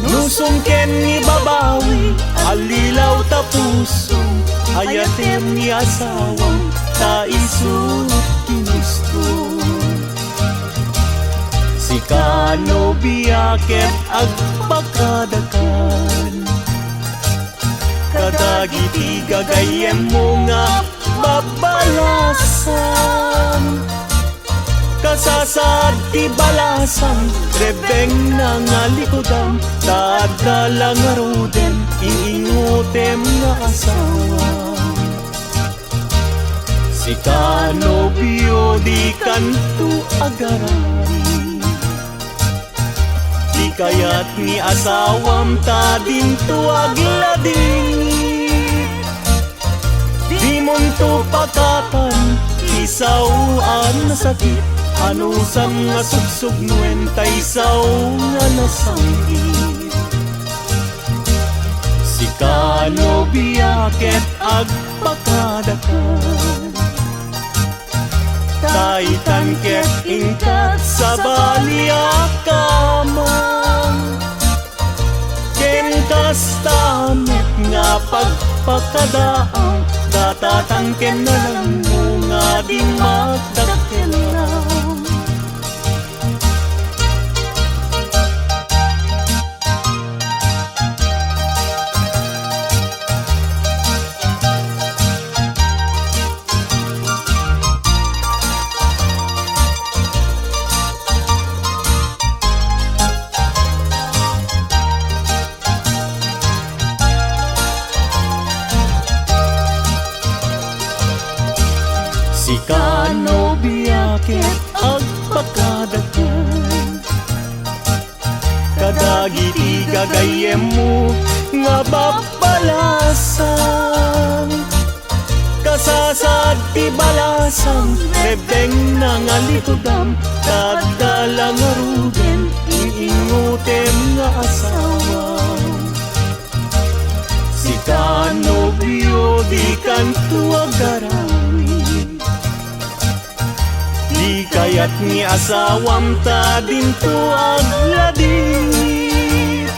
Nusong ken ni babawi, alilaw ta puso, ayatem ni asawang ta isut ginusto. Si kanobya ket agpakadakan, kadagiti gagayem mo nga babalasan. Kasasad ti balasan, rebeng na nga likodan, dadala nga ruden, iingutem nga asawa. Si kanobyo di kanto agarari, di kayat ni asawam ta dinto agladingit. Di monto pakatan, isauan na sakit, anusam nga sugsug nuenta isaw nga nasanggit. Si kanobya ket agpakadakan, taitan ket ingkat sa baliakamang, ken kastamet nga pagpakadaang, datatangken na lang mo nga di magdakelang. Si kanobya ket agpakadakan, kadagiti gagayem mo nga babalasan. Kasasad ti balasang, rebeng na nga likudam, dadala nga ruden, iingutem nga asawa. Si kanobyo di kanto agarami, di kayat ni asawam ta dinto agladit.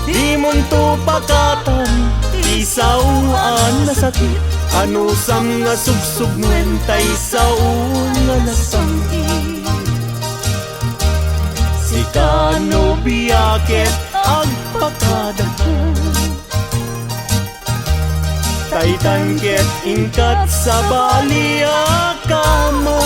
Di monto pakatan, isauan na sakit, anusam nga sugsug nuenta isaw nga nasanggit. Si kanobya ket agpakadakan, taitan ket ingkat sa baliakamang,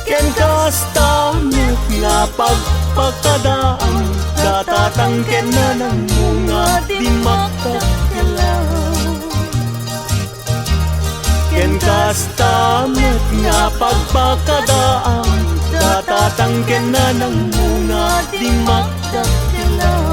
ken kastamet nga pagpakadaang, datatangken na ng mga di magkakilang. Ken kastamet nga pagpakadaang, datatangken na ng mga di magkakilang.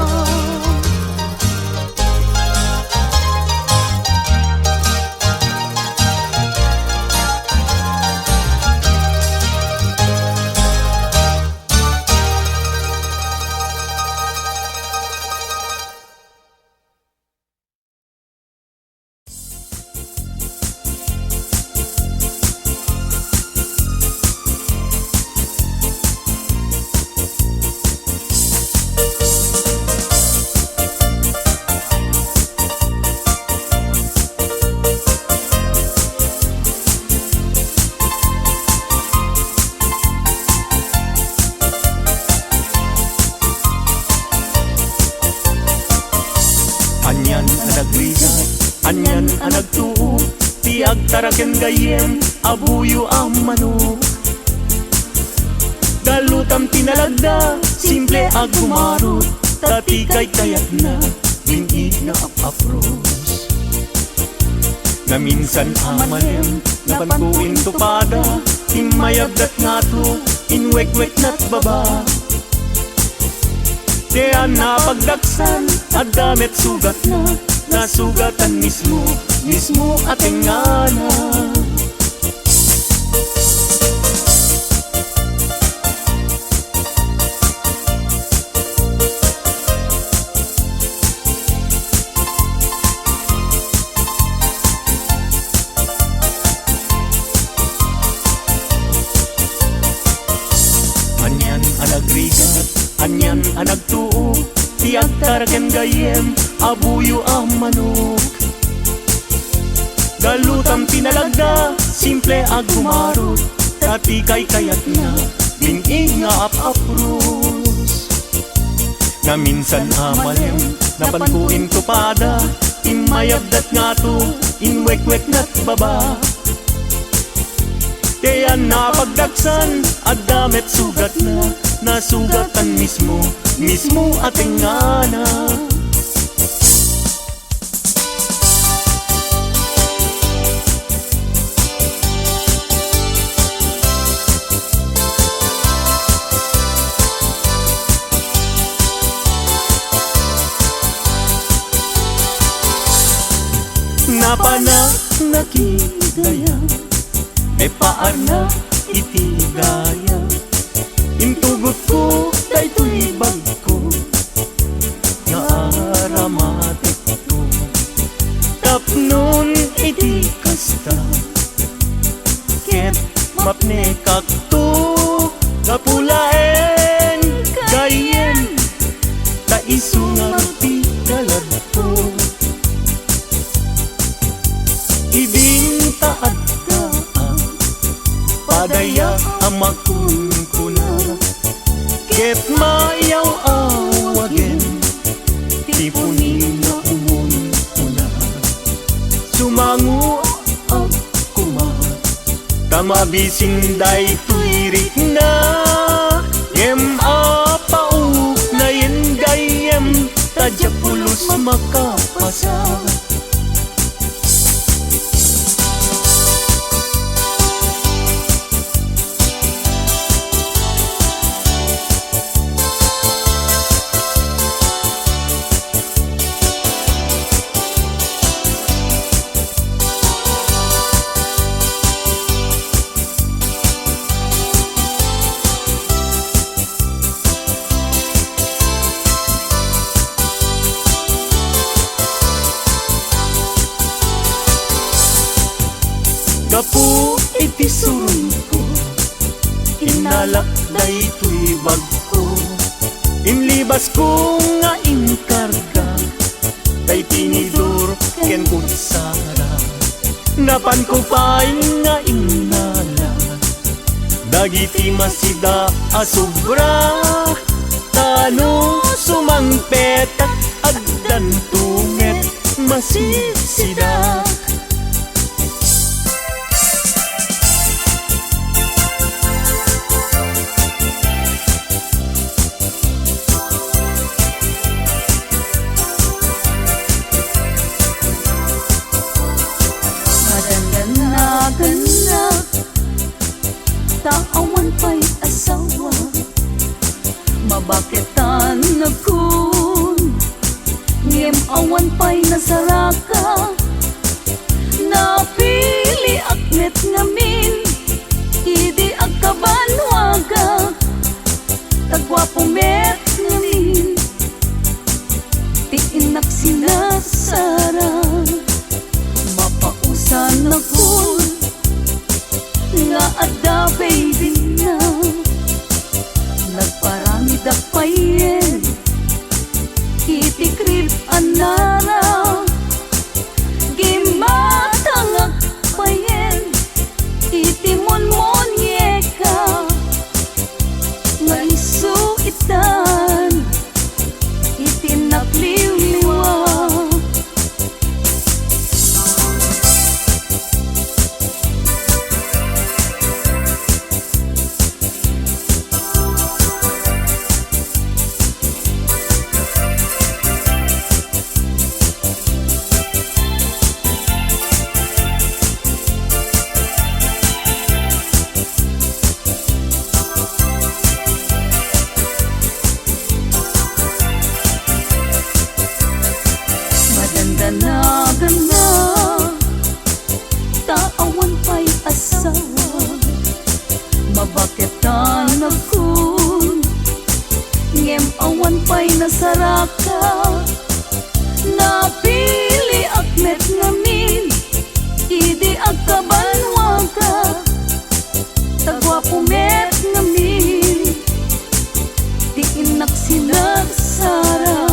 agtaraken gayem abuyo ang manok. Galutam tinalagda, simple ag gumarot, tati kay kayat na, bingi na apapros. Na minsan amalem, napankuin tupada, himayagdat nga to, inwek-wek na't baba. Kaya napagdaksan, at damit sugat na, nasugatan mismo, mismo ating ngana. Anyan anagrigat, anyan anagtuo, tiag taraken gayem, abuyo ang manok. Galutam tinalagda, simple ag gumarot, tati kay kayat na, bingi nga apapros. Na minsan amalem, napankuin tupada, imayabdat nga to, inwek-wek na't baba. Kaya napagdaksan, at damit sugat na, nasugatan mismo, mismo ating ngana. Napana nakidaya, e paar na itigaya. Intugot ko, daytoy bag ko, naaramatik to. Tapnon iti kasta, ket mapne kakto, kapulaen gayem, taisungar ti kaladto. Ibintaad ka, padaya amakun ko na, ket mayaw awagen, tipunin na umon ko na. Sumangu ako ma, tamabisin day tuirik na, yem apauk na yen gayem, tadya pulos makapasa. Gapu iti surun ko, inalak daytoy bag ko, inlibas ko nga inkarga, day tinidor ken kutsara. Napan ko pa'y nga inala, dagiti masida asobra, tano sumangpetak agdan tunget masisida. Ganda, taawan pa'y asawa, mabaketan na kun, ngem awan pa'y nasaraka, napili aknet ngamin, idi agkabanwaga, tagwapo met ngamin, tiinak sinasara, mapausan na kun, nga adda baby na, nagparami da payen, itikrip anara, gimatangak payen, itimon monyeka, ka. Napili akmet ngamin, idi agkabanwa ka. Tagwapo met ngamin, di inak sinagsara.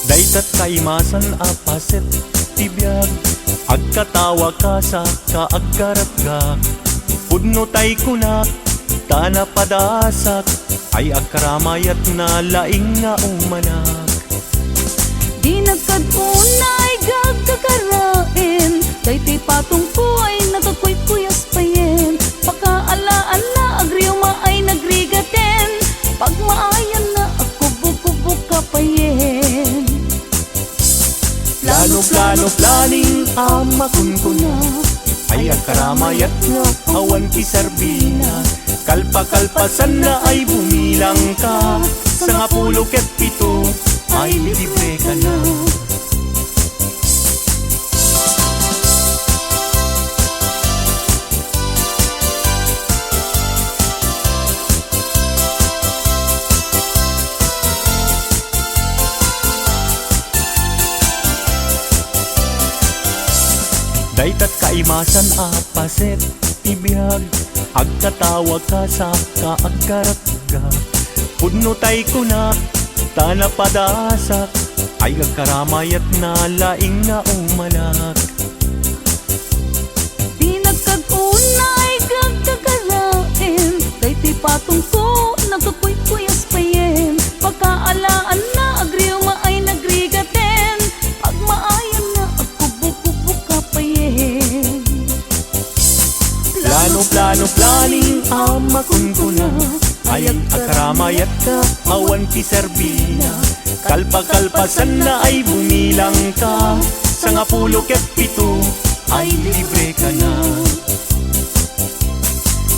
Daytat kaimasan apaset tibiyag, agkatawa ka sa kaaggaragag. Pudno tay kunak, tana padasak, ay agkaramayat na laing nga umanag. Di nagkadunay gagkakarain, daytoy patong ko ay nagkakuy-kuyas payen. Pakaalaan na agriuma ay nagrigaten, pag maayan na ako bububuk ka payen. Plano planing amakun ko na, ay agkaramayat nga awan kisarbina. Kalpa-kalpasan na ay bumilang ka, sa nga 17 ay libre ka na. Daytat kaimasan apaset tibiyag, agkatawa ka sa kaaggaragag. Pudno tay kunak, tana padasak, ay agkaramayat na laing nga umanak. Di nagkadunay gagkakarain, daytoy patong ko nagkakuy-kuyas payen. Pagkaalaan na agriuma ay nagrigaten, pag maayan na ako bububuk ka payen. Plano planing amakun ko na, ay agkaramayat ka awan kisarbina. Kalpa-kalpasan na ay bumilang ka, sa nga 17 ay libre ka na.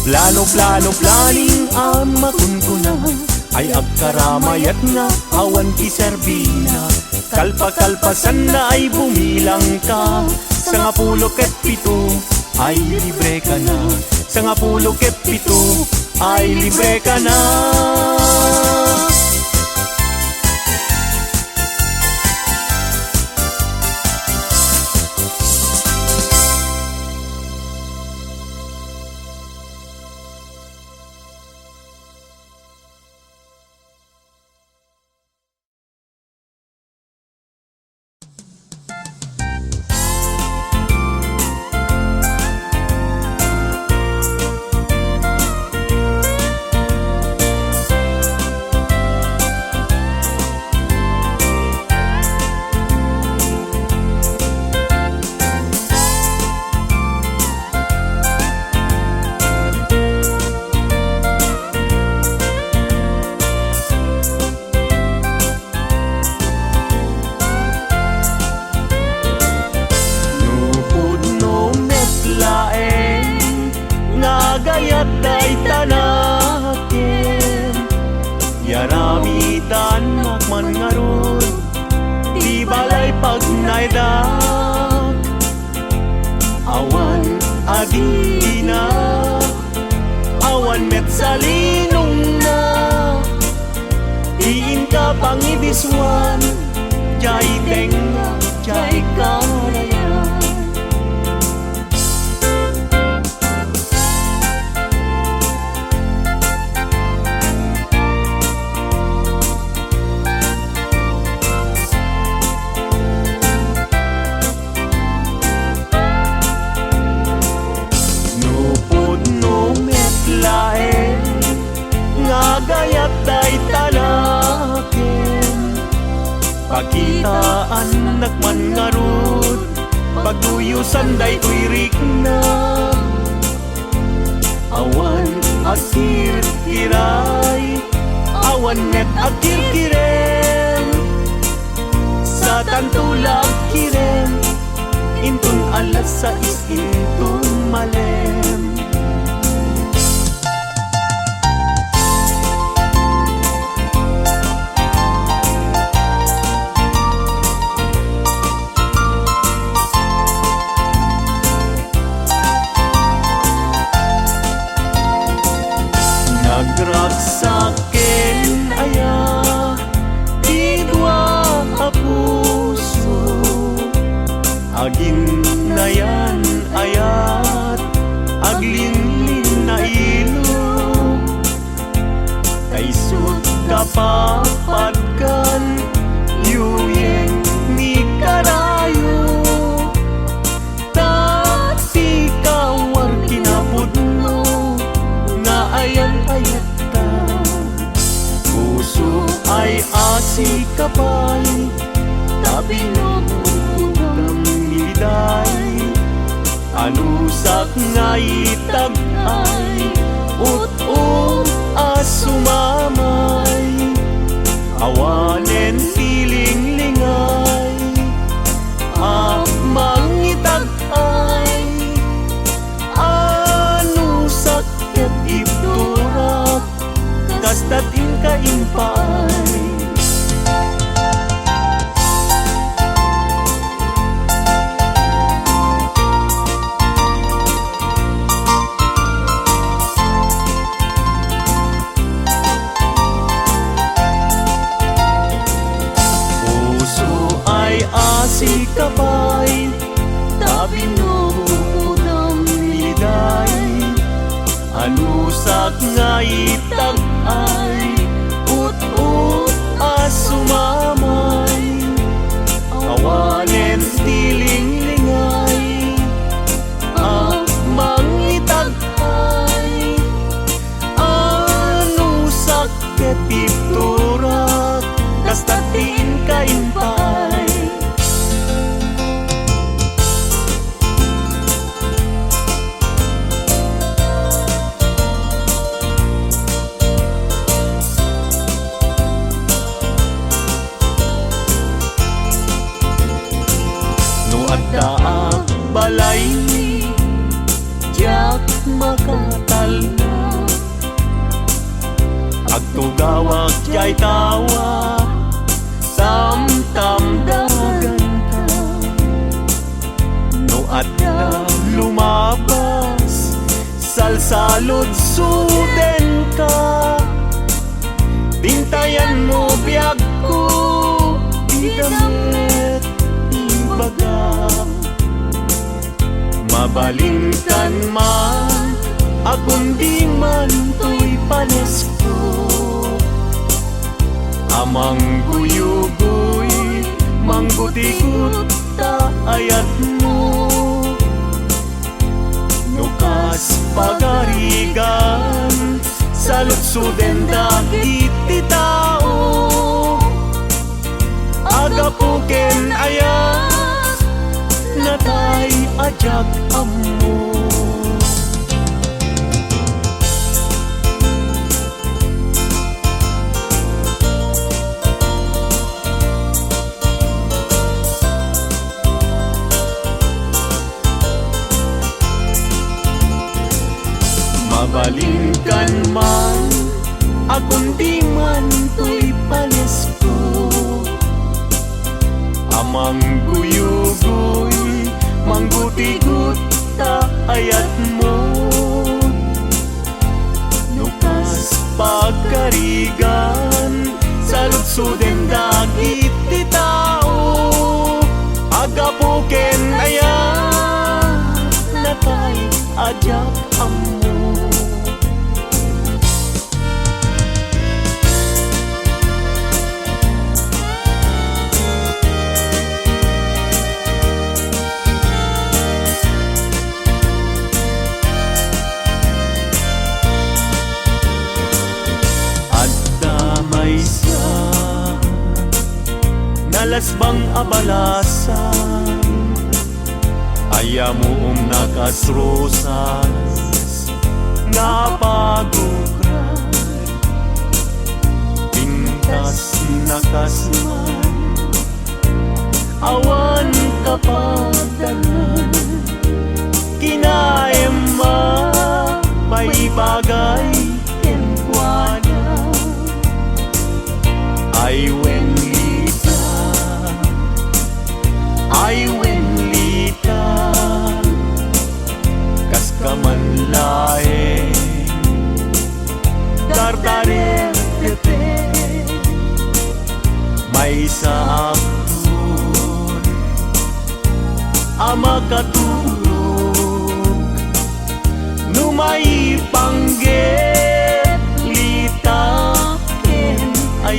Plano planing amakun ko na, ay agkaramayat nga awan kisarbina. Kalpa-kalpasan na ay bumilang ka, sa nga 17 ay libre ka na. Sa nga 17 ay libre ka na. Gayat day tanakin, yaramitan makman ngarud, di balay pag naidak. Awan adina, awan met salinong na, diin ka pangibiswan, jay tenga, jay karayan. Gayat day tanakin, pakitaan nakman ngarud, pagduyusan day kuirik na. Awan asir kiray, awan net akir kiren, sa tantulag kiren, intun alas sa intun malem. papatkan Yuyeng ni karayo Tati kawar kinapudno Nga ayan-ayat ta Puso ay asi kapay Tabinutang niliday Anusak nga itagay Ut-ut asumamay Awanen tiling-lingay At mangitagay Anusak ket ibturak Kastatin kaimpay si kapay Tabinutang niliday Anusak nga itagay Ut-ut asumamay Awanen tiling-lingay Ang mangitagay Anusak ket ibturak Kastatin kaimpay Daak balay Diyak makatal na Agtugawag jay tawa Tamtamdagan ka No adda lumabas Salsalod suden ka Tintayan mo biyag ko Idamit baga Mabalingkan man Akong di man to'y panesko Amang guyugoy Manggutikot ta ayat mo Nukas pagarigan Salutsuden dagiti tao Agapuken ayat Natay ajak amo Mabalingkan man Akong di man to'y panesko Amang guyugoy Mangguti-gut ta ayat mo Nukas pagkarigan Salutsuden dagiti tao Agapuken ayat Natay ajak amo Nalasbang abalasan Ayamoong nakasrosas Napagukran Pintas nakasman Awan kapadalan Kinaema may bagay kenkwana Ay wenlita Kas kamanlae Dardarer tepe May sa akun Ama katurog Numay panggit Lita ken ay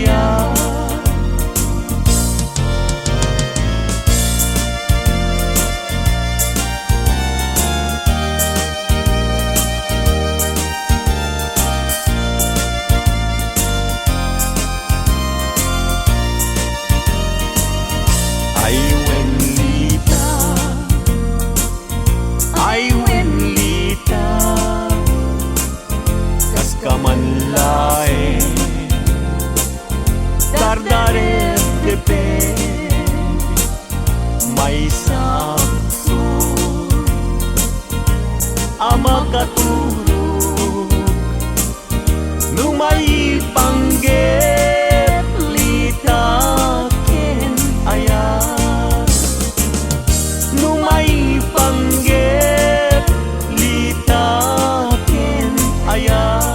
ka man laeng dardaret depe may samsud ama katurog numay panggep litaken ayat numay panggep litaken ayat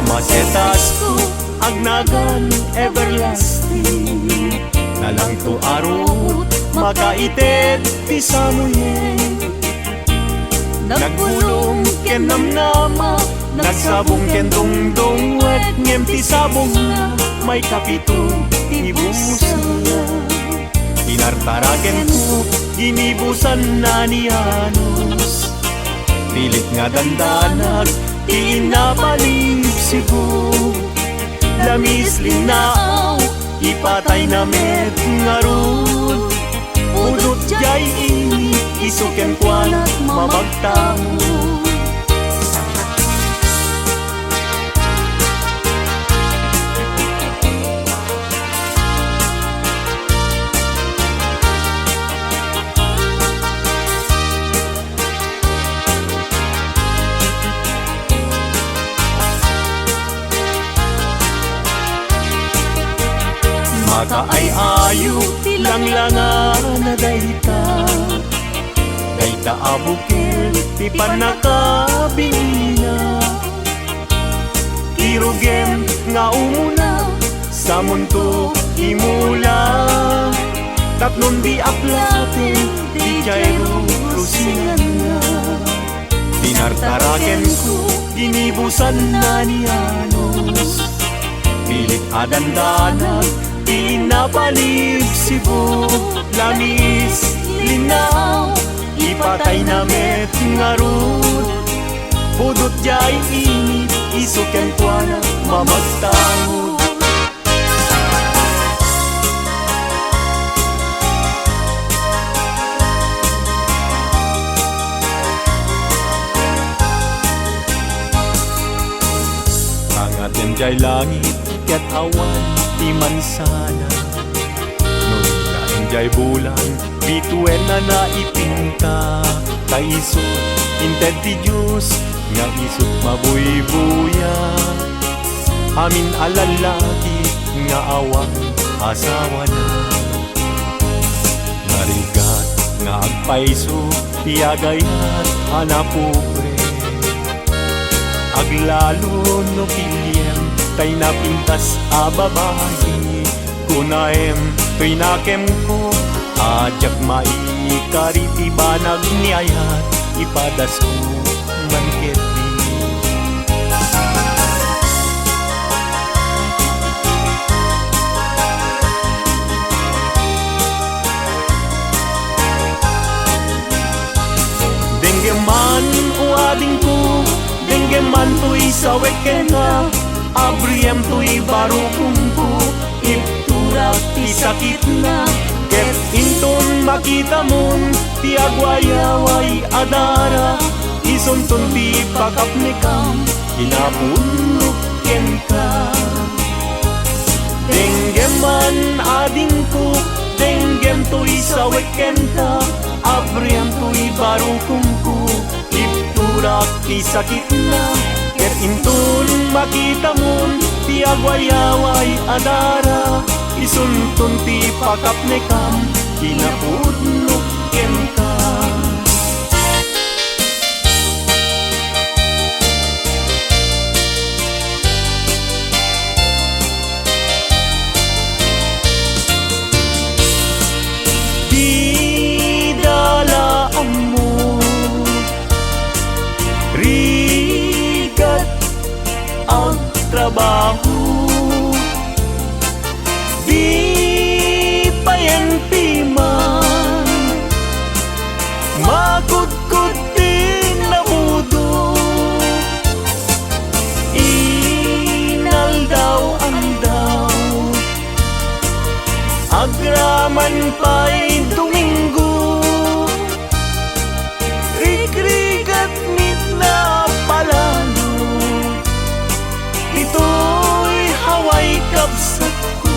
Masetas ko agnagan everlasting nalang to arot makaitet ti samuyen nagbulong ken namnama nagsabong ken dongdong wet ngem ti sabong na may kapito ti busa tinartaraken ko ginibusan na ni Anos pilit nga dandanag inapalib sibo lamis linao ipatay na met ngarud udot jay ini isuken kwanat mabagtamo maka ay ayo tilanglangan na dayta dayta abukil ti panakabingina kirugem nga umuna sa mundo imula tapnon di aplaten di jayro lusinan na tinartaraken ko ginibusan na ni Anos pilit adandanag pinapalib sibo lamis linaw ipatay na met ngarud pudot jay init isuken kwana mamagtangod angat dem jay langit ket awan di mansana Nunila enjay bulan bituen na naipinta kaisot inted ti Diyos nga isot mabuybuya amin alalaki nga awang asawa na narigat nga agpaiso tiagayat anapobre aglalo no piliem tay napintas a babae kunaem pinakem ko ajak maikariti banag niayat ipadas ko manketi denggeman uading ko denggeman tuy saweken na abriem tuy baru kumpu ipturak ti sakit na ket inton makita mon ti agwayaway adara isuntun ti pakapnikam inapunok ken ka denggeman ading ko denggem tuy sawek ken ta Abriam to'y barong kungku Ipturak isakit na Ker intun makita mon Ti agwayaway adara Isuntun ti pakap nekam Kinapudnok ken ka Trabaho Di payenti man Makudkod din na mudo Inaldaw-aldaw Agraman pa'y Domingo Rig-rigat mit na palalo Ito'y haway kapsat ko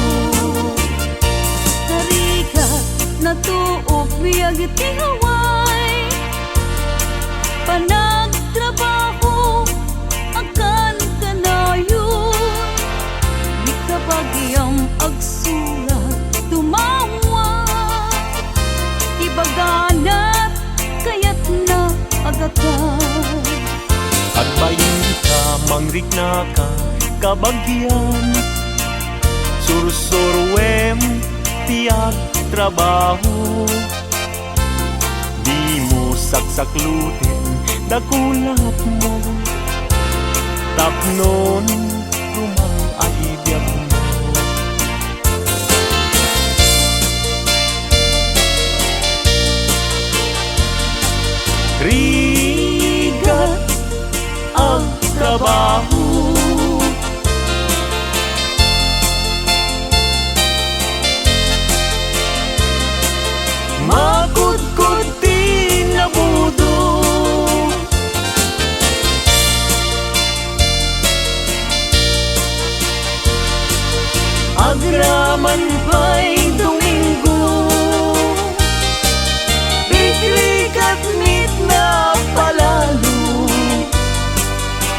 Tarika na tuop biyag iti haway Panagtrabaho akan kanayon Di kabagyang agsulat tumawa Ibaganat kayat na agatan At bayin ka, mangrik na ka, kabagyan Sursurwem, tiyak trabaho Di mo saksaklutin, dakulap mo Tapnon, rumang aibiyag mo Rigat ang trabaho Makudkod din na budo Agraman pa'y Domingo Rig-rigat mit na palalo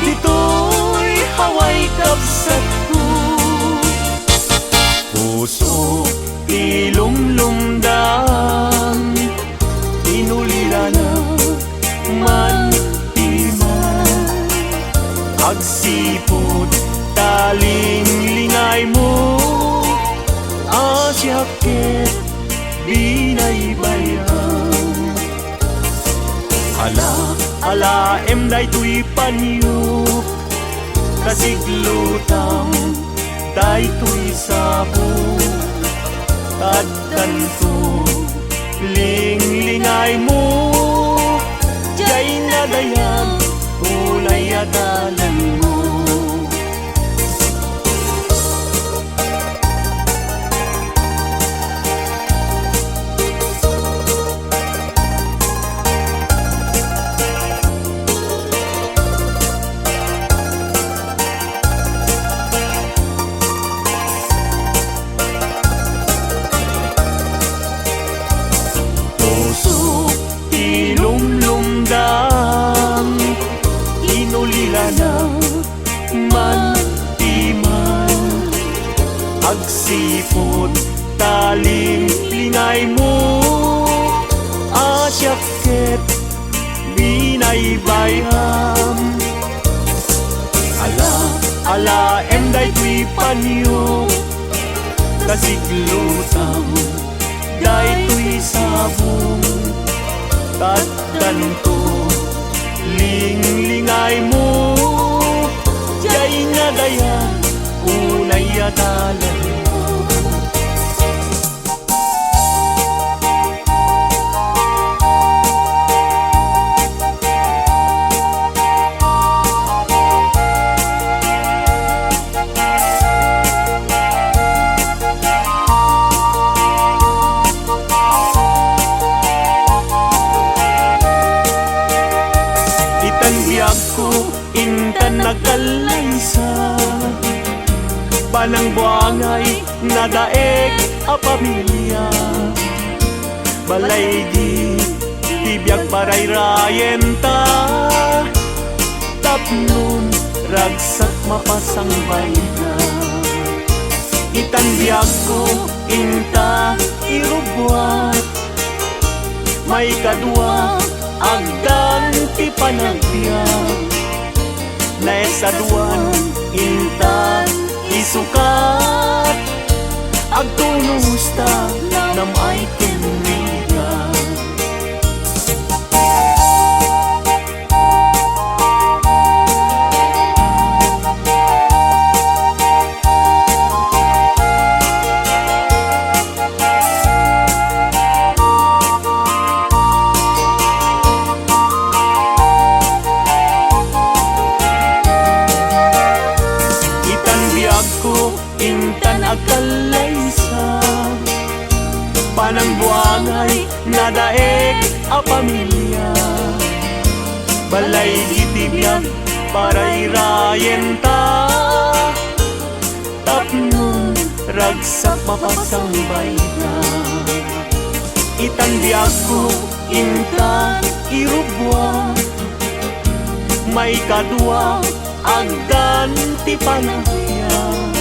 Dito'y haway kapsat ko Puso ilumlumdang Inulila na man timan Agsipot taling lingay mo Asyakit binaybayan Ala emday to'y panyo Kasiglutang day to'y sabo At kanto linglingay mo Diyay nadayag ulay adalan mo Ilumlumdang inulila na man timan Agsipot taling lingay mo Asyakit binaybayam Ala emday to'y panyo Kasiglutang day to'y sabong At ganito linglingay mo Diyay na daya unay adalan mo Intan nagkalaysa Panang buangay nadaeg a pamilya Balay di itibiyag parayrayen ta. Tapnon ragsak mapasambay na. Itanbiyag ko inta irubwat, may kadwa agdan ti panagbiag. Naisaduan inta isukat, agtunusta nam ay kinriga. Itanbiyag ko intan agkalaysa, panangbuangay nadaig a pamilya. Balay itibiyag parayrayen ta. Tapnon ragsak mapasambay na. Itanbiyag ko inta irubwa, may kadwa agdan ti panagbiag.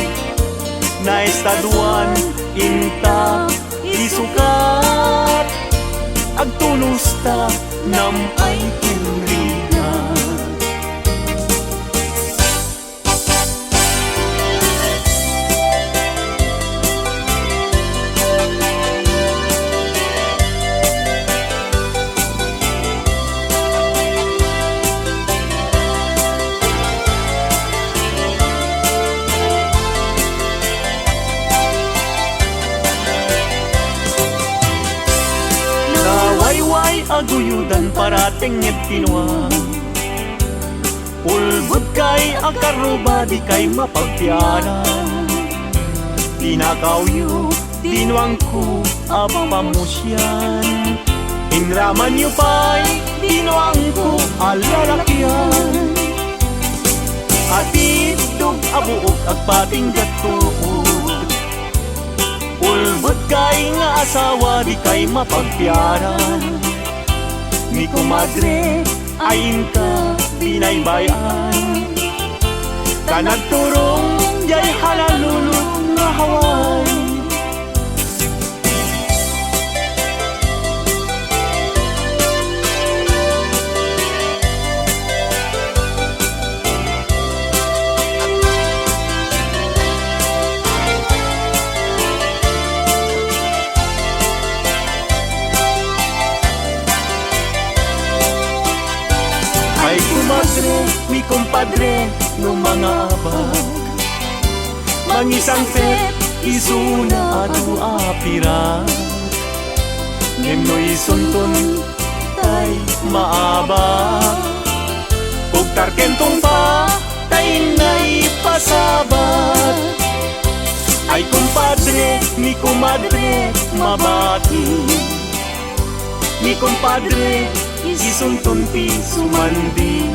Naistaduan inta isukat, agtunusta nam ay kinriga. Wayway aguyudan parating ngit tinwa, ulbud kay akaruba di kay mapagpianan. Tinakawyo tinwang ko apamusyan, inraman yu pa'y tinwang ko alalakyan. Atidog abuok agpating gatuod, ulbud kay nga asawa di kay mapagpiaran. Ni kumadre ayin ka binaybayan, kanagturong jay halalulot nga haway. Ay kumadre, mi kumpadre, no mga abag, mangisang pet, isuna at apira. Ngem no isuntun, tay maabag, ug tarkentong pa, tay na'y pasabat. Ay kumpadre, mi kumadre, mabati. Mi kumpadre, isuntun ti sumandi,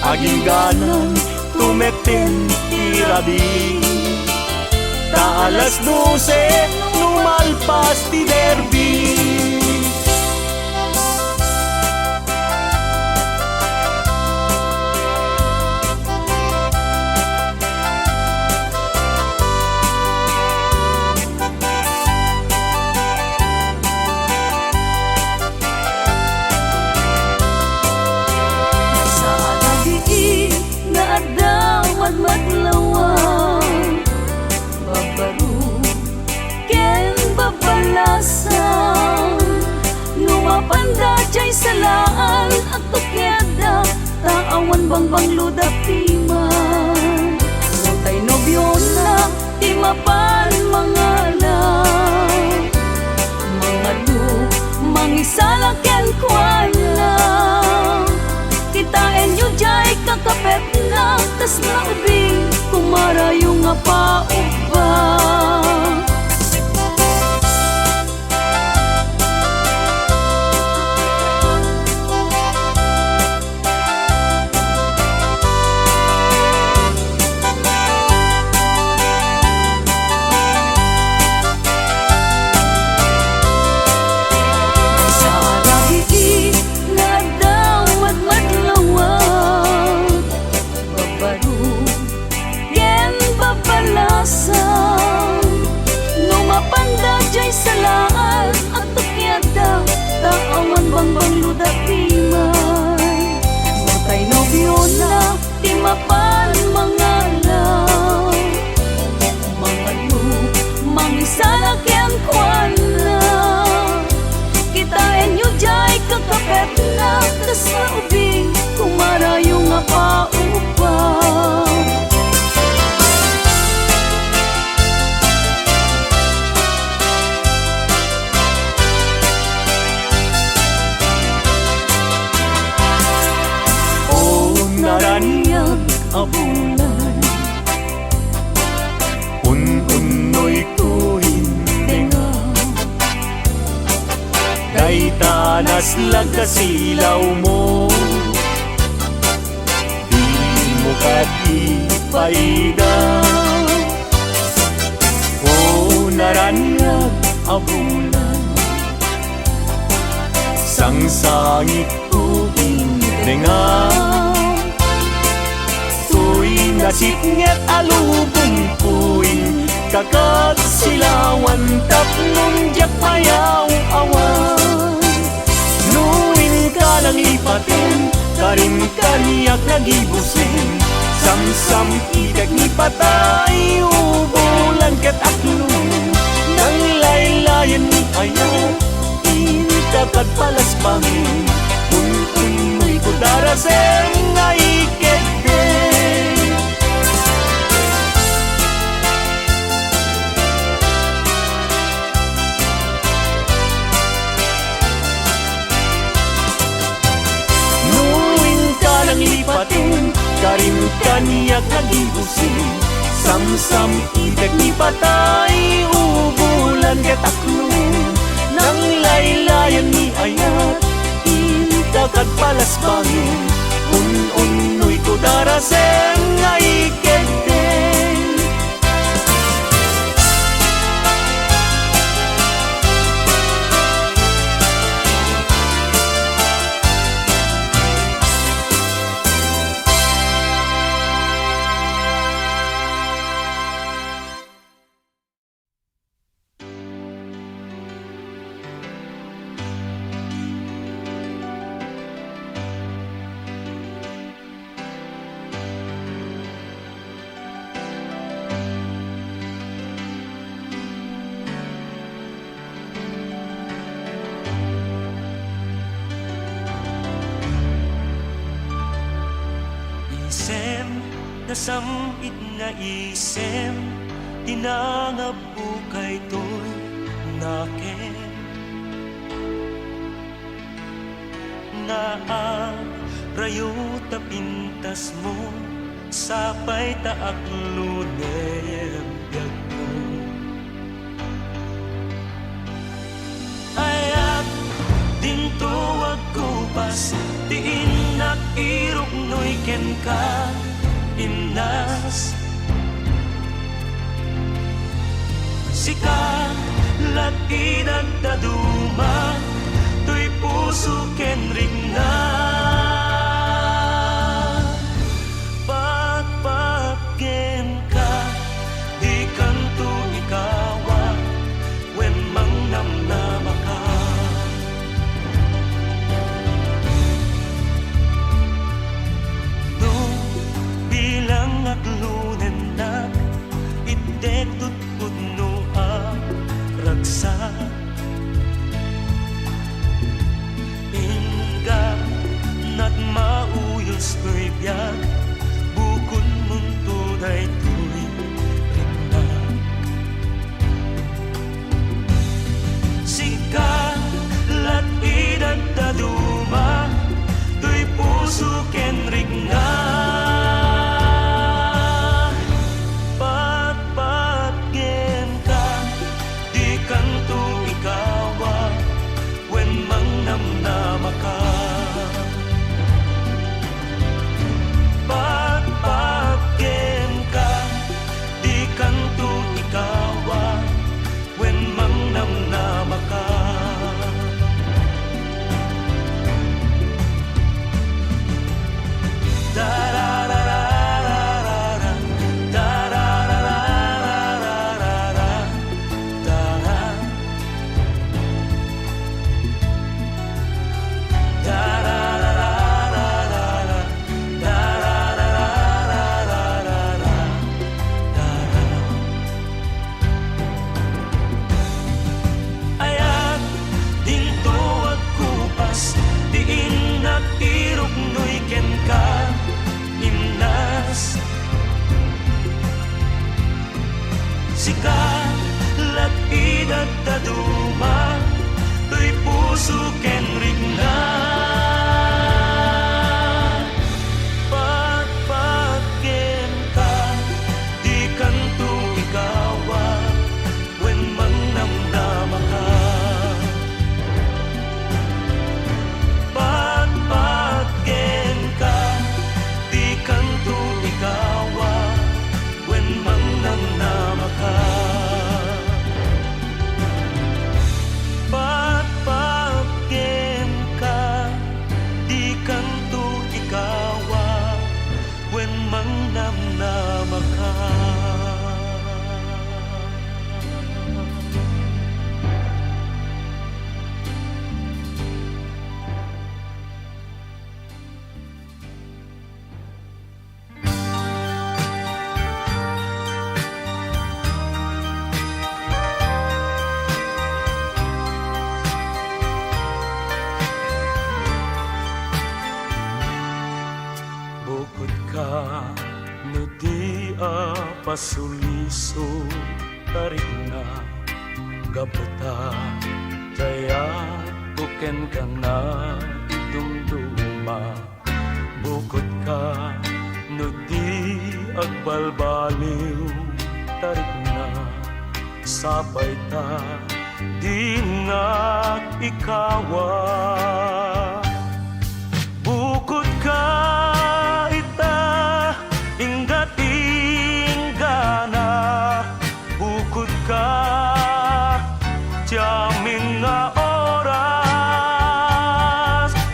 aging ganan tumeten ti rabi. Ta alas 12 lumalpas ti derby. Maglawang babaru ken babalasang, lumapanda jay salaan at tukyada, taawan bangbang ludak timan. Lutay nobyo na timapan mga lang, mga du mangisala ken kwala. Kitain nyo jay kakapet na, tas naubing kumarayo nga pauba. Sa sa ubing kumarayong nga paupaw. O naranyag abulan, un-unoy tuhin tenga, kay tanas lang kasilaw mo, di mo katipaidaw. O naranyag abulan, sangsangit tuhin tenga, tuy nasipnget alubong puin, kakat silawan tapnon jak payaw awan. Nuin ka lang lipatin, karin kaniyak nagibusin, samsam itek ni patay, ubulan ket aklong, nang laylayan ni ayaw, kakat palas bangin, un-unoy ko darasem nga ikete. Nuin ka lang lipatin, karin kaniyak nagibusin, samsam itek ni patay, ubulan ket aklong, nang laylayan ni ayat, kakat palas bangin, un-unoy ko darasem nga ikete. Isem, nasamit nga isem, tinangabukay to'y naken. Naang rayo ta pintas mo, sapay ta aklunem biag mo. Ayak din tuwag ko pas, diin nakirok no'y ken ka inas. Sika lakinan taduma, tuy puso ken rigna. Pagpagken ka, di kanto ikawa, wen mang namnama ka. No, bilang aklunen na, itek tutpud no ang ragsak. Ingga nat mauyos ko'y biyag, bukod mong tunay tuy rinag. Sika latidan taduma, tuy puso ken rigna. Pagpagken ka, di kanto ikawa, wen mang namnama ka. Pagpagken ka, di kanto ikawa, wen mang namnama ka. musika lat-id at taduma tuy puso ken rigna pagpagken ka di kanto ikawa wen mang namdama ka pagpagken ka di kanto ikawa wen mang namdama ka pagpagken ka di kanto ikawa wen mang namdama ka bukod ka no di pasuliso tarik na gaputa kaya tuken ka na idumduma bukod ka no di agbalbaliw tarik na sapay ta di nga ikawa bukod ka ingat inggana bukod ka tiamin nga oras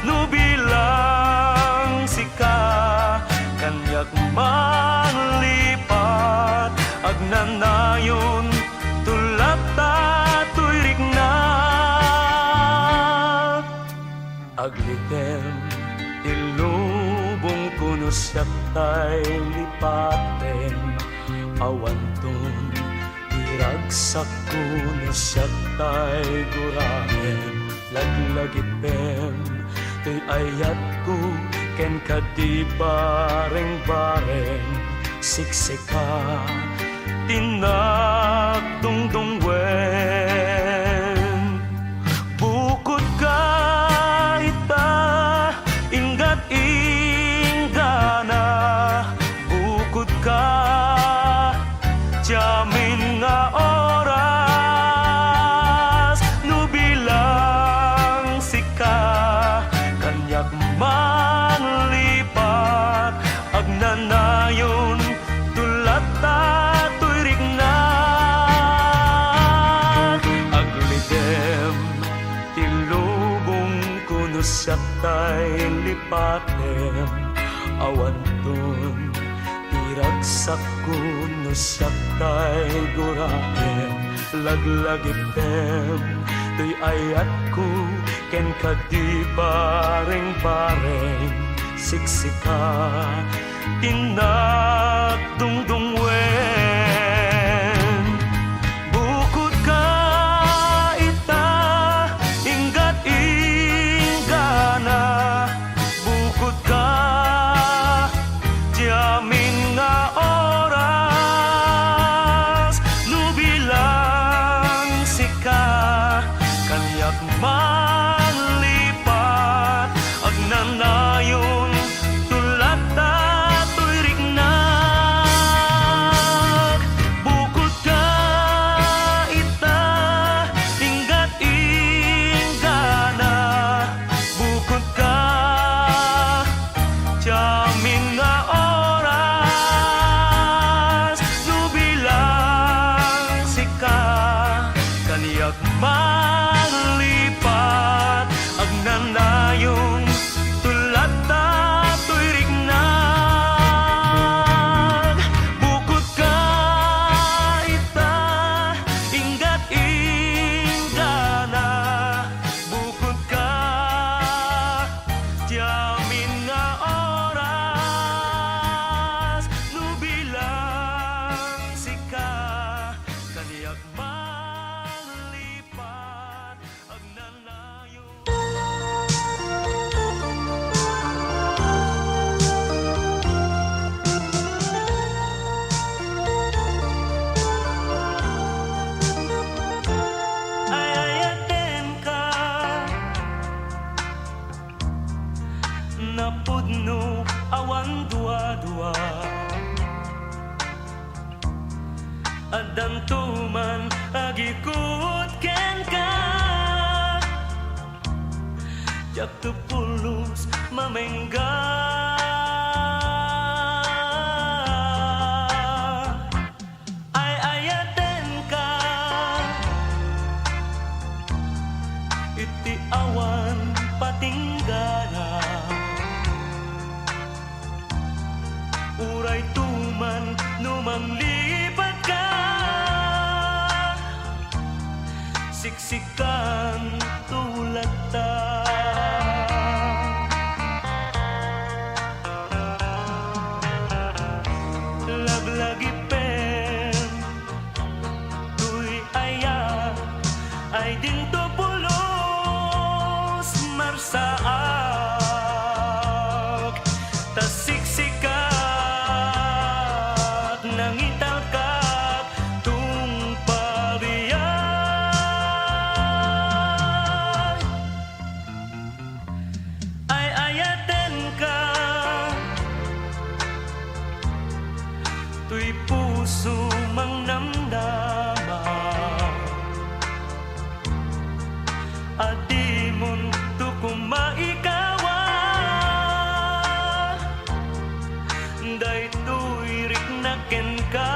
no bilang sika kanyak manlipat agnanayon tulad tatoy rigna aglitem ilubong kuno siya tay lipaten awanton iragsak kuno siya tay gurahen laglagipem tuy ayat ko ken kadi bareng-bareng siksika tinagdungdungwen bukod ka ita ingat inggana bukod ka tiamin nga oras no bilang sika kanyak manlipat agnanayon tulad tatoy rigna aglidem tilubong kuno siya tay lipatem awanton iragsak kuno siya tay gurahem laglagipem tuy ayat ko ken kadi bareng-bareng siksika tinagdungdungwen bukod ka ita ingat inggana bukod ka tiamin nga oras no bilang sika kanyak manlipat agnanayon tulad tatoy rigna jak tu pulos mamengga. Ay ayaten ka iti awan patinggana. Uray tuman numanglipat ka, siksikan tulad ta. Laglagi pen tuy aya ay dinto pulos marsaak tasiksikat nangital ka tung pariyan. Ay ayaten ka tuy puso mang namdama, adi mon tu kumaikawa, day tuy rik naken ka.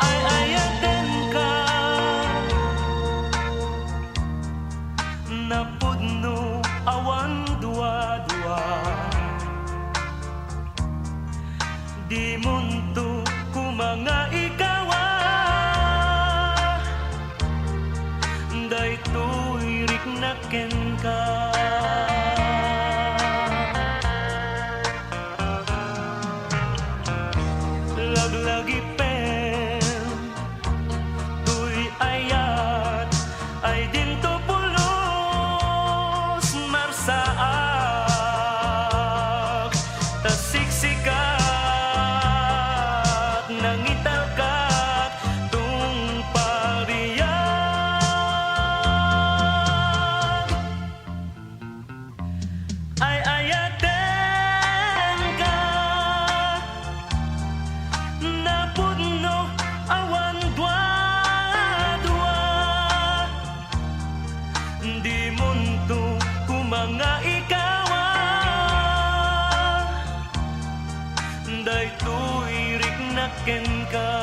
Ay ayaten ka napudno awan dua-dua, di munto kumanga ikawa, day tuy rik naken ka. Laglagi pen tuy ayat ay dinto pulos marsaak tasiksikat nangital ka tung pariyan. Ay ayaten ka napudno awan dua-dua, di munto kumanga ikawa, day tuy rik naken ka.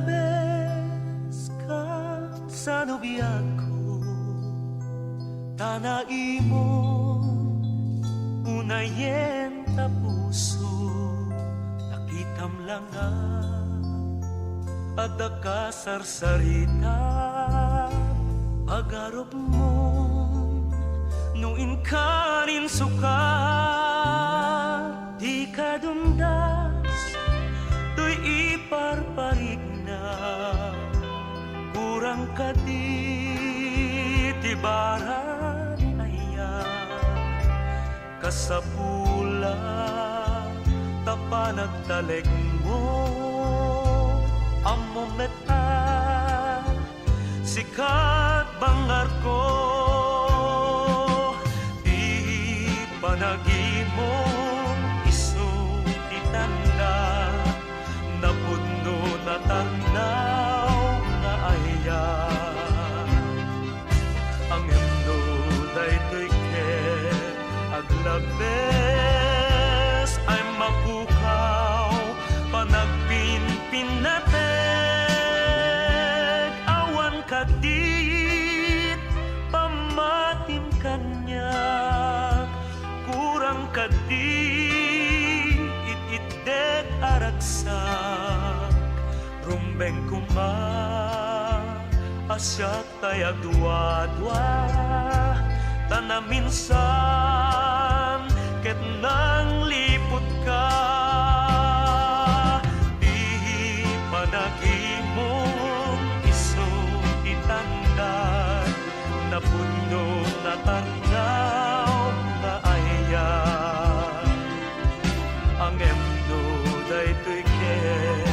Aglablabes ka sa nobiyag ko, tanaimon unayen ta puso, nakitam lang nga adda ka sarsarita, agarop mo nuin kanin suka, di ka dumdas tuy iparparig na, kurang ka di tibaran aya, kasapula tapanagtaleg mo, amo meta sikat bangar ko, di panagimo isu itanda, napudno na tanaw nga aya, ang endo daytoy ket aglabes ay mapukaw panagpinpinatek awan kadit pamatim kanyak kurang kadit it-itdek aragsak beng kuma asyak tayak dua-dua tanam minsan ket nang lipot ka di panagimong iso itandad na puno na tanaw na ayan ang emdo daytoy ket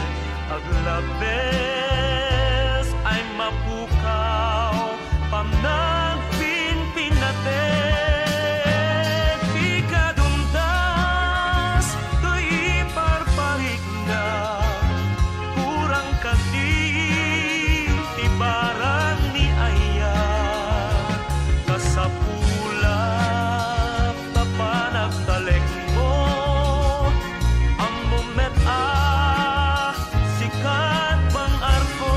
aglabes ay mapukaw pamnagpinpinatek di kadumdas to'y iparparik na kurang kading tibaran ni aya kasapulap na panagtalek mo ang moment sikat bang arko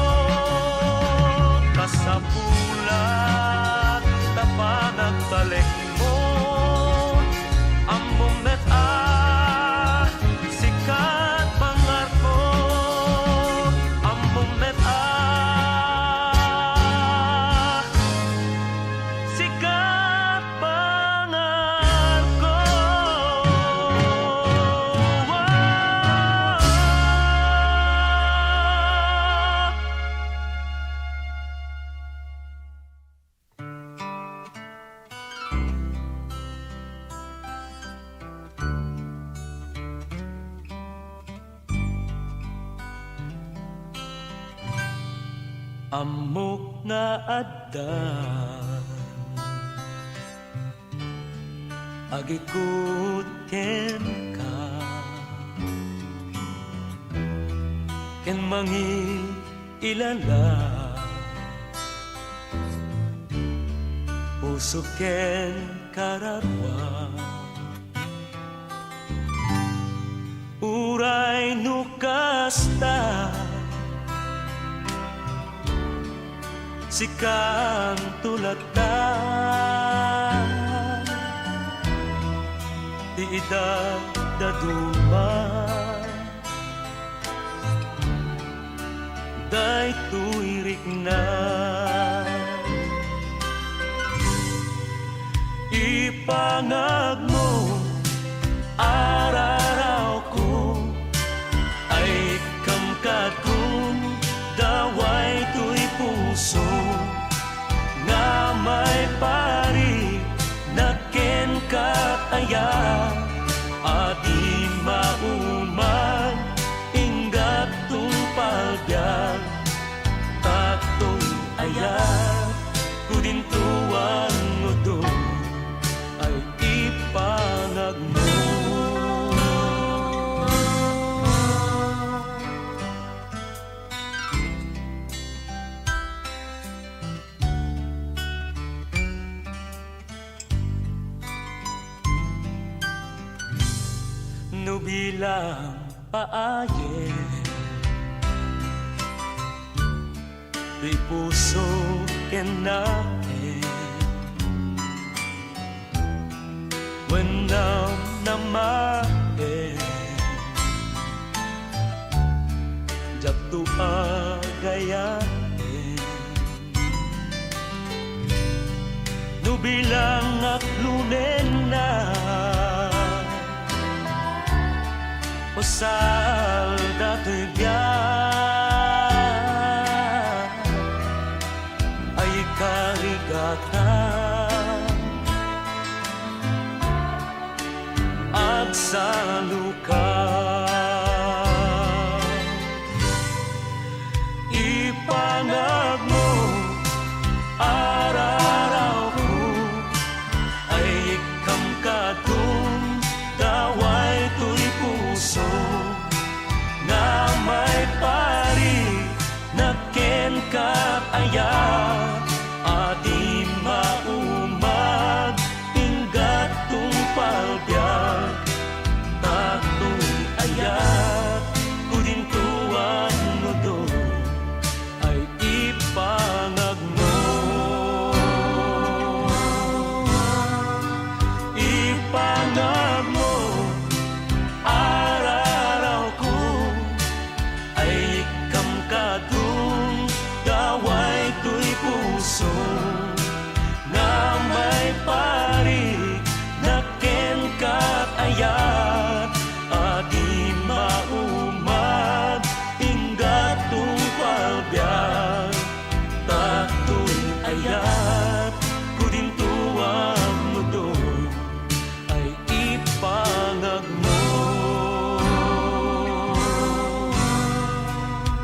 kasapulat na panagtalek mo ang moment sikat bang arko ang moment sikat bang arko. Amok nga addan agikut ken ka ken mangil ilala puso ken karadwa uray nukasta sikang tulatan di edad daduma daytoy rikna ipangag mo araraw ko ay kamkad kong daway to'y puso nga may pari na ken kataya adi mauman ingat tumpalbyag tatoy ayat kudintuan mo do ay ipangag mo. Nubilang paayen di puso kenaken wenam namaen jatuh agayaen nubilang aklunen na pasal dato'y biyak ay karigatan agsaluka ipangag mo araraw ko ay kamkadong daway to'y puso nga may pari na ken kataya adi maumag ingat tumpalbyag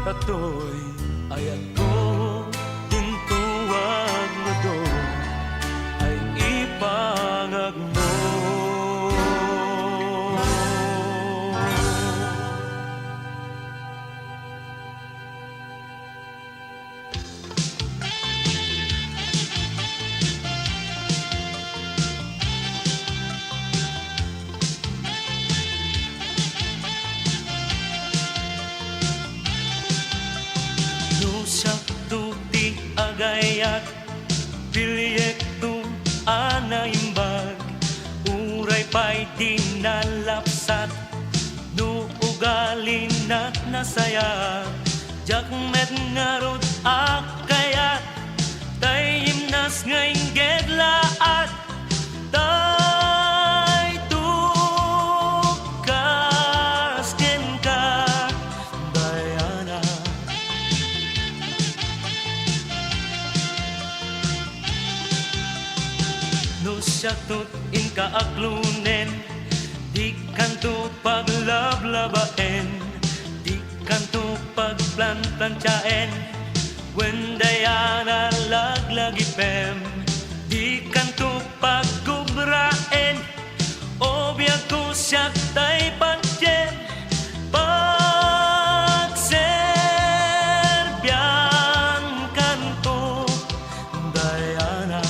Ato'y ayat ko Tintuwag mo do Ay ipangag mo Nusak tuti agayat Piliyek tu anaimbag Uray pa'y dinalapsat Nu ugalin at nasaya Jakmet ngarod akayat Tay himnas ngayong gedlaat Tay tukas ken ka Diana No siya tut in kaaklunen Di kanto paglablabaen Di kanto pagplantansyaen When Diana laglagipem Di kanto pagkubraen O biyak ko siya tay pagyen Pagserbian kanto Diana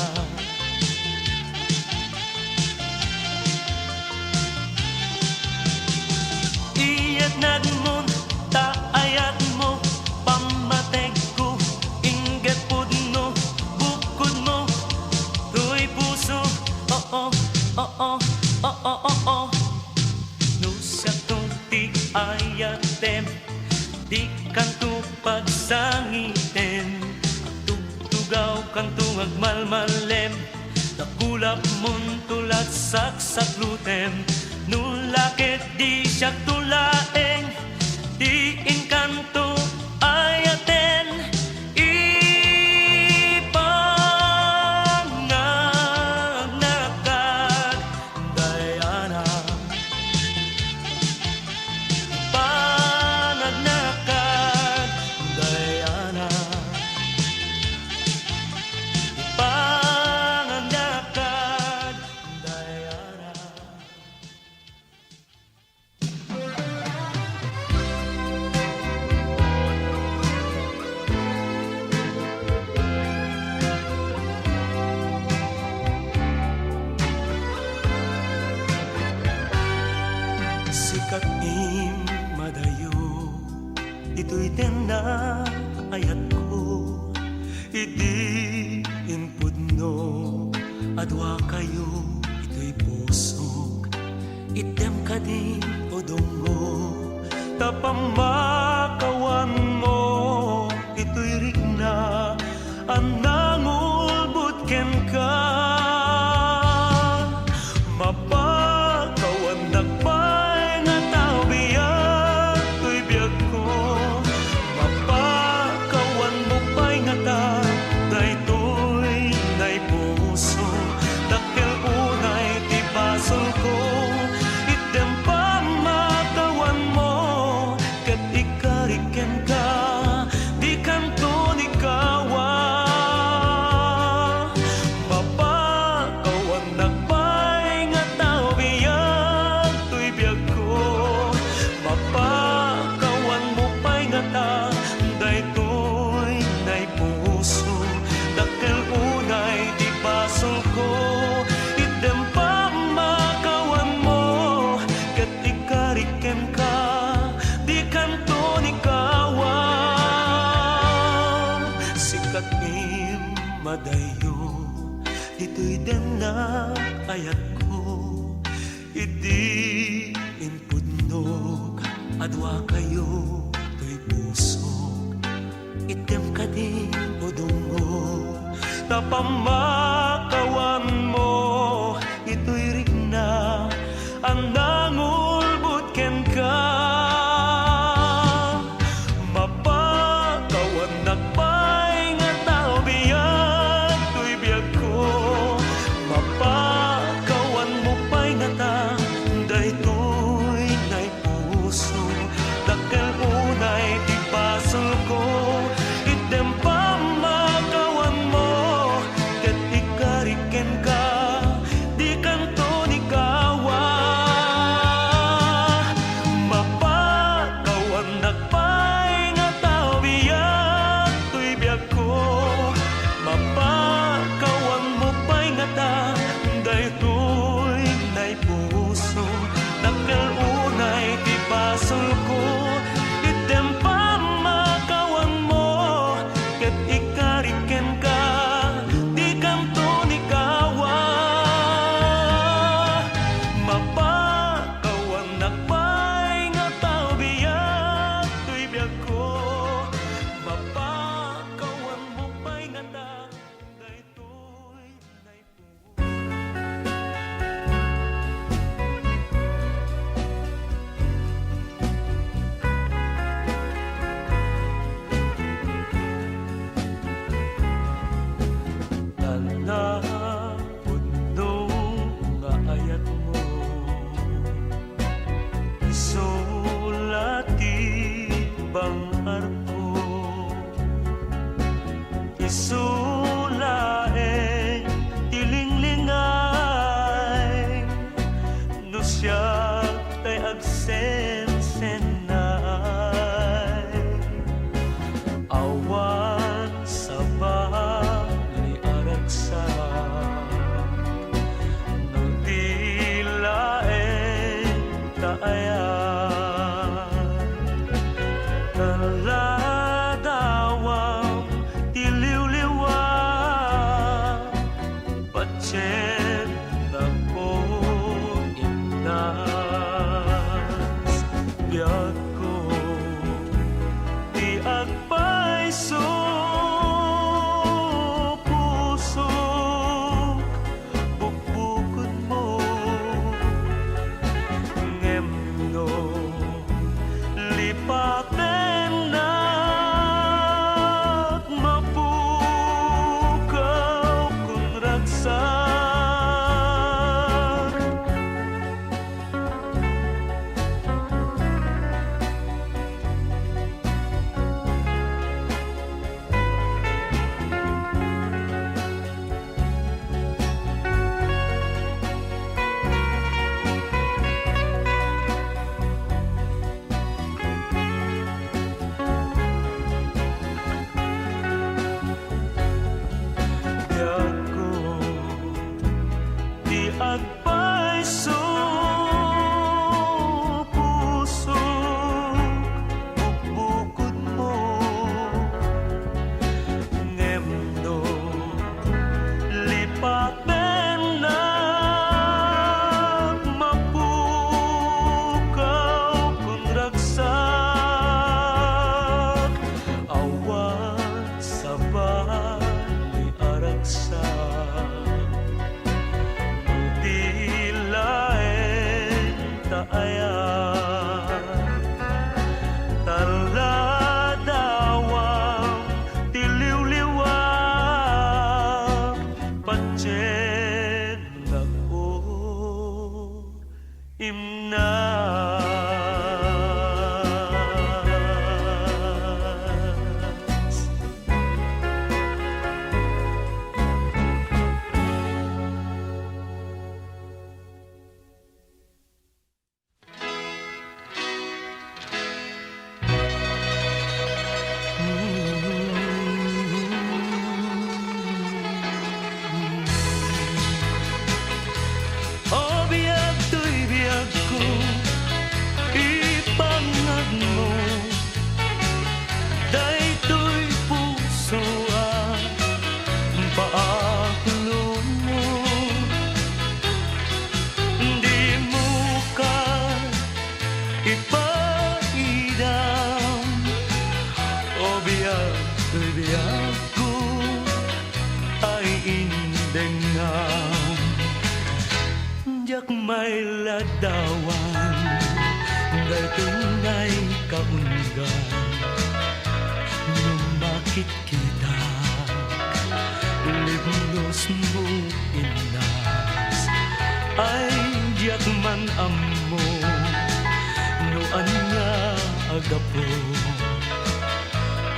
Iyat nagmon, taayat mo Pamateg ko, ingat pud no Bukod mo, tuy puso Oh, oh, oh, oh, oh, oh, oh No sa tong ti ayatem Di kanto pagsangiten Tugtugaw kanto agmalmalem Nakulap mon tulat saksaklutem Nulakit di siya tulaeng Di inkanto ayaten Ipangagnakag Diana Ipangagnakag Diana Ipangagnakag Diana Sikat madayo Ito'y na ayat ko Idi inpudno Adwa kayo Ito'y pusok Item ka din o dongo Tapamakawan mo Ito'y rigna Anangulbut ken ka Mapakawan nagpay nga tao biyak Tuy biyak ko Mapakawan mo pa'y nga ta Daytoy na'y puso Dakil unay ti basol ko Item pa makawan mo Kat ikariken ka Di kanto ni kawa Mapakawan nagpay nga tao biyak Tuy biyak ko Mapakawan mo pa'y nga ta Daytoy na'y puso Dakil unay di basol ko Item pa makawan mo Kat ikariken ka Di kanto ni kawa Sikat madayo Ito'y na ayat ko Idi inpudnog Adwa kayo Tuy pusok Item ka din o dungo Tapamakawan mo Ito'y rigna Ang nangulbut ken ka Mapakawan nagpay nga tao biyak Tuy biyak ko Mapakawan mo pa'y nga ta Daytoy na'y puso Dakil unay di basol lipatin na mapukaw kung ragsak. Yago di agpay so puso bukod mo ngemdo lipaten na mapukaw kung ragsak awat sa bali aragsak dilaen taayan taladawang tiliw-liwag patyen ako imnas. O biyag to'y biyag ko, ipangag mo. Daytoy puso ang paaklo mo. Di mo ka ipaidam. O biyag to'y biyag ko, ay indengam. Diyak may ladawan, daytoy kaundan. Nung makikita, libnos mo inas. Ay diyak man amo, noan nga agapo.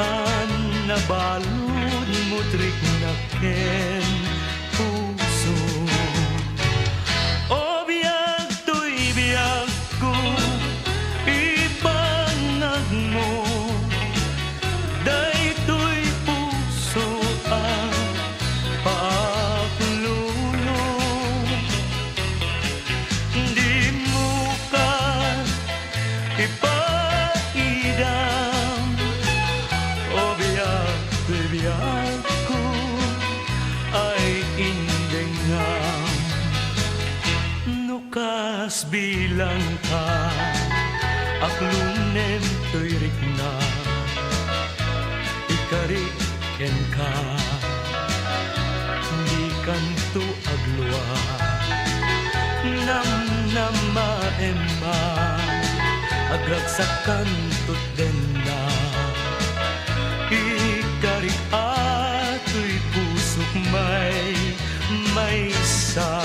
An nabalod mo trik na ken puso. O biyag to'y biyag ko, ipangag mo. Daytoy puso ang paaklulo. Di mo ka ipaidam. O biyag to'y biyag ko, ay indengam. Nukas bilang ka, aklunen to'y rikna. Ikariken ka, di kanto agluwa. Nam nama emma, agragsakan to't denda. Ikarik ato'y pusok may sa.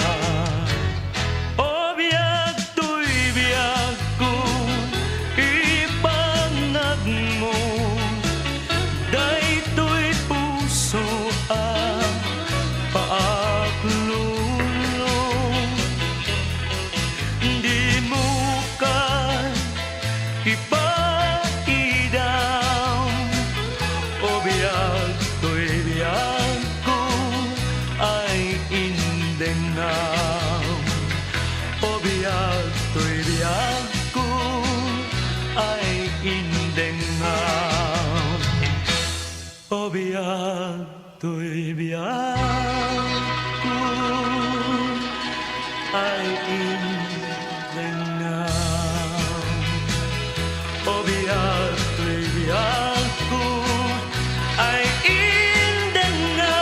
O biyag to'y biyag ko, ipangag mo. Daytoy puso ang paaklulo. Di mo ka ipaidam. O biyag to'y biyag ko, ay indengam. O biyag to'y biyag ko, ay indengam. O biyag to'y biyag ko, ay indengam. O biyag to'y biyag ko, ay indengam.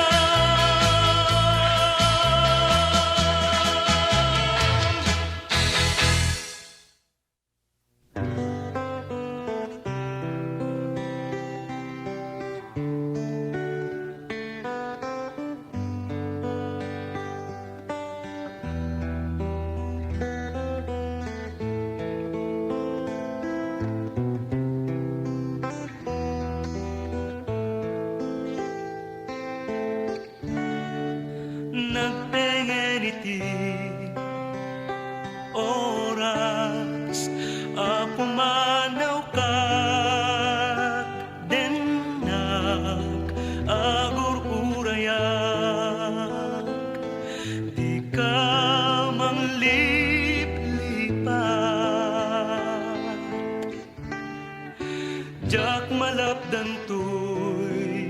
Jak malapdan to'y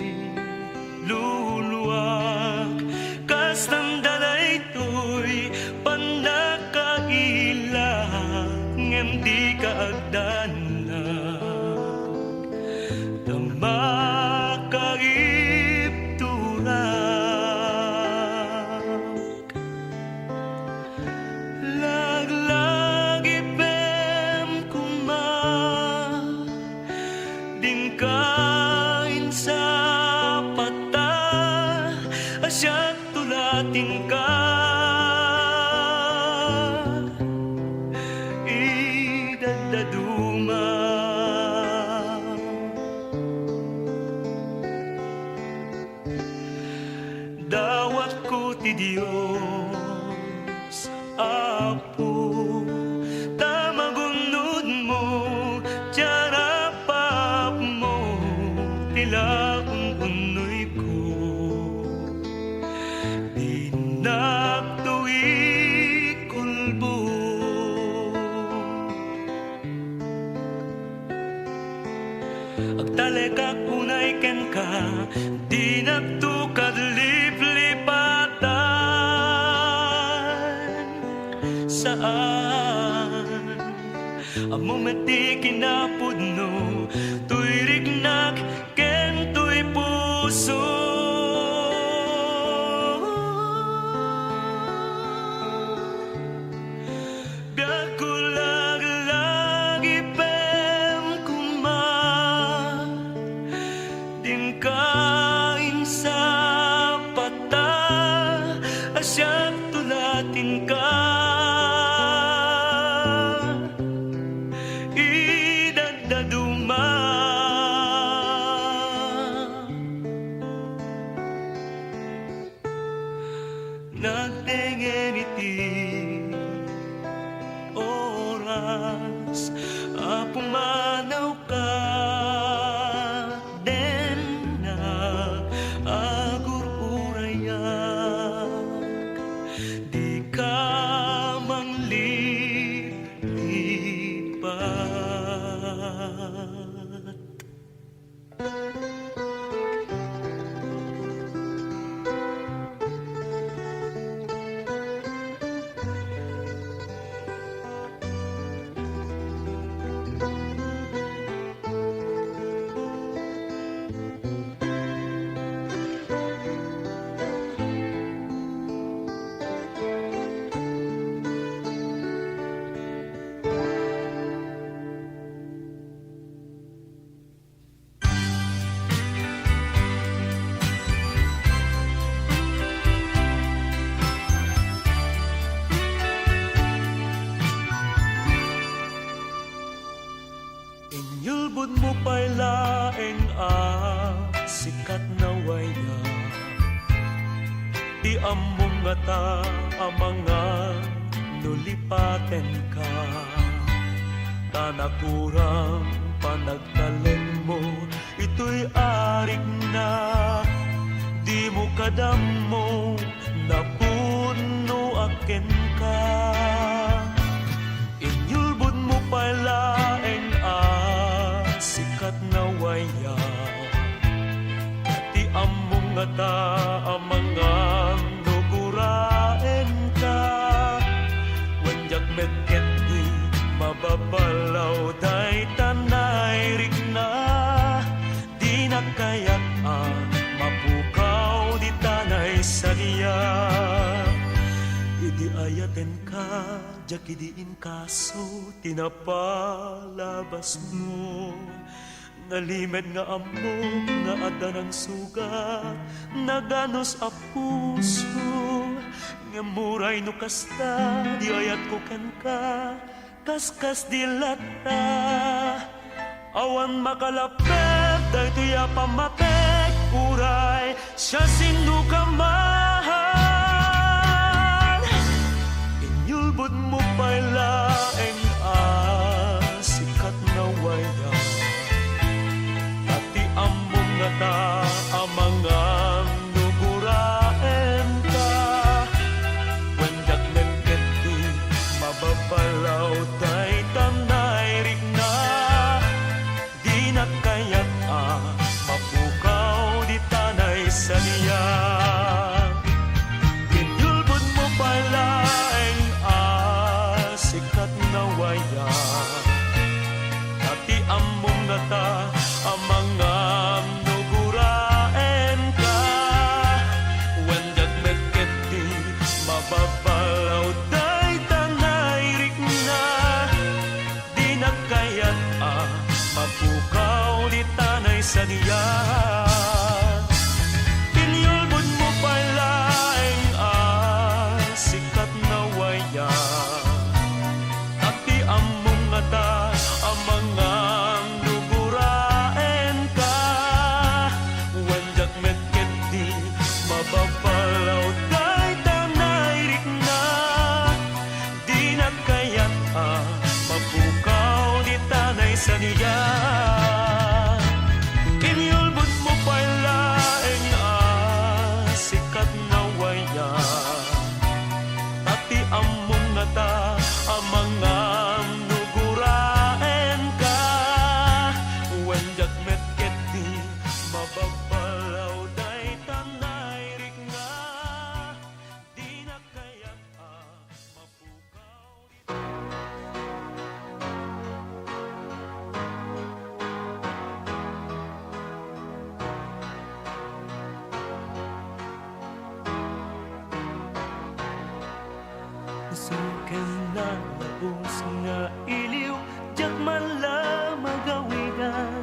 luluwag, kas nandalay to'y panakailang, ngem di kaagdanag nang makaipturag. Laglagi pem kuma din kain sa pata, asya't tulating ka idadaduma. Dawat ko ti Diyos Apo, tamagunod mo, tiarapap mo, tila kung unoy ko. Dinaktuwi kulbo, agtaleka kunay ken ka, dinaktukad liplipatan. Saan amo mati kinapudno, tuy rignak ken tuy puso. Biagkulag lagi pem kuma din kain sa pata, asya't tulatin ka idadaduma. Nagtengen iti oras, pumanaw ka den na agururayak, di ka manglilipat. Inyulbud mo pa'y laeng sikat na waya, di among nga ta amangan nulipaten ka. Tanakurang panagtalen mo, ito'y arik na, di mo kadamo napuno aken ka. Inyulbud mo pa'y laeng sikat na waya, di among nga ta amangan nuguraen ka. Wanjak medket di mababalaw, day tanay rik na, di na kayat mapukaw di tanay sariya. Idi ayaten ka, jak idiin kaso, tinapalabas mo. Nalimed nga amok nga ada ng sugat, naganos a puso. Nga muray no kasta, di ayat ko ken ka, kaskas di lata. Awan makalapet, daytoy pamatek, uray, siya sino ka mahal. Inyulbud mo pa'y laeng sikat na waya, ati among nga ta amangan nuguraen ka. Wendak nagkati mababalaw, tay tanay rik na, di na kaya't mapukaw di tanay sa niya. Kinyulbod mo pala ang sikat na waya, ati among gata amang nuguraen ka. Wendag meketi mababalaw day tanay rikna, di na kaya't mapukaw di tanay sa niya. Inyulbod mo pala ang sikat na waya, ati among ngata amang nuguraen ka. Wendag meketi mababalaw day tanay rikna, di na kaya't mapukaw di tanay sa niya. Inyulbod mo pala ang sikat na waya, ati among ngata amang nuguraen ka. Wendag meketi mababalaw day tanay rikna, di na kaya't mapukaw di sukan na labos nga iliw, diyak man lang magawigan.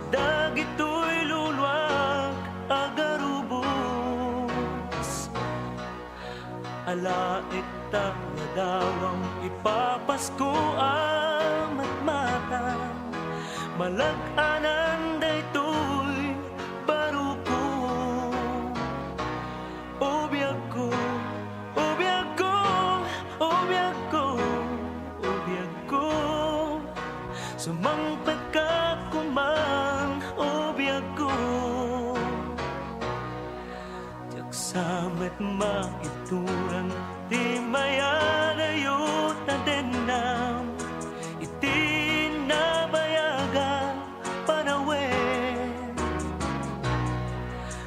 Dagito'y luluwag agarubos, alaik ta nga dawang ipapasko ang matmatang. Malag-anan daytoy baruko, ubiyag ko, ubiyag ko, ubiyag ko, ubiyag ko. Sumangpet ka kumang, ubiyag ko. Tiyak samet maiturang di mayadayot na denam, iti nabayaga panawen.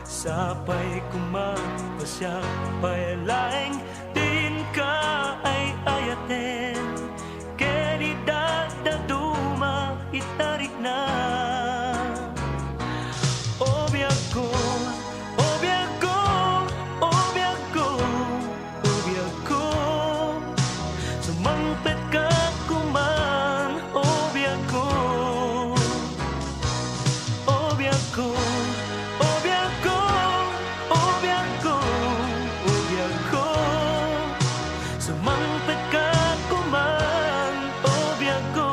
Sapay kumagpasya payalaing din ka ay ayaten, kedi dadaduma itarik na. Obiyag ko, obiyag ko, obiyag ko, obiyag ko. Sumangpet ka kuman, obiyag ko, obiyag ko, obiyag ko, obiyag ko, obiyag ko. Sumangpet ka kuman, obiyag ko.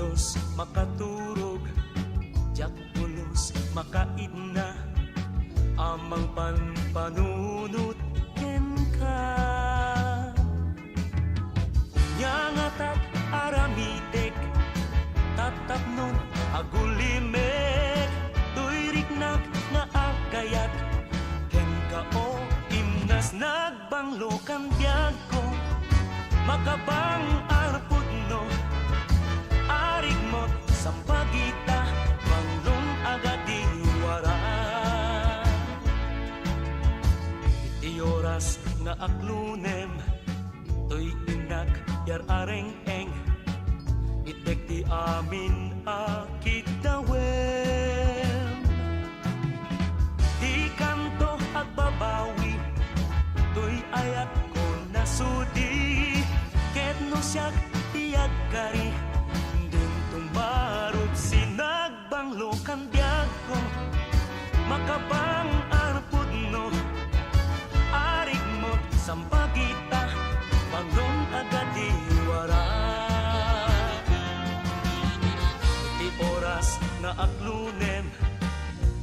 pulos makaturog, jak pulos makaidna, amang panpanunot ken ka. Nyangatat aramitek, tatapnon agulimek, tuyriknak nga agayat, ken ka o imnas nagbanglokan biyag ko, makabang arpudno, arigmot sampagita, manglong agadi wara. Iti oras nga aklunem, to'y inak yar areng-eng, itek ti amin akit dawem. Di kanto agbabawi, to'y ayat ko nasudi, ket no siyak tiyag kari, din tumarot sinagbanglokan biyag ko, makabang arpudno, arigmot sampagita, banglong agadi wara. Iti oras na aklunem,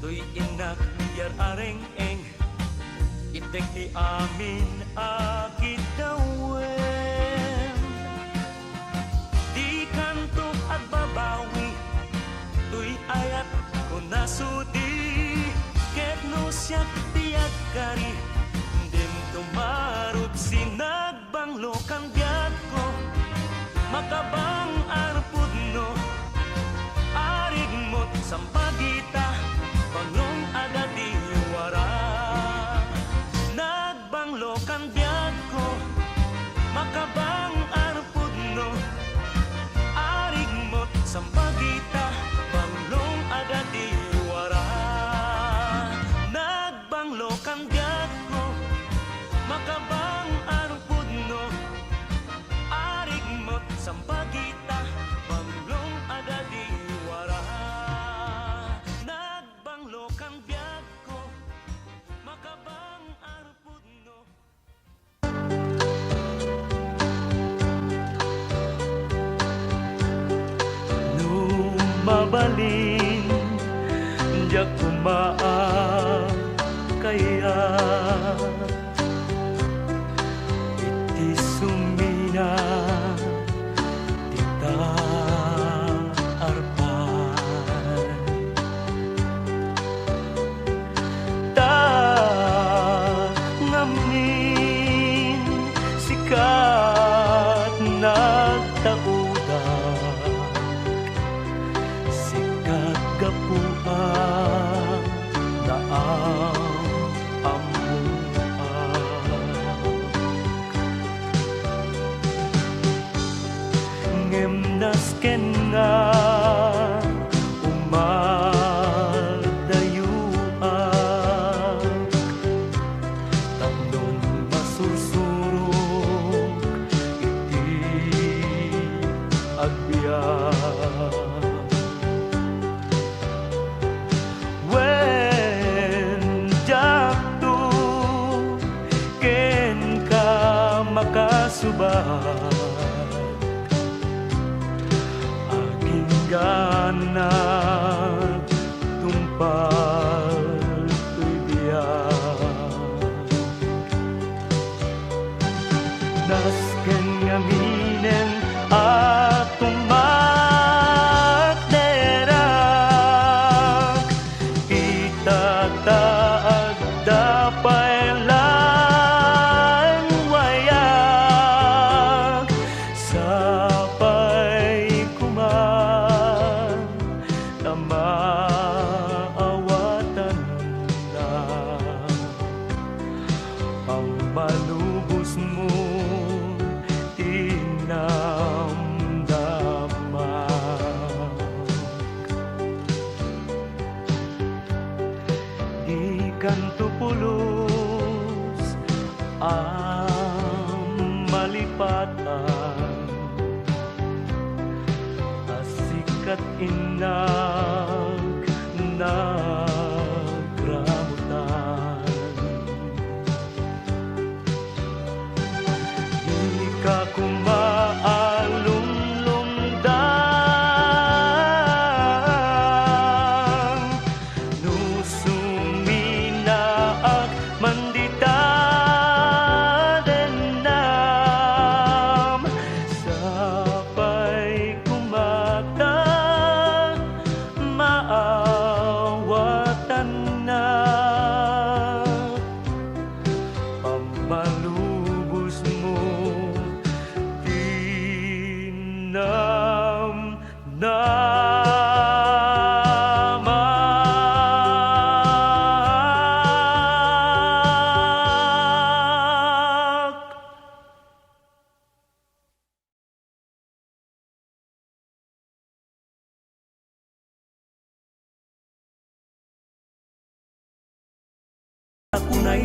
to'y inak yar areng-eng, itek ti amin akit dawem. Di kanto agbabawi, to'y ayat ko nasudi, ket no siyak tiyag kari, din tumarot sinagbanglokan biyag ko, makabang arpudno, arigmot sampagita, banglong agadi wara. Nagbanglokan biyag ko, makabang arpudno, arigmot sampagita, banglong agadi wara. Nagbanglokan biyag ko, makabang arpudno, arigmot sampagita, banglong agadi wara. Nagbanglokan biyag ko, makabang arpudno. Mabalin jak kumaa kaya iti sumina tita arpan ta ngamin sikat nagtaudan gapuan na amuan ngemnas ken nga umadayuan tandon masursurok iti agbiyan. Makasubat aking ganap tumpal to'y biyak nasken ngaminen at tumakderak itataag dapay maawatan na ang malubos mo tinamdaman. Di kanto pulos ang malipatan, asikat inag nagramutan. Di ka kumaalumlumdan Ako na'y